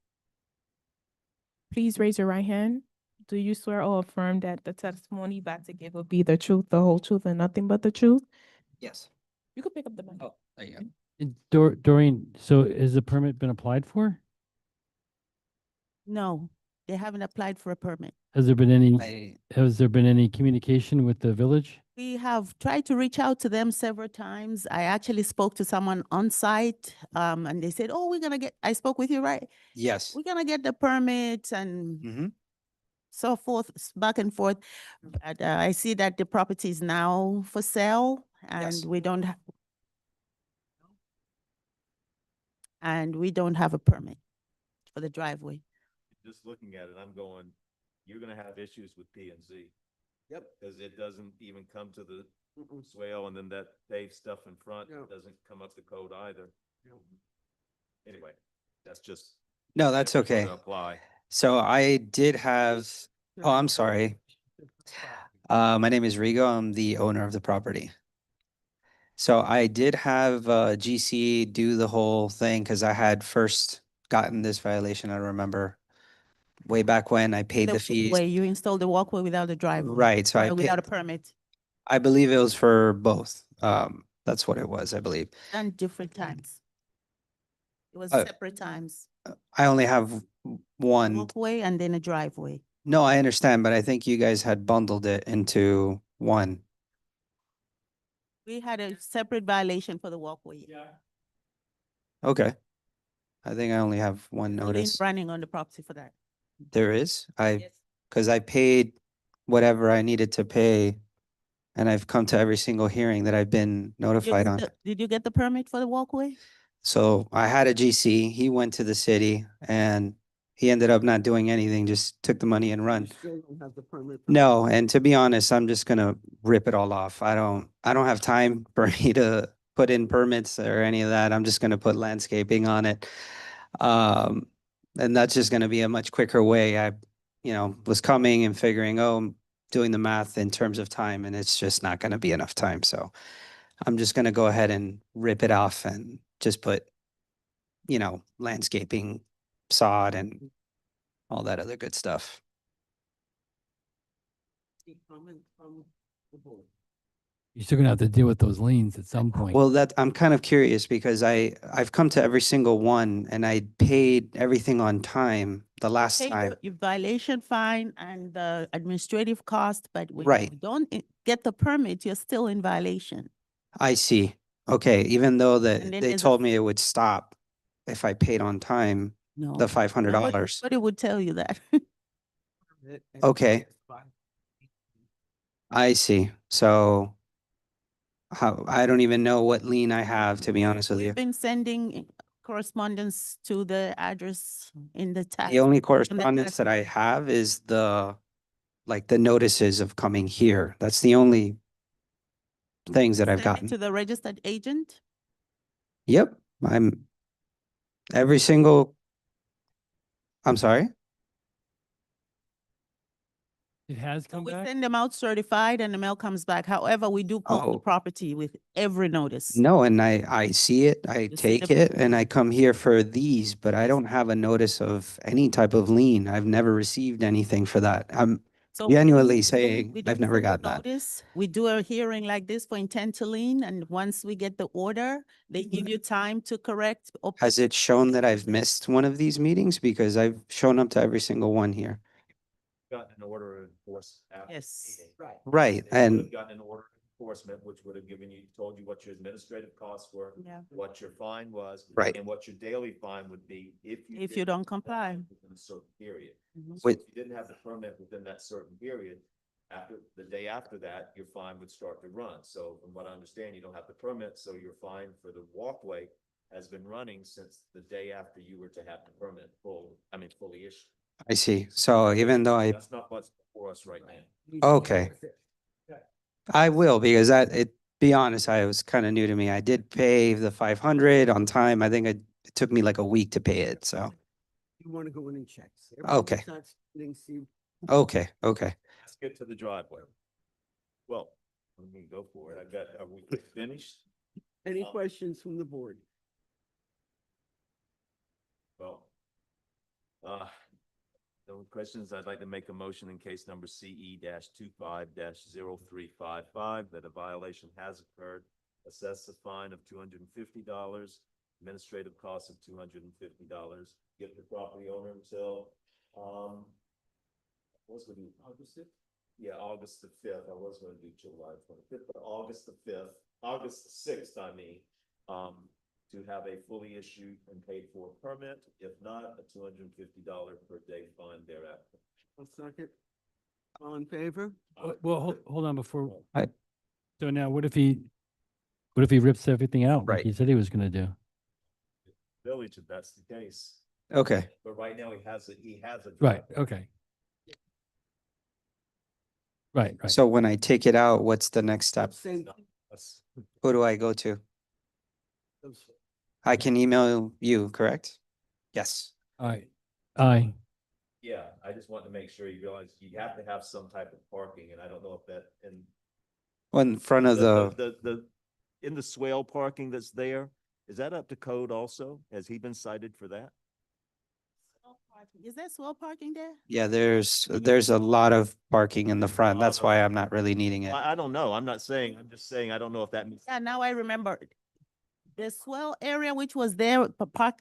[SPEAKER 4] Please raise your right hand. Do you swear or affirm that the testimony you about to give will be the truth, the whole truth, and nothing but the truth?
[SPEAKER 18] Yes.
[SPEAKER 4] You can pick up the mic.
[SPEAKER 18] Oh, there you go.
[SPEAKER 6] Doreen, so has the permit been applied for?
[SPEAKER 5] No, they haven't applied for a permit.
[SPEAKER 6] Has there been any,
[SPEAKER 18] I,
[SPEAKER 6] has there been any communication with the village?
[SPEAKER 5] We have tried to reach out to them several times. I actually spoke to someone on site, and they said, oh, I spoke with you, right?
[SPEAKER 18] yes.
[SPEAKER 5] We're gonna get the permit and
[SPEAKER 18] Mm-hmm.
[SPEAKER 5] so forth, back and forth. But I see that the property is now for sale
[SPEAKER 18] Yes.
[SPEAKER 5] and we don't have a permit for the driveway.
[SPEAKER 1] Just looking at it, I'm going, you're gonna have issues with P and Z.
[SPEAKER 3] Yep.
[SPEAKER 1] Because it doesn't even come to the swale, and then that paved stuff in front
[SPEAKER 3] No.
[SPEAKER 1] doesn't come up to code either. Anyway, that's just.
[SPEAKER 18] No, that's
[SPEAKER 1] if we're
[SPEAKER 18] okay.
[SPEAKER 1] gonna Apply.
[SPEAKER 18] So I did have, oh, I'm sorry. My name is Rigo. I'm the owner of the property. So I did have GC do the whole thing because I had first gotten this violation. I remember way back when I paid the fees.
[SPEAKER 5] Where you installed the walkway without a driveway.
[SPEAKER 18] Right, so I
[SPEAKER 5] Without a
[SPEAKER 18] paid,
[SPEAKER 5] permit,
[SPEAKER 18] I believe it was for both. That's what it was, I believe.
[SPEAKER 5] and different times. It was
[SPEAKER 18] Uh,
[SPEAKER 5] separate times.
[SPEAKER 18] I only have one.
[SPEAKER 5] Walkway and then a driveway.
[SPEAKER 18] No, I understand, but I think you guys had bundled it into one.
[SPEAKER 5] We had a separate violation for the walkway.
[SPEAKER 18] Okay. I think I only have one
[SPEAKER 5] Lien
[SPEAKER 18] notice.
[SPEAKER 5] running on the property for that.
[SPEAKER 18] There is,
[SPEAKER 5] Yes.
[SPEAKER 18] because I paid whatever I needed to pay. And I've come to every single hearing that I've been notified on.
[SPEAKER 5] Did you get the permit for the walkway?
[SPEAKER 18] So I had a GC, he went to the city and he ended up not doing anything, just took the money and run.
[SPEAKER 3] Still don't have the permit. for-
[SPEAKER 18] No, and to be honest, I'm just gonna rip it all off. I don't have time for me to put in permits or any of that. I'm just gonna put landscaping on it. And that's just gonna be a much quicker way. I, was coming and figuring, oh, I'm doing the math in terms of time and it's just not gonna be enough time. So I'm just gonna go ahead and rip it off and just put, landscaping, sod and all that other good stuff.
[SPEAKER 3] Any comment from the board?
[SPEAKER 6] You're still gonna have to deal with those liens at some point.
[SPEAKER 18] Well, I'm kind of curious because I've come to every single one and I paid everything on time the last
[SPEAKER 5] Pay
[SPEAKER 18] time.
[SPEAKER 5] your violation fine and the administrative cost, but when
[SPEAKER 18] Right.
[SPEAKER 5] you don't get the permit, you're still in violation.
[SPEAKER 18] I see. Okay, even though
[SPEAKER 5] And
[SPEAKER 18] that
[SPEAKER 5] then
[SPEAKER 18] they
[SPEAKER 5] there's a
[SPEAKER 18] told me it would stop if I paid on time,
[SPEAKER 5] No.
[SPEAKER 18] the $500.
[SPEAKER 5] Nobody would tell you that.
[SPEAKER 18] Okay, I see. So how, I don't even know what lien I have, to be honest with you.
[SPEAKER 5] We've been sending correspondence to the address in the tax.
[SPEAKER 18] The only
[SPEAKER 5] on the
[SPEAKER 18] correspondence
[SPEAKER 5] tax-
[SPEAKER 18] that I have is like the notices of coming here. That's the only things that I've
[SPEAKER 5] Send it
[SPEAKER 18] gotten.
[SPEAKER 5] to the registered agent.
[SPEAKER 18] Yep, every single, I'm sorry?
[SPEAKER 6] It has come
[SPEAKER 5] We
[SPEAKER 6] back?
[SPEAKER 5] send them out certified and the mail comes back. However, we do comb the
[SPEAKER 18] Oh.
[SPEAKER 5] property with every notice.
[SPEAKER 18] No, and I see it, I
[SPEAKER 5] You see
[SPEAKER 18] take
[SPEAKER 5] the-
[SPEAKER 18] it, and I come here for these, but I don't have a notice of any type of lien. I've never received anything for that. I'm
[SPEAKER 5] So we
[SPEAKER 18] genuinely
[SPEAKER 5] don't-
[SPEAKER 18] saying
[SPEAKER 5] we
[SPEAKER 18] I've
[SPEAKER 5] don't
[SPEAKER 18] never
[SPEAKER 5] send the
[SPEAKER 18] gotten that.
[SPEAKER 5] notice. We do a hearing like this for intent to lien, and once we get the order, they give you time to correct.
[SPEAKER 18] Has it shown that I've missed one of these meetings? Because I've shown up to every single one here.
[SPEAKER 1] Gotten an order of enforce after. the
[SPEAKER 5] Yes.
[SPEAKER 1] meeting.
[SPEAKER 18] Right,
[SPEAKER 1] They would
[SPEAKER 18] and
[SPEAKER 1] have gotten an order of enforcement, which would have given you, told you what your administrative costs were.
[SPEAKER 5] Yeah.
[SPEAKER 1] What your fine was.
[SPEAKER 18] Right.
[SPEAKER 1] And what your daily fine would be if you.
[SPEAKER 5] If you
[SPEAKER 1] didn't
[SPEAKER 5] don't
[SPEAKER 1] have
[SPEAKER 5] comply.
[SPEAKER 1] that Within a certain period.
[SPEAKER 5] Mhm.
[SPEAKER 1] So
[SPEAKER 18] Wait.
[SPEAKER 1] if you didn't have the permit within that certain period, after, the day after that, your fine would start to run. So from what I understand, you don't have the permit, so your fine for the walkway has been running since the day after you were to have the permit fully issued.
[SPEAKER 18] I see. So even though
[SPEAKER 1] That's not what's before us right now.
[SPEAKER 18] okay, I will, because be honest, I was kind of new to me. I did pay the 500 on time. I think it took me like a week to pay it, so,
[SPEAKER 3] You want to go in and check.
[SPEAKER 18] Okay.
[SPEAKER 3] Everybody's not standing, see-
[SPEAKER 18] okay.
[SPEAKER 1] Let's get to the driveway. Well, let me go for it. Are we finished?
[SPEAKER 3] Any questions from the board?
[SPEAKER 1] Well, no questions. I'd like to make a motion in case number CE 25 0355 that a violation has occurred. Assess a fine of $250, administrative costs of $250. Give the property owner until, what's gonna be August 5th? Yeah, August the 5th. I was gonna do July 25th, but August the 5th, August the 6th, I mean, to have a fully issued and paid for permit. If not, a $250 per day fine thereafter.
[SPEAKER 3] A second. All in favor?
[SPEAKER 6] Well, hold on before.
[SPEAKER 18] I-
[SPEAKER 6] So now what if he rips everything out like
[SPEAKER 18] Right.
[SPEAKER 6] he said he was gonna do?
[SPEAKER 1] Village, if that's the case.
[SPEAKER 18] Okay,
[SPEAKER 1] But right now, he has a
[SPEAKER 6] Right,
[SPEAKER 1] driveway.
[SPEAKER 6] okay. Right.
[SPEAKER 18] so when I take it out, what's the next step?
[SPEAKER 3] Same.
[SPEAKER 1] That's-
[SPEAKER 18] Who do I go to? I can email you, correct? Yes.
[SPEAKER 6] Aye.
[SPEAKER 1] Yeah, I just want to make sure you realize you have to have some type of parking, and I don't know if that, in
[SPEAKER 18] In front of
[SPEAKER 1] in the swale parking that's there, is that up to code also? Has he been cited for that?
[SPEAKER 5] Is there swell parking there?
[SPEAKER 18] yeah, there's a lot of parking in the front. That's why I'm not really needing it.
[SPEAKER 1] I don't know. I'm not saying, I'm just saying, I don't know if that means.
[SPEAKER 5] Yeah, now I remember. The swell area, which was there,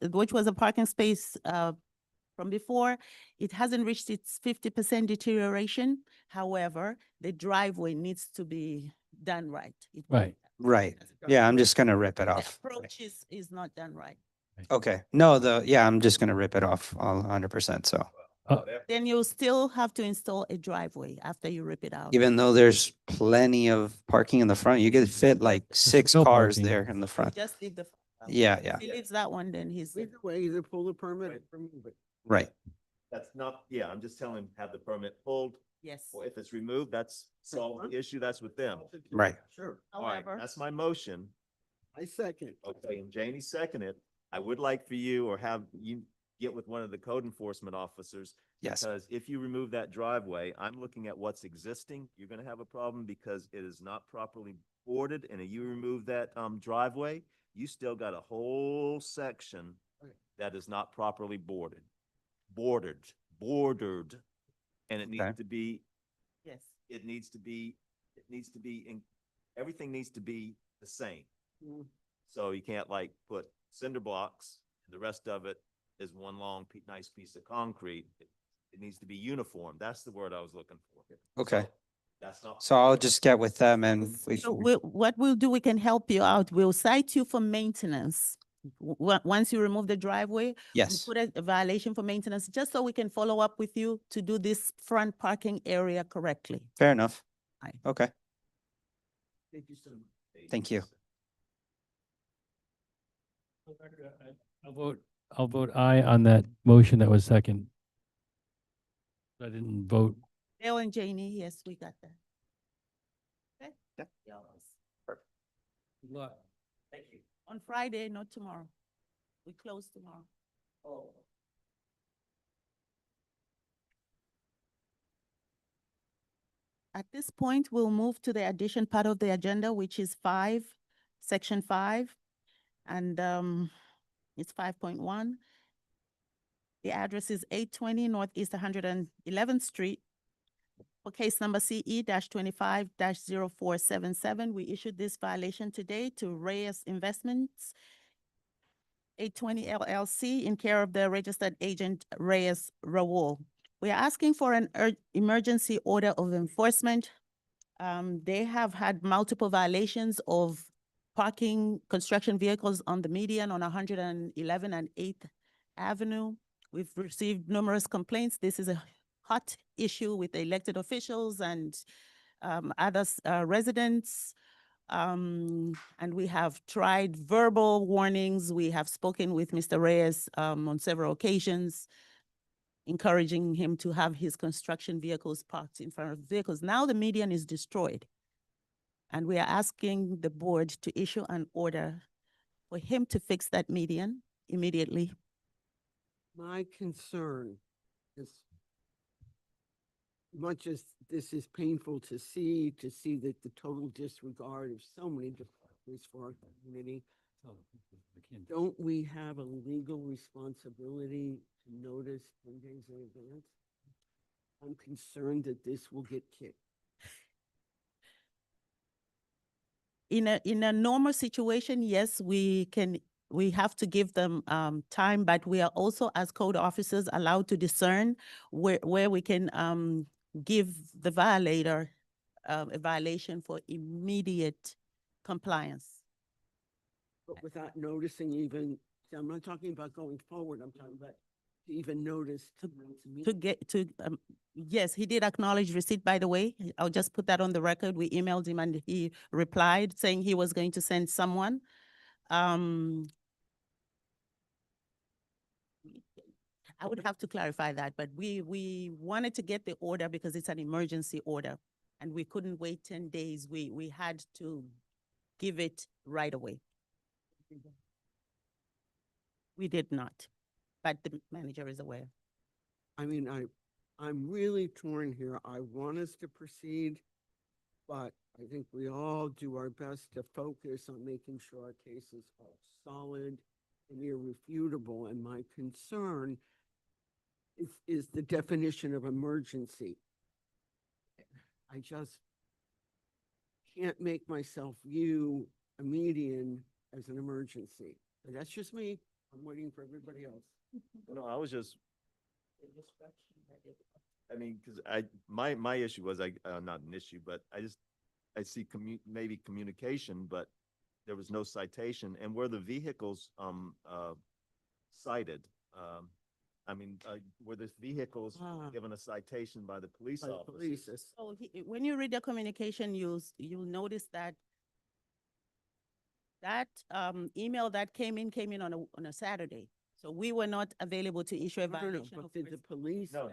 [SPEAKER 5] which was a parking space, from before, it hasn't reached its 50% deterioration. However, the driveway needs to be done right.
[SPEAKER 6] Right.
[SPEAKER 18] Right. Yeah, I'm just gonna rip it
[SPEAKER 5] The
[SPEAKER 18] off.
[SPEAKER 5] approach is not done right.
[SPEAKER 18] Okay. No, I'm just gonna rip it off all 100%. So
[SPEAKER 5] Then you'll still have to install a driveway after you rip it out.
[SPEAKER 18] even though there's plenty of parking in the front, you could fit like 6
[SPEAKER 6] still
[SPEAKER 18] cars
[SPEAKER 6] parking.
[SPEAKER 18] there in the front.
[SPEAKER 5] Just leave the.
[SPEAKER 18] Yeah, yeah.
[SPEAKER 5] If he leaves that one, then he's.
[SPEAKER 3] Either way, either pull the permit or remove it.
[SPEAKER 18] Right.
[SPEAKER 1] That's not, yeah, I'm just telling him, have the permit pulled.
[SPEAKER 5] Yes.
[SPEAKER 1] Or if it's removed, that's solved the issue, that's with them.
[SPEAKER 18] Right.
[SPEAKER 3] Sure.
[SPEAKER 1] All right,
[SPEAKER 5] However,
[SPEAKER 1] that's my motion.
[SPEAKER 3] I second.
[SPEAKER 1] Okay, and Janie seconded. I would like for you or have you get with one of the code enforcement officers.
[SPEAKER 18] Yes.
[SPEAKER 1] Because if you remove that driveway, I'm looking at what's existing. You're gonna have a problem because it is not properly boarded. And if you remove that driveway, you still got a whole section that is not properly bordered. Bordered. And it needs
[SPEAKER 18] Okay.
[SPEAKER 1] to be,
[SPEAKER 5] yes.
[SPEAKER 1] it needs to be, everything needs to be the same.
[SPEAKER 3] Mm.
[SPEAKER 1] So you can't like put cinder blocks, the rest of it is one long, nice piece of concrete. It needs to be uniform. That's the word I was looking for.
[SPEAKER 18] Okay.
[SPEAKER 1] So that's not.
[SPEAKER 18] So I'll just get with them and we
[SPEAKER 5] So
[SPEAKER 18] can,
[SPEAKER 5] what we'll do, we can help you out. We'll cite you for maintenance. Once you remove the driveway, we
[SPEAKER 18] yes,
[SPEAKER 5] put a violation for maintenance, just so we can follow up with you to do this front parking area correctly.
[SPEAKER 18] fair enough.
[SPEAKER 5] Aye.
[SPEAKER 18] Okay,
[SPEAKER 3] Thank you so much.
[SPEAKER 18] thank you.
[SPEAKER 6] I'll vote aye on that motion that was second. I didn't vote.
[SPEAKER 5] Dale and Janie, yes, we got that. Okay?
[SPEAKER 18] Yeah.
[SPEAKER 5] Yours.
[SPEAKER 6] Good luck.
[SPEAKER 5] Thank you. On Friday, not tomorrow. We close tomorrow. Oh. At this point, we'll move to the addition part of the agenda, which is 5, section 5. And it's 5.1. The address is 820 Northeast 111th Street. For case number CE-25-0477, we issued this violation today to Reyes Investments, 820 LLC, in care of the registered agent Reyes Raul. We are asking for an emergency order of enforcement. They have had multiple violations of parking construction vehicles on the median on 111 and 8th Avenue. We've received numerous complaints. This is a hot issue with the elected officials and other residents. And we have tried verbal warnings. We have spoken with Mr. Reyes on several occasions, encouraging him to have his construction vehicles parked in front of vehicles. Now the median is destroyed. And we are asking the board to issue an order for him to fix that median immediately.
[SPEAKER 3] My concern is, much as this is painful to see that the total disregard of so many departments for our community, don't we have a legal responsibility to notice 10 days in advance? I'm concerned that this will get kicked.
[SPEAKER 5] In a normal situation, yes, we have to give them time, but we are also, as code officers, allowed to discern where we can give the violator a violation for immediate compliance.
[SPEAKER 3] But without noticing even, I'm not talking about going forward, I'm talking about to even notice.
[SPEAKER 5] Yes, he did acknowledge receipt, by the way. I'll just put that on the record. We emailed him and he replied saying he was going to send someone. I would have to clarify that, but we wanted to get the order because it's an emergency order and we couldn't wait 10 days. We had to give it right away. We did not, but the manager is aware.
[SPEAKER 3] I mean, I'm really torn here. I want us to proceed, but I think we all do our best to focus on making sure our cases are solid and irrefutable. And my concern is the definition of emergency. I just can't make myself view a median as an emergency. But that's just me. I'm waiting for everybody else.
[SPEAKER 1] No, I was just, I mean, because my issue was, not an issue, but I see maybe communication, but there was no citation. And were the vehicles cited? I mean, were the vehicles given a citation by the police officers?
[SPEAKER 5] So when you read the communication, you'll notice that email that came in on a Saturday. So we were not available to issue a violation.
[SPEAKER 3] But did the police?
[SPEAKER 1] No,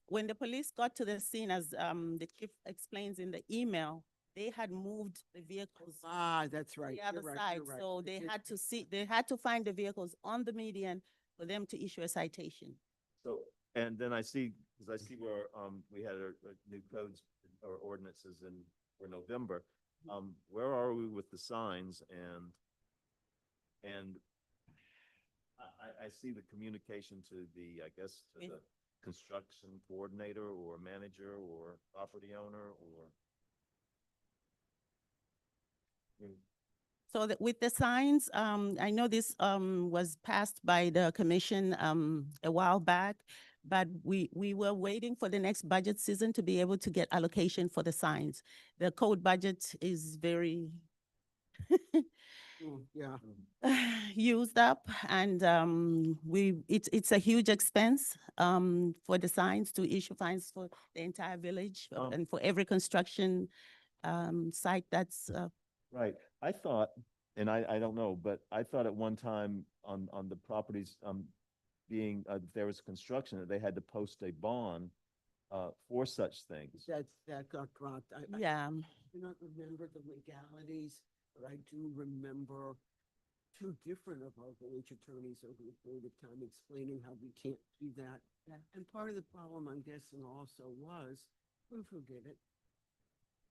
[SPEAKER 5] When the police got to the scene, as the chief explains in the email, they had moved the vehicles.
[SPEAKER 3] That's right.
[SPEAKER 5] The other
[SPEAKER 3] You're right,
[SPEAKER 5] side,
[SPEAKER 3] you're right.
[SPEAKER 5] so they had to find the vehicles on the median for them to issue a citation.
[SPEAKER 1] So, and then I see where we had our new codes or ordinances for November. Where are we with the signs and I see the communication to the construction coordinator or manager or property owner or
[SPEAKER 5] So that with the signs, I know this was passed by the commission a while back, but we were waiting for the next budget season to be able to get allocation for the signs. The code budget is very
[SPEAKER 3] Yeah.
[SPEAKER 5] used up, and it's a huge expense for the signs, to issue fines for the entire village and for every construction site that's
[SPEAKER 1] Right. I thought, and I don't know, but I thought at one time on the properties, being, there was construction, that they had to post a bond, for such things.
[SPEAKER 3] That got dropped. I
[SPEAKER 5] yeah.
[SPEAKER 3] do not remember the legalities, but I do remember two different of our village attorneys over a period of time explaining how we can't do that. And part of the problem, I'm guessing, also was, proof will get it.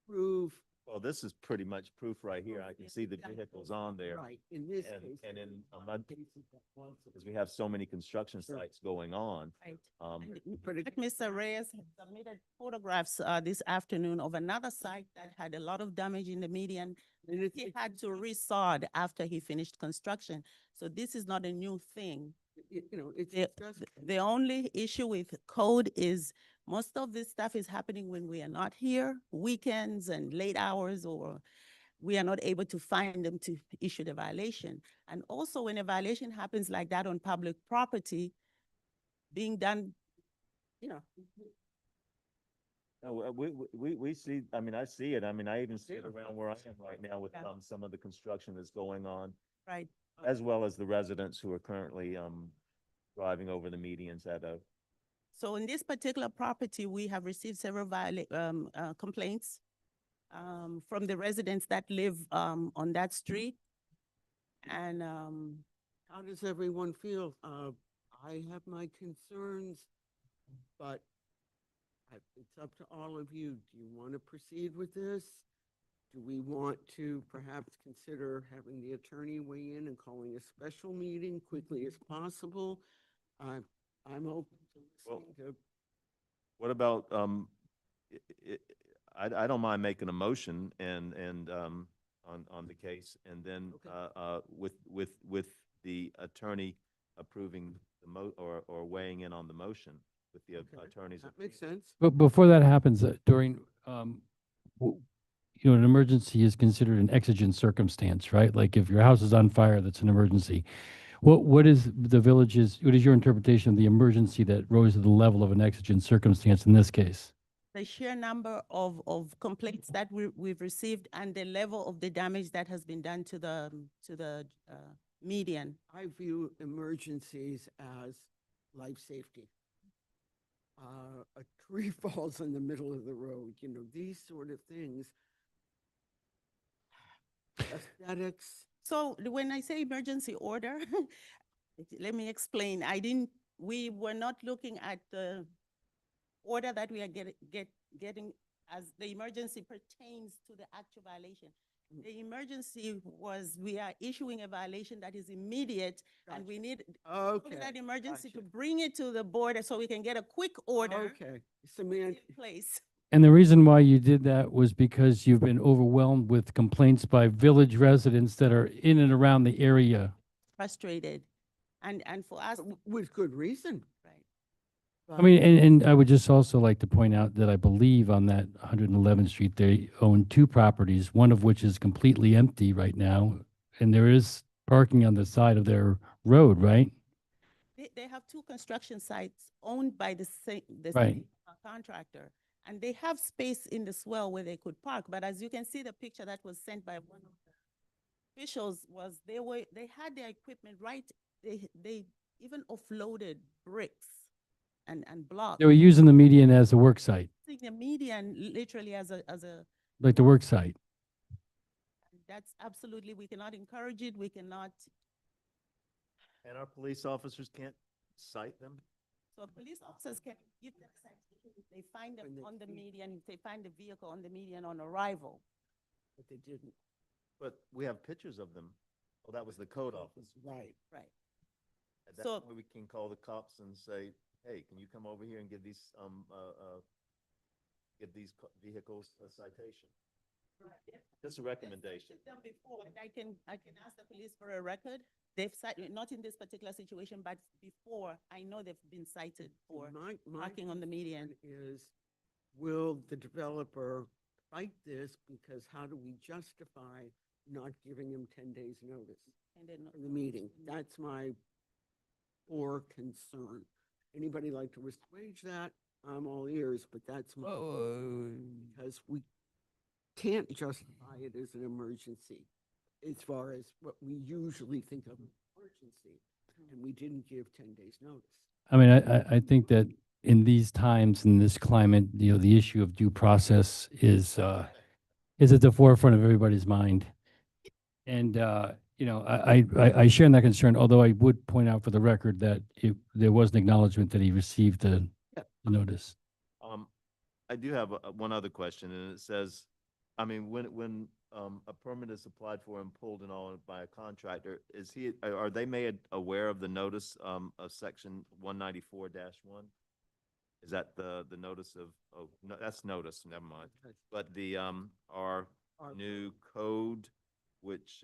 [SPEAKER 3] Prove.
[SPEAKER 1] Well, this is pretty much proof right here. I can see the vehicles on there.
[SPEAKER 3] Right, in this
[SPEAKER 1] And,
[SPEAKER 3] case.
[SPEAKER 1] and in,
[SPEAKER 3] cases that was-
[SPEAKER 1] because we have so many construction
[SPEAKER 3] Sure.
[SPEAKER 1] sites going on.
[SPEAKER 5] Right.
[SPEAKER 1] Um,
[SPEAKER 5] But Mr. Reyes had submitted photographs this afternoon of another site that had a lot of damage in the median. He had to resod after he finished construction. So this is not a new thing.
[SPEAKER 3] You know, it's
[SPEAKER 5] The,
[SPEAKER 3] just.
[SPEAKER 5] the only issue with code is most of this stuff is happening when we are not here, weekends and late hours, or we are not able to find them to issue the violation. And also when a violation happens like that on public property, being done, you know.
[SPEAKER 1] No, we see, I mean, I see it. I mean, I even see it around where I am right now with, some of the construction that's going on,
[SPEAKER 5] Right.
[SPEAKER 1] as well as the residents who are currently, driving over the medians at a,
[SPEAKER 5] So in this particular property, we have received several complaints from the residents that live on that street. And
[SPEAKER 3] How does everyone feel? I have my concerns, but it's up to all of you. Do you want to proceed with this? Do we want to perhaps consider having the attorney weigh in and calling a special meeting quickly as possible? I'm open to listening to.
[SPEAKER 1] what about, I don't mind making a motion and, on the case, and then, with the attorney approving the or weighing in on the motion with the attorney's.
[SPEAKER 3] That makes sense.
[SPEAKER 6] But before that happens, during, an emergency is considered an exigent circumstance, right? Like if your house is on fire, that's an emergency. What is what is your interpretation of the emergency that rose to the level of an exigent circumstance in this case?
[SPEAKER 5] the sheer number of complaints that we've received and the level of the damage that has been done to the median.
[SPEAKER 3] I view emergencies as life safety. A tree falls in the middle of the road, these sort of things. Aesthetics.
[SPEAKER 5] So when I say emergency order, let me explain. We were not looking at the order that we are getting as the emergency pertains to the actual violation. The emergency was, we are issuing a violation that is immediate, and we need that emergency to bring it to the board so we can get a quick order in place.
[SPEAKER 6] And the reason why you did that was because you've been overwhelmed with complaints by village residents that are in and around the area.
[SPEAKER 5] Frustrated, and for us.
[SPEAKER 3] With good reason.
[SPEAKER 5] Right.
[SPEAKER 6] I mean, and I would just also like to point out that I believe on that 111th Street, they own two properties, one of which is completely empty right now, and there is parking on the side of their road, right?
[SPEAKER 5] They have two construction sites owned by the same
[SPEAKER 6] Right.
[SPEAKER 5] contractor, and they have space in the swell where they could park. But as you can see, the picture that was sent by one of the officials was they had their equipment right. They even offloaded bricks and blocks.
[SPEAKER 6] They were using the median as a work site,
[SPEAKER 5] Using the median literally as a.
[SPEAKER 6] like the work site.
[SPEAKER 5] That's absolutely, we cannot encourage it. We cannot.
[SPEAKER 1] And our police officers can't cite them?
[SPEAKER 5] So police officers can give them citation if they find them on the median, if they find the vehicle on the median on arrival.
[SPEAKER 3] But they didn't.
[SPEAKER 1] But we have pictures of them. Oh, that was the code office.
[SPEAKER 3] Right.
[SPEAKER 5] Right.
[SPEAKER 1] At that
[SPEAKER 5] So-
[SPEAKER 1] point, we can call the cops and say, hey, can you come over here and give these vehicles a citation? Just a recommendation.
[SPEAKER 5] Them before, and I can ask the police for a record. They've cited, not in this particular situation, but before, I know they've been cited for parking on the median.
[SPEAKER 3] Is, will the developer fight this? Because how do we justify not giving him 10 days notice
[SPEAKER 5] And then
[SPEAKER 3] in the meeting? That's my core concern. Anybody like to assuage that? I'm all ears, but that's my, because we can't justify it as an emergency as far as what we usually think of as emergency, and we didn't give 10 days notice.
[SPEAKER 6] I mean, I think that in these times, in this climate, you know, the issue of due process is at the forefront of everybody's mind. And, you know, I share in that concern, although I would point out for the record that there was an acknowledgement that he received the notice.
[SPEAKER 1] I do have one other question, and it says, I mean, when a permit is applied for and pulled and all by a contractor, are they made aware of the notice of section 194-1? Is that the notice of, oh, no, that's notice, never mind. But the, our new code, which,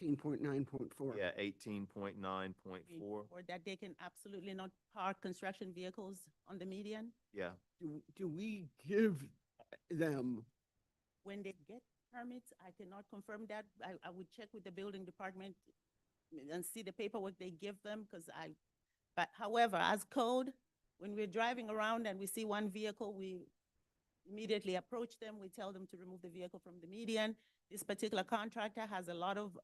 [SPEAKER 3] 18.9.4.
[SPEAKER 1] yeah, 18.9.4,
[SPEAKER 5] Or that they can absolutely not park construction vehicles on the median
[SPEAKER 1] yeah.
[SPEAKER 3] Do we give them,
[SPEAKER 5] when they get permits. I cannot confirm that. I would check with the building department and see the paperwork they give them, but however, as code, when we're driving around and we see one vehicle, we immediately approach them. We tell them to remove the vehicle from the median. This particular contractor has a lot of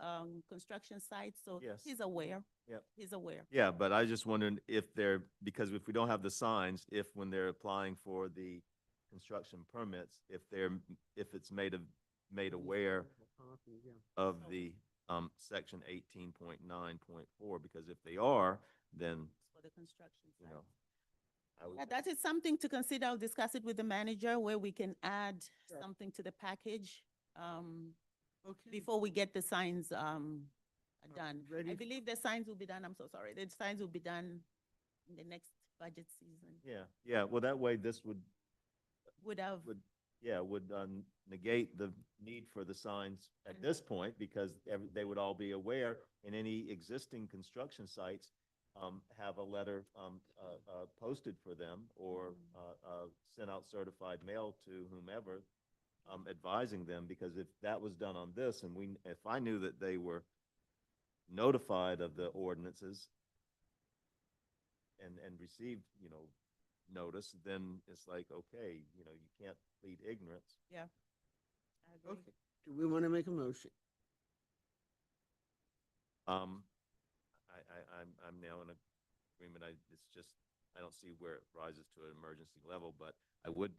[SPEAKER 5] construction sites, so
[SPEAKER 1] Yes.
[SPEAKER 5] he's aware.
[SPEAKER 1] Yep.
[SPEAKER 5] He's aware.
[SPEAKER 1] Yeah, but I just wondering if they're, because if we don't have the signs, if when they're applying for the construction permits, if it's made aware of the section 18.9.4, because if they are, then,
[SPEAKER 5] For the construction
[SPEAKER 1] you
[SPEAKER 5] site.
[SPEAKER 1] know, I would,
[SPEAKER 5] Yeah, that is something to consider. I'll discuss it with the manager where we can add something to the package before we get the signs done. I believe the signs will be done, I'm so sorry, the signs will be done in the next budget season.
[SPEAKER 1] yeah, well, that way this would
[SPEAKER 5] Would
[SPEAKER 1] negate the need for the signs at this point, because they would all be aware, and any existing construction sites have a letter posted for them, or sent out certified mail to whomever, advising them, because if that was done on this, and if I knew that they were notified of the ordinances and received, you know, notice, then it's like, okay, you know, you can't plead ignorance.
[SPEAKER 5] Yeah. I agree.
[SPEAKER 3] okay, do we want to make a motion?
[SPEAKER 1] I'm now in agreement. It's just, I don't see where it rises to an emergency level, but I would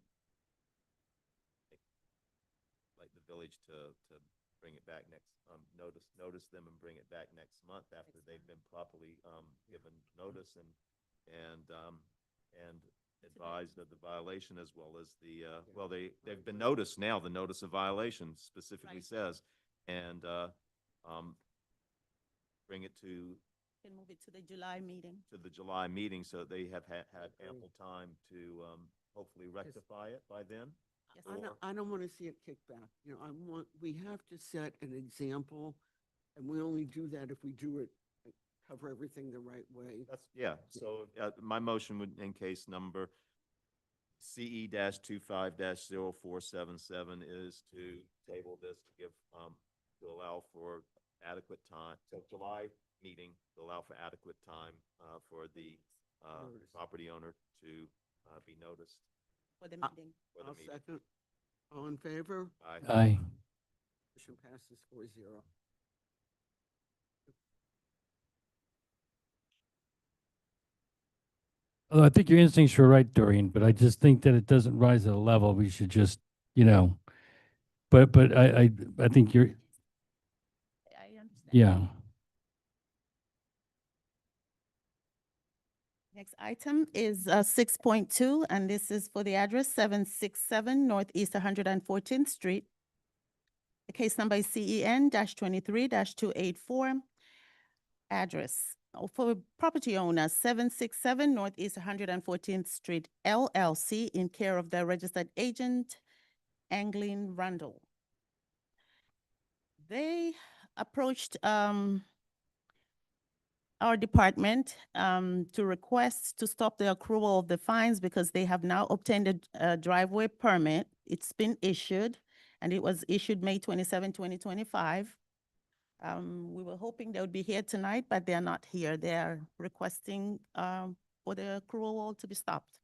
[SPEAKER 1] like the village to bring it back next, notice them and bring it back next month after they've been properly, given notice and advised of the violation, as well as the, well, they've been noticed now, the notice of violation specifically
[SPEAKER 5] Right.
[SPEAKER 1] says, and, bring it
[SPEAKER 5] Can move it to the July meeting.
[SPEAKER 1] to the July meeting, so they have had ample time to, hopefully rectify it by then.
[SPEAKER 5] Yes,
[SPEAKER 3] I don't want to see it kicked back. You know, we have to set an example, and we only do that if we do it, cover everything the right way.
[SPEAKER 1] So, my motion would, in case number CE-25-0477, is to table this to give, to allow for adequate time, so July meeting, to allow for adequate time, for the,
[SPEAKER 3] Notice.
[SPEAKER 1] property owner to, be noticed
[SPEAKER 5] For the meeting.
[SPEAKER 1] for the
[SPEAKER 3] I'll
[SPEAKER 1] meeting.
[SPEAKER 3] second. All in favor?
[SPEAKER 6] Aye.
[SPEAKER 3] Motion passes 4-0.
[SPEAKER 6] Although I think your instincts were right, Doreen, but I just think that it doesn't rise to the level. We should just, you know, but I think you're,
[SPEAKER 5] I understand.
[SPEAKER 6] yeah.
[SPEAKER 5] Next item is 6.2, and this is for the address 767 Northeast 114th Street. The case number is CEN-23-284. Address for property owner 767 Northeast 114th Street LLC, in care of the registered agent Anglin Randall. They approached our department to request to stop the accrual of the fines because they have now obtained a driveway permit. It's been issued, and it was issued May 27, 2025. We were hoping they would be here tonight, but they're not here. They're requesting for the accrual to be stopped.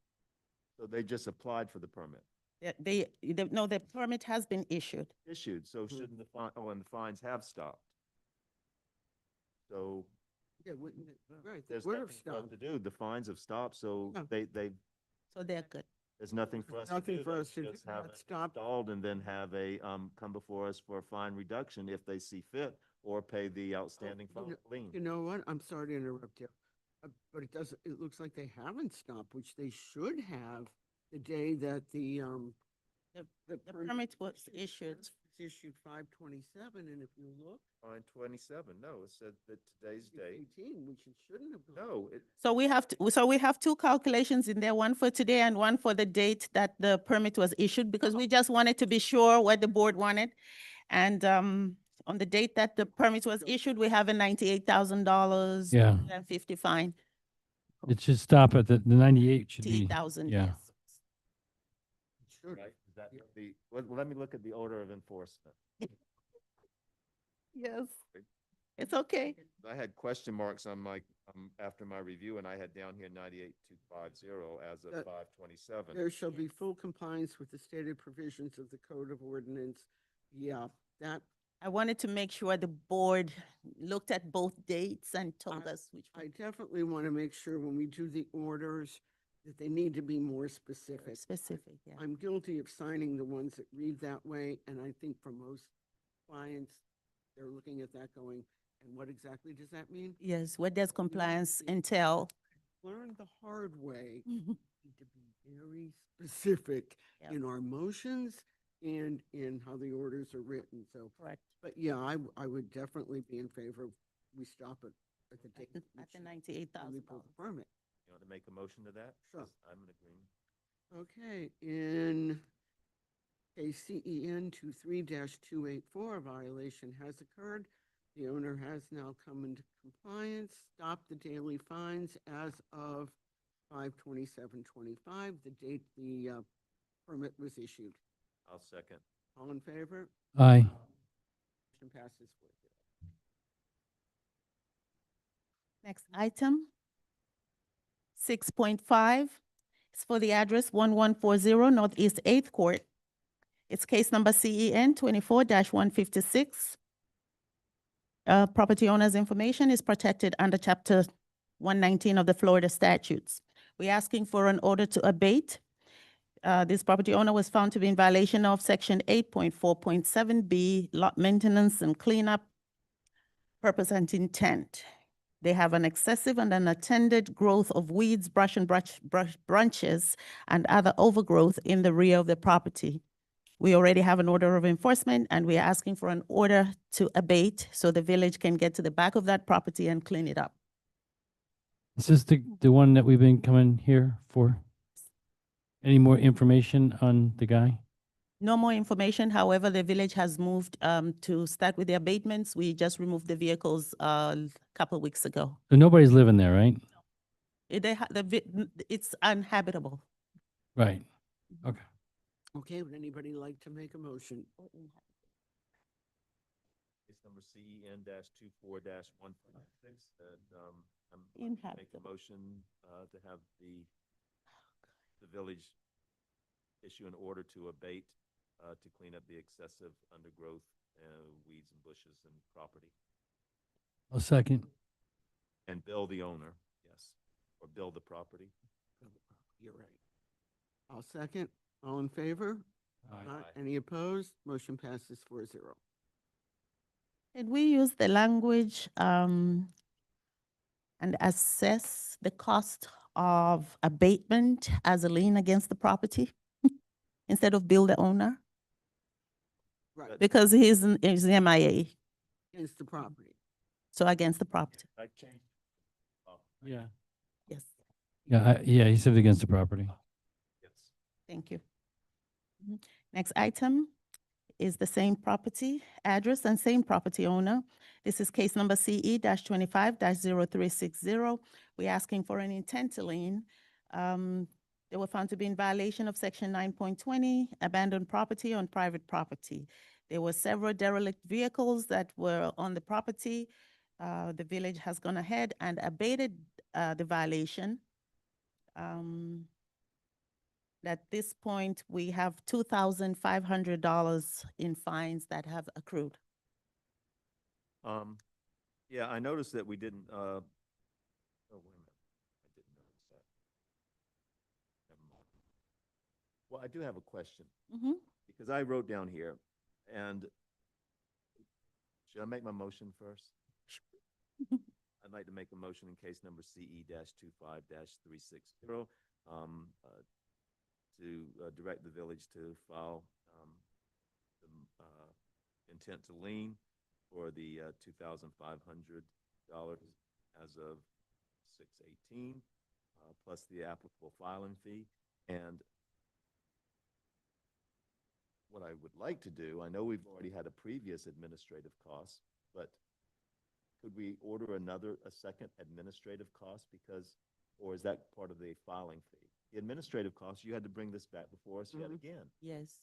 [SPEAKER 14] So they just applied for the permit,
[SPEAKER 5] No, the permit has been issued.
[SPEAKER 14] issued, so shouldn't the fine, oh, and the fines have stopped. So
[SPEAKER 3] Yeah, right, the
[SPEAKER 14] there's
[SPEAKER 3] word
[SPEAKER 14] nothing for us
[SPEAKER 3] stop.
[SPEAKER 14] to do. The fines have stopped, so
[SPEAKER 3] No.
[SPEAKER 14] they,
[SPEAKER 5] So they're good.
[SPEAKER 14] there's nothing for us to do.
[SPEAKER 3] Nothing for
[SPEAKER 14] They
[SPEAKER 3] us to do.
[SPEAKER 14] just have it
[SPEAKER 3] Stop.
[SPEAKER 14] installed and then have a, come before us for a fine reduction if they see fit, or pay the outstanding lien.
[SPEAKER 3] You know what? I'm sorry to interrupt you. But it looks like they haven't stopped, which they should have the day that the
[SPEAKER 5] The permit was issued.
[SPEAKER 3] It's issued 5/27, and if you look,
[SPEAKER 14] Fine 27, no, it said that today's
[SPEAKER 3] it's
[SPEAKER 14] date,
[SPEAKER 3] 18, which it shouldn't have gone.
[SPEAKER 14] no, it,
[SPEAKER 5] So we have two calculations in there, one for today and one for the date that the permit was issued, because we just wanted to be sure what the board wanted. And on the date that the permit was issued, we have a $98,000
[SPEAKER 6] Yeah.
[SPEAKER 5] and 50 fine,
[SPEAKER 6] It should stop at the 98 should be,
[SPEAKER 5] 80,000,
[SPEAKER 6] yeah.
[SPEAKER 5] yes.
[SPEAKER 3] It should.
[SPEAKER 14] right, is that the, let me look at the order of enforcement.
[SPEAKER 5] Yes, it's okay.
[SPEAKER 14] I had question marks on my, after my review, and I had down here 98,250 as of
[SPEAKER 3] That-
[SPEAKER 14] 5/27.
[SPEAKER 3] There shall be full compliance with the stated provisions of the Code of Ordinance. Yeah, that,
[SPEAKER 5] I wanted to make sure the board looked at both dates and told us which
[SPEAKER 3] I
[SPEAKER 5] one.
[SPEAKER 3] definitely want to make sure when we do the orders that they need to be more specific.
[SPEAKER 5] Specific, yeah.
[SPEAKER 3] I'm guilty of signing the ones that read that way, and I think for most clients, they're looking at that going, and what exactly does that mean?
[SPEAKER 5] Yes, what does compliance entail?
[SPEAKER 3] Learned the hard way, need to be very specific
[SPEAKER 5] Yep.
[SPEAKER 3] in our motions and in how the orders are written, so.
[SPEAKER 5] Correct.
[SPEAKER 3] But yeah, I would definitely be in favor of, we stop it at the date.
[SPEAKER 5] At the $98,000.
[SPEAKER 3] We pull the permit.
[SPEAKER 14] You want to make a motion to that?
[SPEAKER 3] Sure.
[SPEAKER 14] 'Cause I'm in agreement.
[SPEAKER 3] Okay, in case CEN 23-284, a violation has occurred. The owner has now come into compliance, stopped the daily fines as of 5/27/25, the date the permit was issued.
[SPEAKER 14] I'll second.
[SPEAKER 3] All in favor?
[SPEAKER 6] Aye.
[SPEAKER 3] Motion passes 4-0.
[SPEAKER 5] Next item, 6.5, is for the address 1140 Northeast 8th Court. It's case number CEN 24-156. Property owner's information is protected under Chapter 119 of the Florida statutes. We're asking for an order to abate. This property owner was found to be in violation of Section 8.4.7B, lot maintenance and cleanup, purpose and intent. They have an excessive and unattended growth of weeds, brush and branches, and other overgrowth in the rear of the property. We already have an order of enforcement, and we are asking for an order to abate so the village can get to the back of that property and clean it up.
[SPEAKER 6] Is this the one that we've been coming here for? Any more information on the guy?
[SPEAKER 5] No more information. However, the village has moved to start with the abatements. We just removed the vehicles a couple weeks ago.
[SPEAKER 6] So nobody's living there, right?
[SPEAKER 5] It's uninhabitable.
[SPEAKER 6] Right. Okay.
[SPEAKER 3] Okay, would anybody like to make a motion?
[SPEAKER 14] Case number CEN-24-156, and I'm make a
[SPEAKER 5] Inhabitable.
[SPEAKER 14] motion to have the village issue an order to abate, to clean up the excessive undergrowth, weeds and bushes and property,
[SPEAKER 6] A second.
[SPEAKER 14] and bill the owner, yes, or bill the property.
[SPEAKER 3] You're right. I'll second. All in favor?
[SPEAKER 6] Aye.
[SPEAKER 3] Any opposed? Motion passes 4-0.
[SPEAKER 5] Did we use the language and assess the cost of abatement as a lien against the property instead of bill the owner?
[SPEAKER 3] Right,
[SPEAKER 5] Because he's MIA,
[SPEAKER 3] against the property.
[SPEAKER 5] so against the property.
[SPEAKER 14] I changed.
[SPEAKER 6] Yeah.
[SPEAKER 5] Yes,
[SPEAKER 6] Yeah, yeah, he said against the property.
[SPEAKER 14] Yes.
[SPEAKER 5] thank you. Mhm. Next item is the same property address and same property owner. This is case number CE 25-0360. We're asking for an intent to lien. They were found to be in violation of section 9.20, abandoned property on private property. There were several derelict vehicles that were on the property. The village has gone ahead and abated the violation. At this point, we have $2,500 in fines that have accrued.
[SPEAKER 14] Yeah, I noticed that we didn't, oh, wait a minute. I didn't notice that. Never mind. Well, I do have a question, because I wrote down here, and should I make my motion first? I'd like to make a motion in case number CE-25-360, to direct the village to file the intent to lien for the $2,500 as of 6/18, plus the applicable filing fee. And what I would like to do, I know we've already had a previous administrative cost, but could we order a second administrative cost, because, or is that part of the filing fee? The administrative cost, you had to bring this back before us yet again.
[SPEAKER 5] Yes.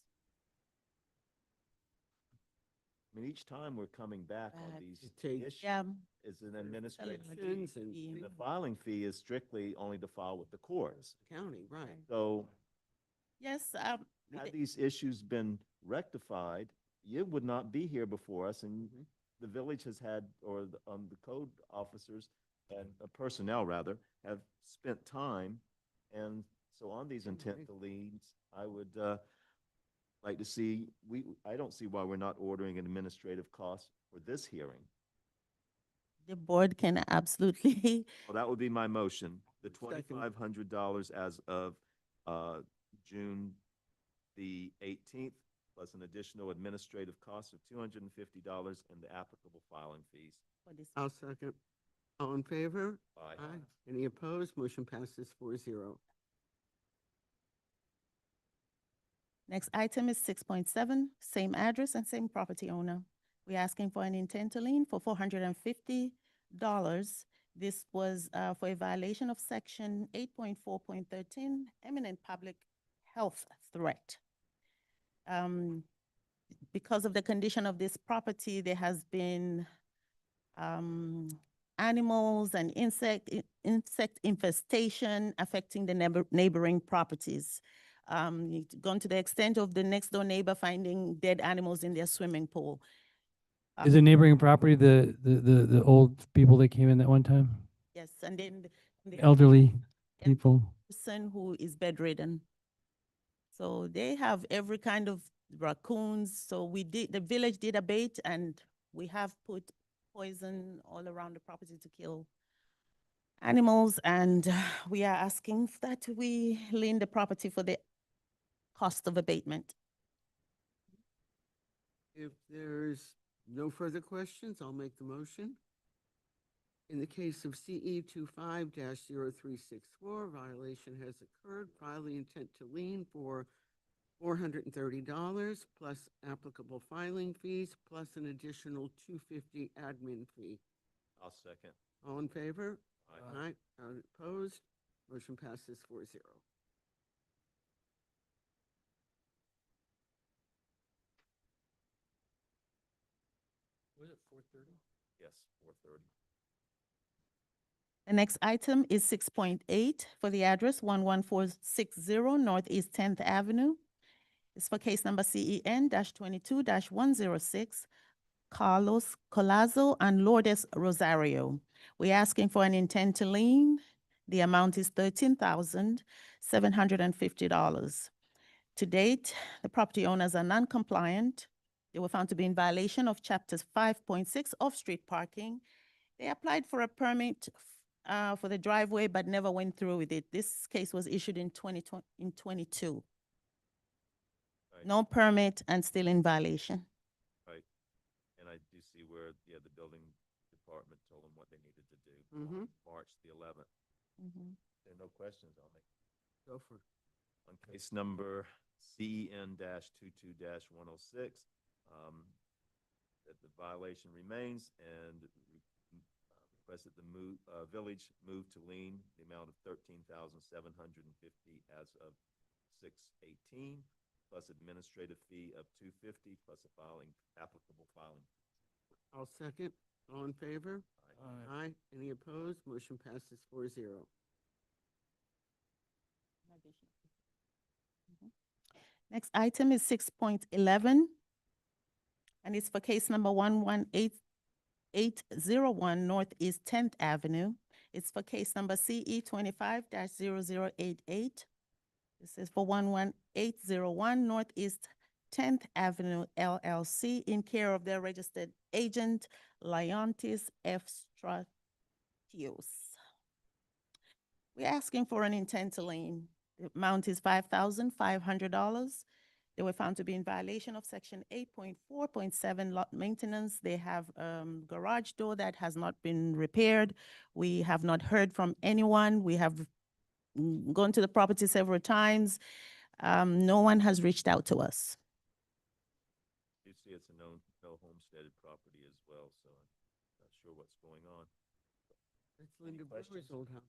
[SPEAKER 14] I mean, each time we're coming back on these issues,
[SPEAKER 5] Yeah.
[SPEAKER 14] is an administrative fee.
[SPEAKER 3] Elections and
[SPEAKER 14] And the filing fee is strictly only to file with the courts.
[SPEAKER 3] county, right?
[SPEAKER 14] So
[SPEAKER 5] Yes,
[SPEAKER 14] had these issues been rectified, you would not be here before us, and the village has had, or the code officers and personnel rather, have spent time. And so on these intent to liens, I would like to see, I don't see why we're not ordering an administrative cost for this hearing.
[SPEAKER 5] the board can absolutely,
[SPEAKER 14] Well, that would be my motion, the
[SPEAKER 3] Second.
[SPEAKER 14] $2,500 as of June the 18th, plus an additional administrative cost of $250 and the applicable filing fees.
[SPEAKER 5] for this.
[SPEAKER 3] I'll second. All in favor?
[SPEAKER 14] Aye.
[SPEAKER 3] Any opposed? Motion passes 4-0.
[SPEAKER 5] Next item is 6.7, same address and same property owner. We're asking for an intent to lien for $450. This was for a violation of section 8.4.13, imminent public health threat. Because of the condition of this property, there has been animals and insect infestation affecting the neighboring properties. It's gone to the extent of the next door neighbor finding dead animals in their swimming pool.
[SPEAKER 6] Is the neighboring property the old people that came in that one time?
[SPEAKER 5] Yes, and then the
[SPEAKER 6] Elderly people?
[SPEAKER 5] person who is bedridden. So they have every kind of raccoons. So the village did abate, and we have put poison all around the property to kill animals. And we are asking that we lien the property for the cost of abatement.
[SPEAKER 3] If there's no further questions, I'll make the motion. In the case of CE 25-0364, violation has occurred. File the intent to lien for $430 plus applicable filing fees plus an additional $250 admin fee.
[SPEAKER 14] I'll second.
[SPEAKER 3] All in favor?
[SPEAKER 14] Aye.
[SPEAKER 3] Opposed? Motion passes 4-0.
[SPEAKER 6] Was it 4:30?
[SPEAKER 14] Yes, 4:30.
[SPEAKER 5] The next item is 6.8 for the address 11460 Northeast 10th Avenue. It's for case number CEN-22-106, Carlos Colazo and Lourdes Rosario. We're asking for an intent to lien. The amount is $13,750. To date, the property owners are non-compliant. They were found to be in violation of Chapter 5.6 off-street parking. They applied for a permit for the driveway, but never went through with it. This case was issued in 2022.
[SPEAKER 14] Right.
[SPEAKER 5] No permit and still in violation.
[SPEAKER 14] Right. And I do see where, yeah, the building department told them what they needed to do.
[SPEAKER 3] Mhm.
[SPEAKER 14] March the 11th. There are no questions on it.
[SPEAKER 3] Go for it.
[SPEAKER 14] on case number CEN 22 106, that the violation remains and request that the village move to lien the amount of $13,750 as of 6/18, plus administrative fee of $250 plus a applicable filing.
[SPEAKER 3] I'll second. All in favor? Aye. Any opposed? Motion passes 4-0.
[SPEAKER 5] Next item is 6.11, and it's for case number 118801 Northeast 10th Avenue. It's for case number CE 25-0088. This is for 11801 Northeast 10th Avenue LLC in care of their registered agent, Leontis F. Stratios. We're asking for an intent to lien. The amount is $5,500. They were found to be in violation of section 8.4.7 lot maintenance. They have garage door that has not been repaired. We have not heard from anyone. We have gone to the property several times. No one has reached out to us.
[SPEAKER 14] You see, it's a no homesteaded property as well, so I'm not sure what's going on.
[SPEAKER 3] That's Linda Brewer's old house.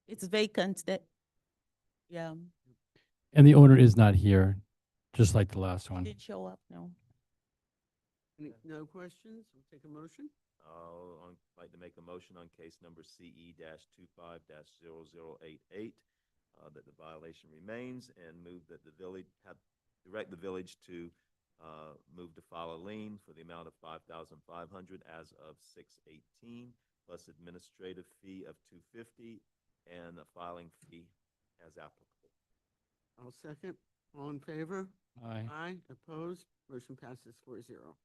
[SPEAKER 5] It's vacant. Yeah,
[SPEAKER 6] And the owner is not here, just like the last one.
[SPEAKER 5] didn't show up, no.
[SPEAKER 3] No questions? We'll take a motion.
[SPEAKER 14] Like to make a motion on case number CE 25-0088, that the violation remains and move that the village direct the village to move to file a lien for the amount of $5,500 as of 6/18, plus administrative fee of $250 and a filing fee as applicable.
[SPEAKER 3] I'll second. All in favor?
[SPEAKER 6] Aye.
[SPEAKER 3] Aye. Opposed? Motion passes 4-0.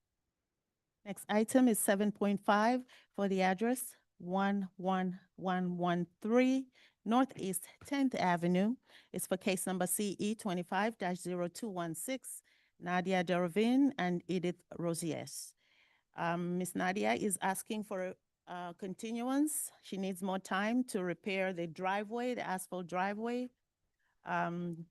[SPEAKER 5] Next item is 7.5 for the address 11113 Northeast 10th Avenue. It's for case number CE 25-0216, Nadia Dervin and Edith Rosiers. Ms. Nadia is asking for a continuance. She needs more time to repair the driveway, the asphalt driveway.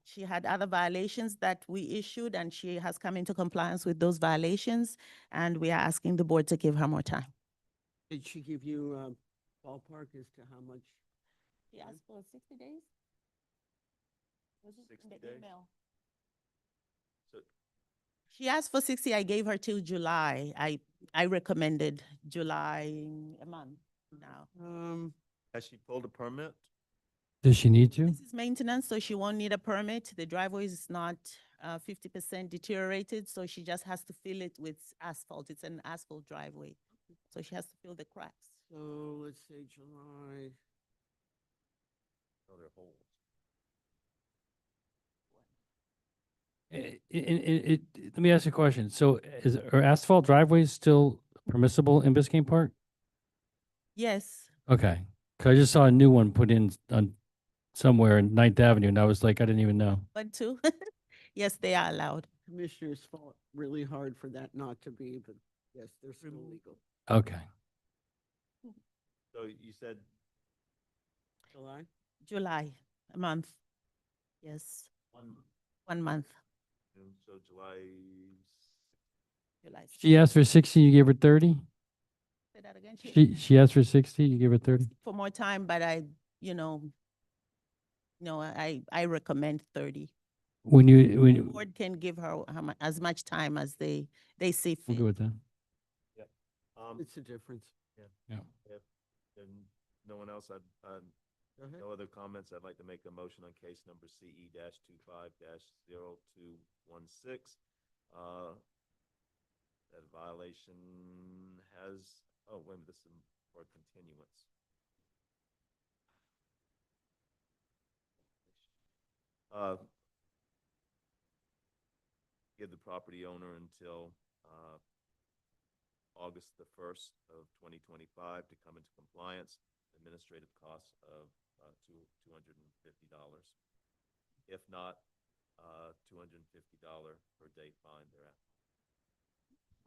[SPEAKER 5] She had other violations that we issued, and she has come into compliance with those violations, and we are asking the board to give her more time.
[SPEAKER 3] Did she give you a ballpark as to how much?
[SPEAKER 5] She asked for 60 days? Was it in
[SPEAKER 14] 60
[SPEAKER 5] the
[SPEAKER 14] days?
[SPEAKER 5] email?
[SPEAKER 14] So
[SPEAKER 5] She asked for 60, I gave her till July. I recommended July, a month now.
[SPEAKER 14] has she pulled a permit?
[SPEAKER 6] Does she need to?
[SPEAKER 5] This is maintenance, so she won't need a permit. The driveway is not 50% deteriorated, so she just has to fill it with asphalt. It's an asphalt driveway, so she has to fill the cracks.
[SPEAKER 3] So let's say July.
[SPEAKER 14] Oh, they're holes.
[SPEAKER 6] Let me ask you a question. So are asphalt driveways still permissible in Biscayne Park?
[SPEAKER 5] Yes,
[SPEAKER 6] Okay, 'cause I just saw a new one put in on somewhere in 9th Avenue, and I was like, I didn't even know.
[SPEAKER 5] but two, yes, they are allowed.
[SPEAKER 3] Commissioners fought really hard for that not to be, but yes, they're still legal.
[SPEAKER 6] Okay.
[SPEAKER 14] So you said
[SPEAKER 3] July?
[SPEAKER 5] July, a month. Yes,
[SPEAKER 14] 1 month.
[SPEAKER 5] 1 month.
[SPEAKER 14] So July.
[SPEAKER 5] July.
[SPEAKER 6] She asked for 60, you gave her 30?
[SPEAKER 5] Say that again.
[SPEAKER 6] She asked for 60, you gave her 30?
[SPEAKER 5] For more time, but I recommend 30.
[SPEAKER 6] When
[SPEAKER 5] The board can give her as much time as they see
[SPEAKER 6] I'm
[SPEAKER 5] fit.
[SPEAKER 6] good with that.
[SPEAKER 14] Yep.
[SPEAKER 3] It's a difference.
[SPEAKER 6] Yeah.
[SPEAKER 14] If there's no one else,
[SPEAKER 3] Go ahead.
[SPEAKER 14] no other comments, I'd like to make a motion on case number CE 25-0216. That violation has, oh, wait a minute, this is for continuance. Give the property owner until August the 1st of 2025 to come into compliance. Administrative costs of $250. If not, $250 per day fine thereafter.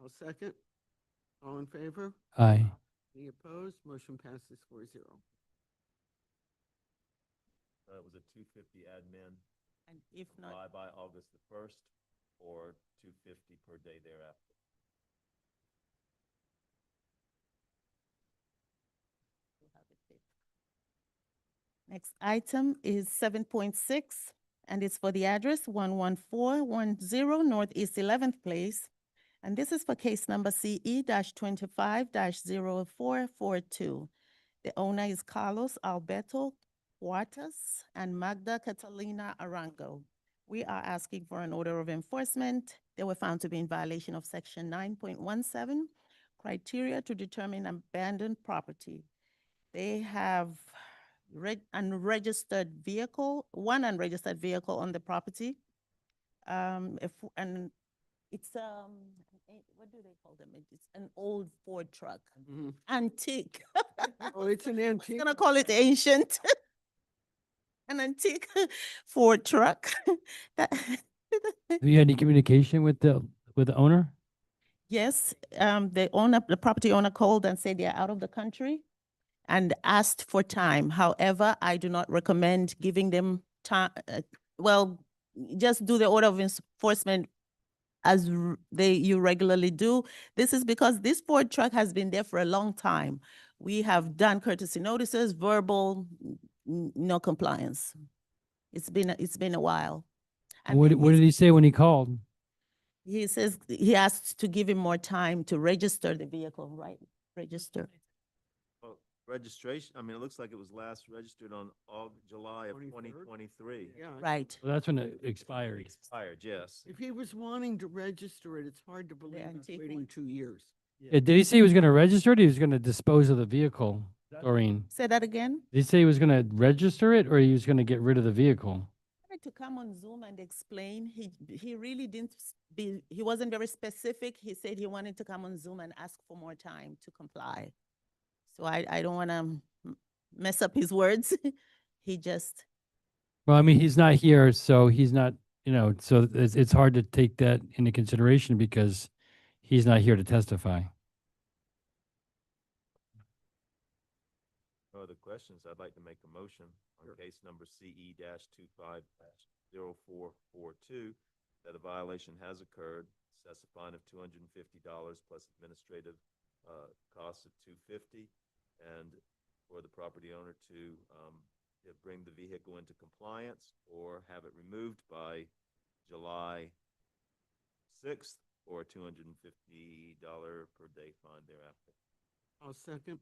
[SPEAKER 3] I'll second. All in favor?
[SPEAKER 6] Aye.
[SPEAKER 3] Any opposed? Motion passes 4-0.
[SPEAKER 14] It was a $250 admin
[SPEAKER 5] And if not,
[SPEAKER 1] comply by August the 1st or $250 per day thereafter.
[SPEAKER 5] we'll have it fixed. Next item is 7.6, and it's for the address 11410 Northeast 11th Place. And this is for case number CE-25-0442. The owner is Carlos Alberto Huertas and Magda Catalina Arango. We are asking for an order of enforcement. They were found to be in violation of section 9.17, criteria to determine abandoned property. They have unregistered vehicle, one unregistered vehicle on the property. And it's, what do they call them? It's an old Ford truck, antique.
[SPEAKER 3] Oh, it's an antique.
[SPEAKER 5] I'm gonna call it ancient. An antique Ford truck. That-
[SPEAKER 6] Have you had any communication with the owner?
[SPEAKER 5] Yes, the property owner called and said they're out of the country and asked for time. However, I do not recommend giving them time. Well, just do the order of enforcement as you regularly do. This is because this Ford truck has been there for a long time. We have done courtesy notices, verbal, no compliance. It's been a while. And
[SPEAKER 6] What
[SPEAKER 5] then
[SPEAKER 6] did he say when he called?
[SPEAKER 5] he says he asked to give him more time to register the vehicle, right? Register.
[SPEAKER 14] Well, registration, I mean, it looks like it was last registered on July of 2023.
[SPEAKER 3] Yeah.
[SPEAKER 5] Right.
[SPEAKER 6] Well, that's when it expired.
[SPEAKER 14] Expired, yes.
[SPEAKER 3] If he was wanting to register it, it's hard to believe he's
[SPEAKER 5] antique
[SPEAKER 3] waiting
[SPEAKER 5] one.
[SPEAKER 3] 2 years.
[SPEAKER 6] Yeah, did he say he was going to register it? Or he was going to dispose of the vehicle, Doreen?
[SPEAKER 5] Say that again?
[SPEAKER 6] Did he say he was going to register it or he was going to get rid of the vehicle?
[SPEAKER 5] Tried to come on Zoom and explain. He really didn't he wasn't very specific. He said he wanted to come on Zoom and ask for more time to comply. So I don't want to mess up his words. He just,
[SPEAKER 6] Well, I mean, he's not here, so he's not, so it's hard to take that into consideration because he's not here to testify.
[SPEAKER 14] No other questions? I'd like to make a motion on case number CE-25-0442 that a violation has occurred, assess a fine of $250 plus administrative costs of $250, and for the property owner to bring the vehicle into compliance or have it removed by July 6th or a $250 per day fine thereafter.
[SPEAKER 3] I'll second.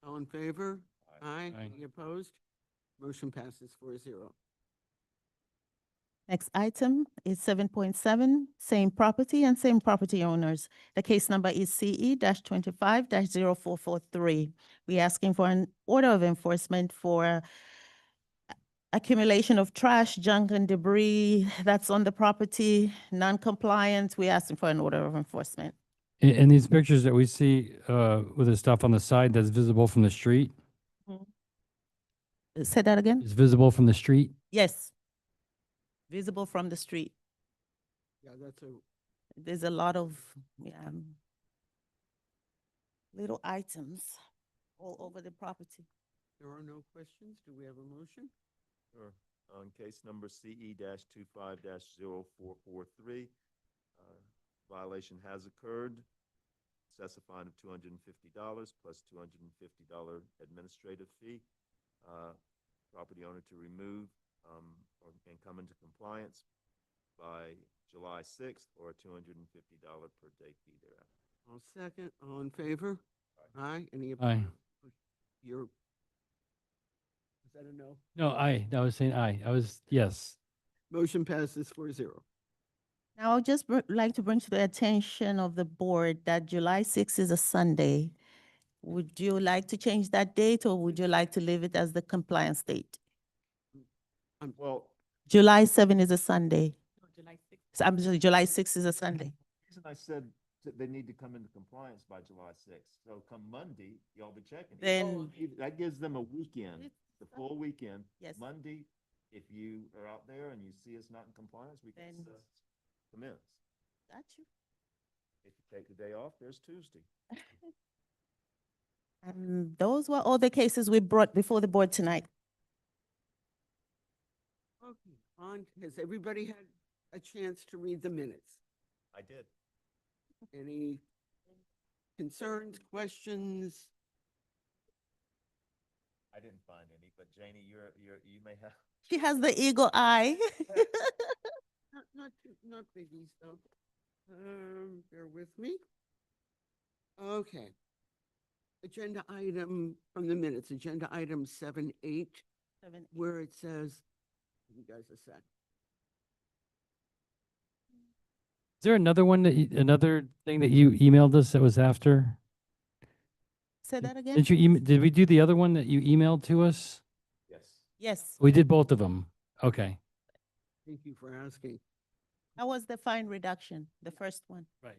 [SPEAKER 3] All in favor? Aye.
[SPEAKER 6] Aye.
[SPEAKER 3] Any opposed? Motion passes 4-0.
[SPEAKER 5] next item is 7.7, same property and same property owners. The case number is CE-25-0443. We're asking for an order of enforcement for accumulation of trash, junk, and debris that's on the property, non-compliance. We're asking for an order of enforcement.
[SPEAKER 6] In these pictures that we see with the stuff on the side that's visible from the street,
[SPEAKER 5] Say that again?
[SPEAKER 6] is visible from the street?
[SPEAKER 5] Yes. Visible from the street.
[SPEAKER 3] Yeah, that's a,
[SPEAKER 5] There's a lot of, little items all over the property.
[SPEAKER 3] there are no questions. Do we have a motion?
[SPEAKER 14] Sure. On case number CE-25-0443, violation has occurred. Assess a fine of $250 plus $250 administrative fee. Property owner to remove and come into compliance by July 6th or a $250 per day fee thereafter.
[SPEAKER 3] I'll second. All in favor? Aye. Any
[SPEAKER 6] Aye.
[SPEAKER 3] opposed? You're, is that a no?
[SPEAKER 6] No, I was saying aye. Yes.
[SPEAKER 3] Motion passes 4-0.
[SPEAKER 5] Now, I'd just like to bring to the attention of the board that July 6th is a Sunday. Would you like to change that date or would you like to leave it as the compliance date?
[SPEAKER 14] Well,
[SPEAKER 5] July 7 is a Sunday. I'm sorry, July 6 is a Sunday.
[SPEAKER 14] the reason I said that they need to come into compliance by July 6th. So come Monday, y'all be checking. it.
[SPEAKER 5] Then-
[SPEAKER 14] That gives them a weekend, the full weekend.
[SPEAKER 5] Yes.
[SPEAKER 14] Monday, if you are out there and you see us not in compliance, we can
[SPEAKER 5] Then-
[SPEAKER 14] commence.
[SPEAKER 5] Got you.
[SPEAKER 14] If you take the day off, there's Tuesday.
[SPEAKER 5] And those were all the cases we brought before the board tonight.
[SPEAKER 3] Okay. On, has everybody had a chance to read the minutes?
[SPEAKER 14] I did.
[SPEAKER 3] Any concerns, questions?
[SPEAKER 14] I didn't find any, but Janie, you may have.
[SPEAKER 5] She has the eagle eye.
[SPEAKER 3] Not biggies though. Bear with me. Okay. Agenda item from the minutes, agenda item 7-8, where it says, you guys are set.
[SPEAKER 6] Is there another one another thing that you emailed us that was after?
[SPEAKER 5] Say that again?
[SPEAKER 6] Did we do the other one that you emailed to us?
[SPEAKER 14] Yes.
[SPEAKER 5] Yes,
[SPEAKER 6] We did both of them. Okay.
[SPEAKER 3] Thank you for asking.
[SPEAKER 5] that was the fine reduction, the first one.
[SPEAKER 6] Right.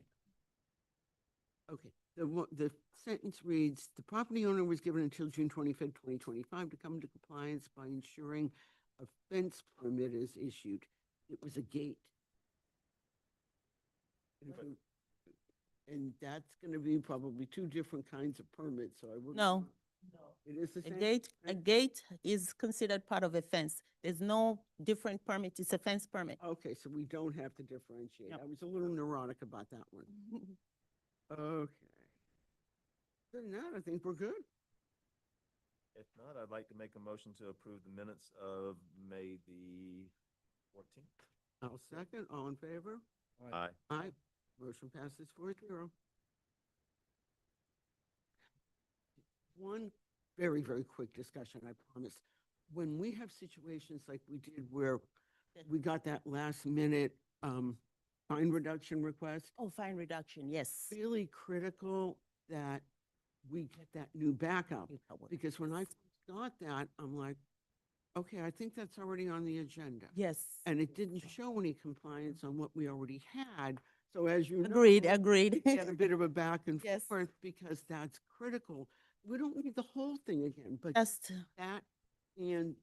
[SPEAKER 3] Okay, the sentence reads, the property owner was given until June 25th, 2025 to come into compliance by ensuring a fence permit is issued. It was a gate. And that's gonna be probably two different kinds of permits, so I wouldn't.
[SPEAKER 5] No.
[SPEAKER 3] It is the
[SPEAKER 5] A
[SPEAKER 3] same?
[SPEAKER 5] a gate is considered part of a fence. There's no different permit. It's a fence permit.
[SPEAKER 3] Okay, so we don't have to differentiate.
[SPEAKER 5] Yep.
[SPEAKER 3] I was a little neurotic about that one. Okay. Other than that, I think we're good.
[SPEAKER 14] If not, I'd like to make a motion to approve the minutes of May the 14th.
[SPEAKER 3] I'll second, all in favor?
[SPEAKER 14] Aye.
[SPEAKER 3] Aye. Motion passes 4-0. One very, very quick discussion, I promise. When we have situations like we did where we got that last minute fine reduction request,
[SPEAKER 5] Oh, fine reduction, yes.
[SPEAKER 3] really critical that we get that new backup. Because when I first got that, I'm like, okay, I think that's already on the agenda.
[SPEAKER 5] Yes.
[SPEAKER 3] And it didn't show any compliance on what we already had. So as you know.
[SPEAKER 5] Agreed, agreed.
[SPEAKER 3] we Get a bit of a back and
[SPEAKER 5] Yes.
[SPEAKER 3] forth because that's critical. We don't need the whole thing again, but
[SPEAKER 5] Just
[SPEAKER 3] that and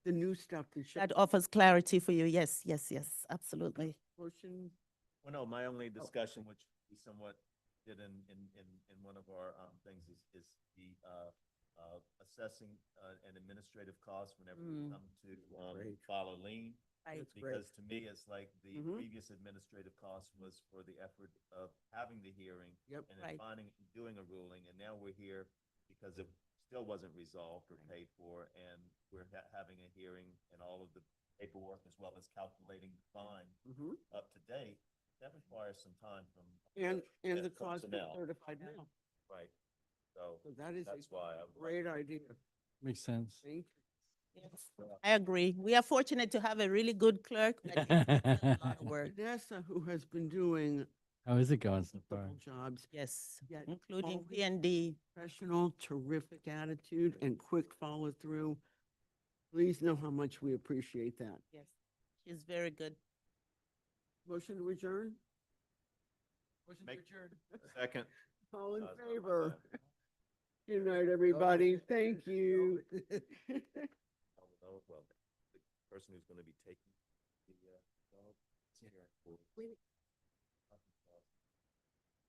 [SPEAKER 3] the new stuff that shows.
[SPEAKER 5] that offers clarity for you. Yes, yes, yes, absolutely.
[SPEAKER 3] Motion,
[SPEAKER 14] Well, no, my only discussion, which we somewhat did in one of our things is the assessing an administrative cost whenever we
[SPEAKER 5] Mm.
[SPEAKER 14] come to
[SPEAKER 3] Great.
[SPEAKER 14] file a lien.
[SPEAKER 5] Right.
[SPEAKER 3] That's great.
[SPEAKER 14] Because to me, it's like the
[SPEAKER 3] Mhm.
[SPEAKER 14] previous administrative cost was for the effort of having the hearing.
[SPEAKER 3] Yep.
[SPEAKER 14] And then
[SPEAKER 5] Right.
[SPEAKER 14] finding, doing a ruling, and now we're here because it still wasn't resolved or paid for, and we're having a hearing and all of the paperwork as well as calculating the fine
[SPEAKER 3] Mhm.
[SPEAKER 14] up to date. That requires some time from.
[SPEAKER 3] And the cost of
[SPEAKER 14] personnel.
[SPEAKER 3] certified mail.
[SPEAKER 14] Right. So
[SPEAKER 3] So that is a
[SPEAKER 14] that's why I would like
[SPEAKER 3] great idea.
[SPEAKER 6] Makes sense.
[SPEAKER 3] Thank you.
[SPEAKER 5] I agree. We are fortunate to have a really good clerk. that does a lot of work.
[SPEAKER 3] Vanessa, who has been doing
[SPEAKER 6] How is it going so far?
[SPEAKER 3] multiple jobs,
[SPEAKER 5] Yes,
[SPEAKER 3] Yet
[SPEAKER 5] including
[SPEAKER 3] always-
[SPEAKER 5] P and D.
[SPEAKER 3] professional, terrific attitude and quick follow through. Please know how much we appreciate that.
[SPEAKER 5] Yes, she's very good.
[SPEAKER 3] Motion to adjourn?
[SPEAKER 14] Make- Second.
[SPEAKER 3] All in
[SPEAKER 14] it's not my
[SPEAKER 3] favor?
[SPEAKER 14] plan.
[SPEAKER 3] Good night, everybody. Thank you.
[SPEAKER 14] Well, the person who's gonna be taking the, dog,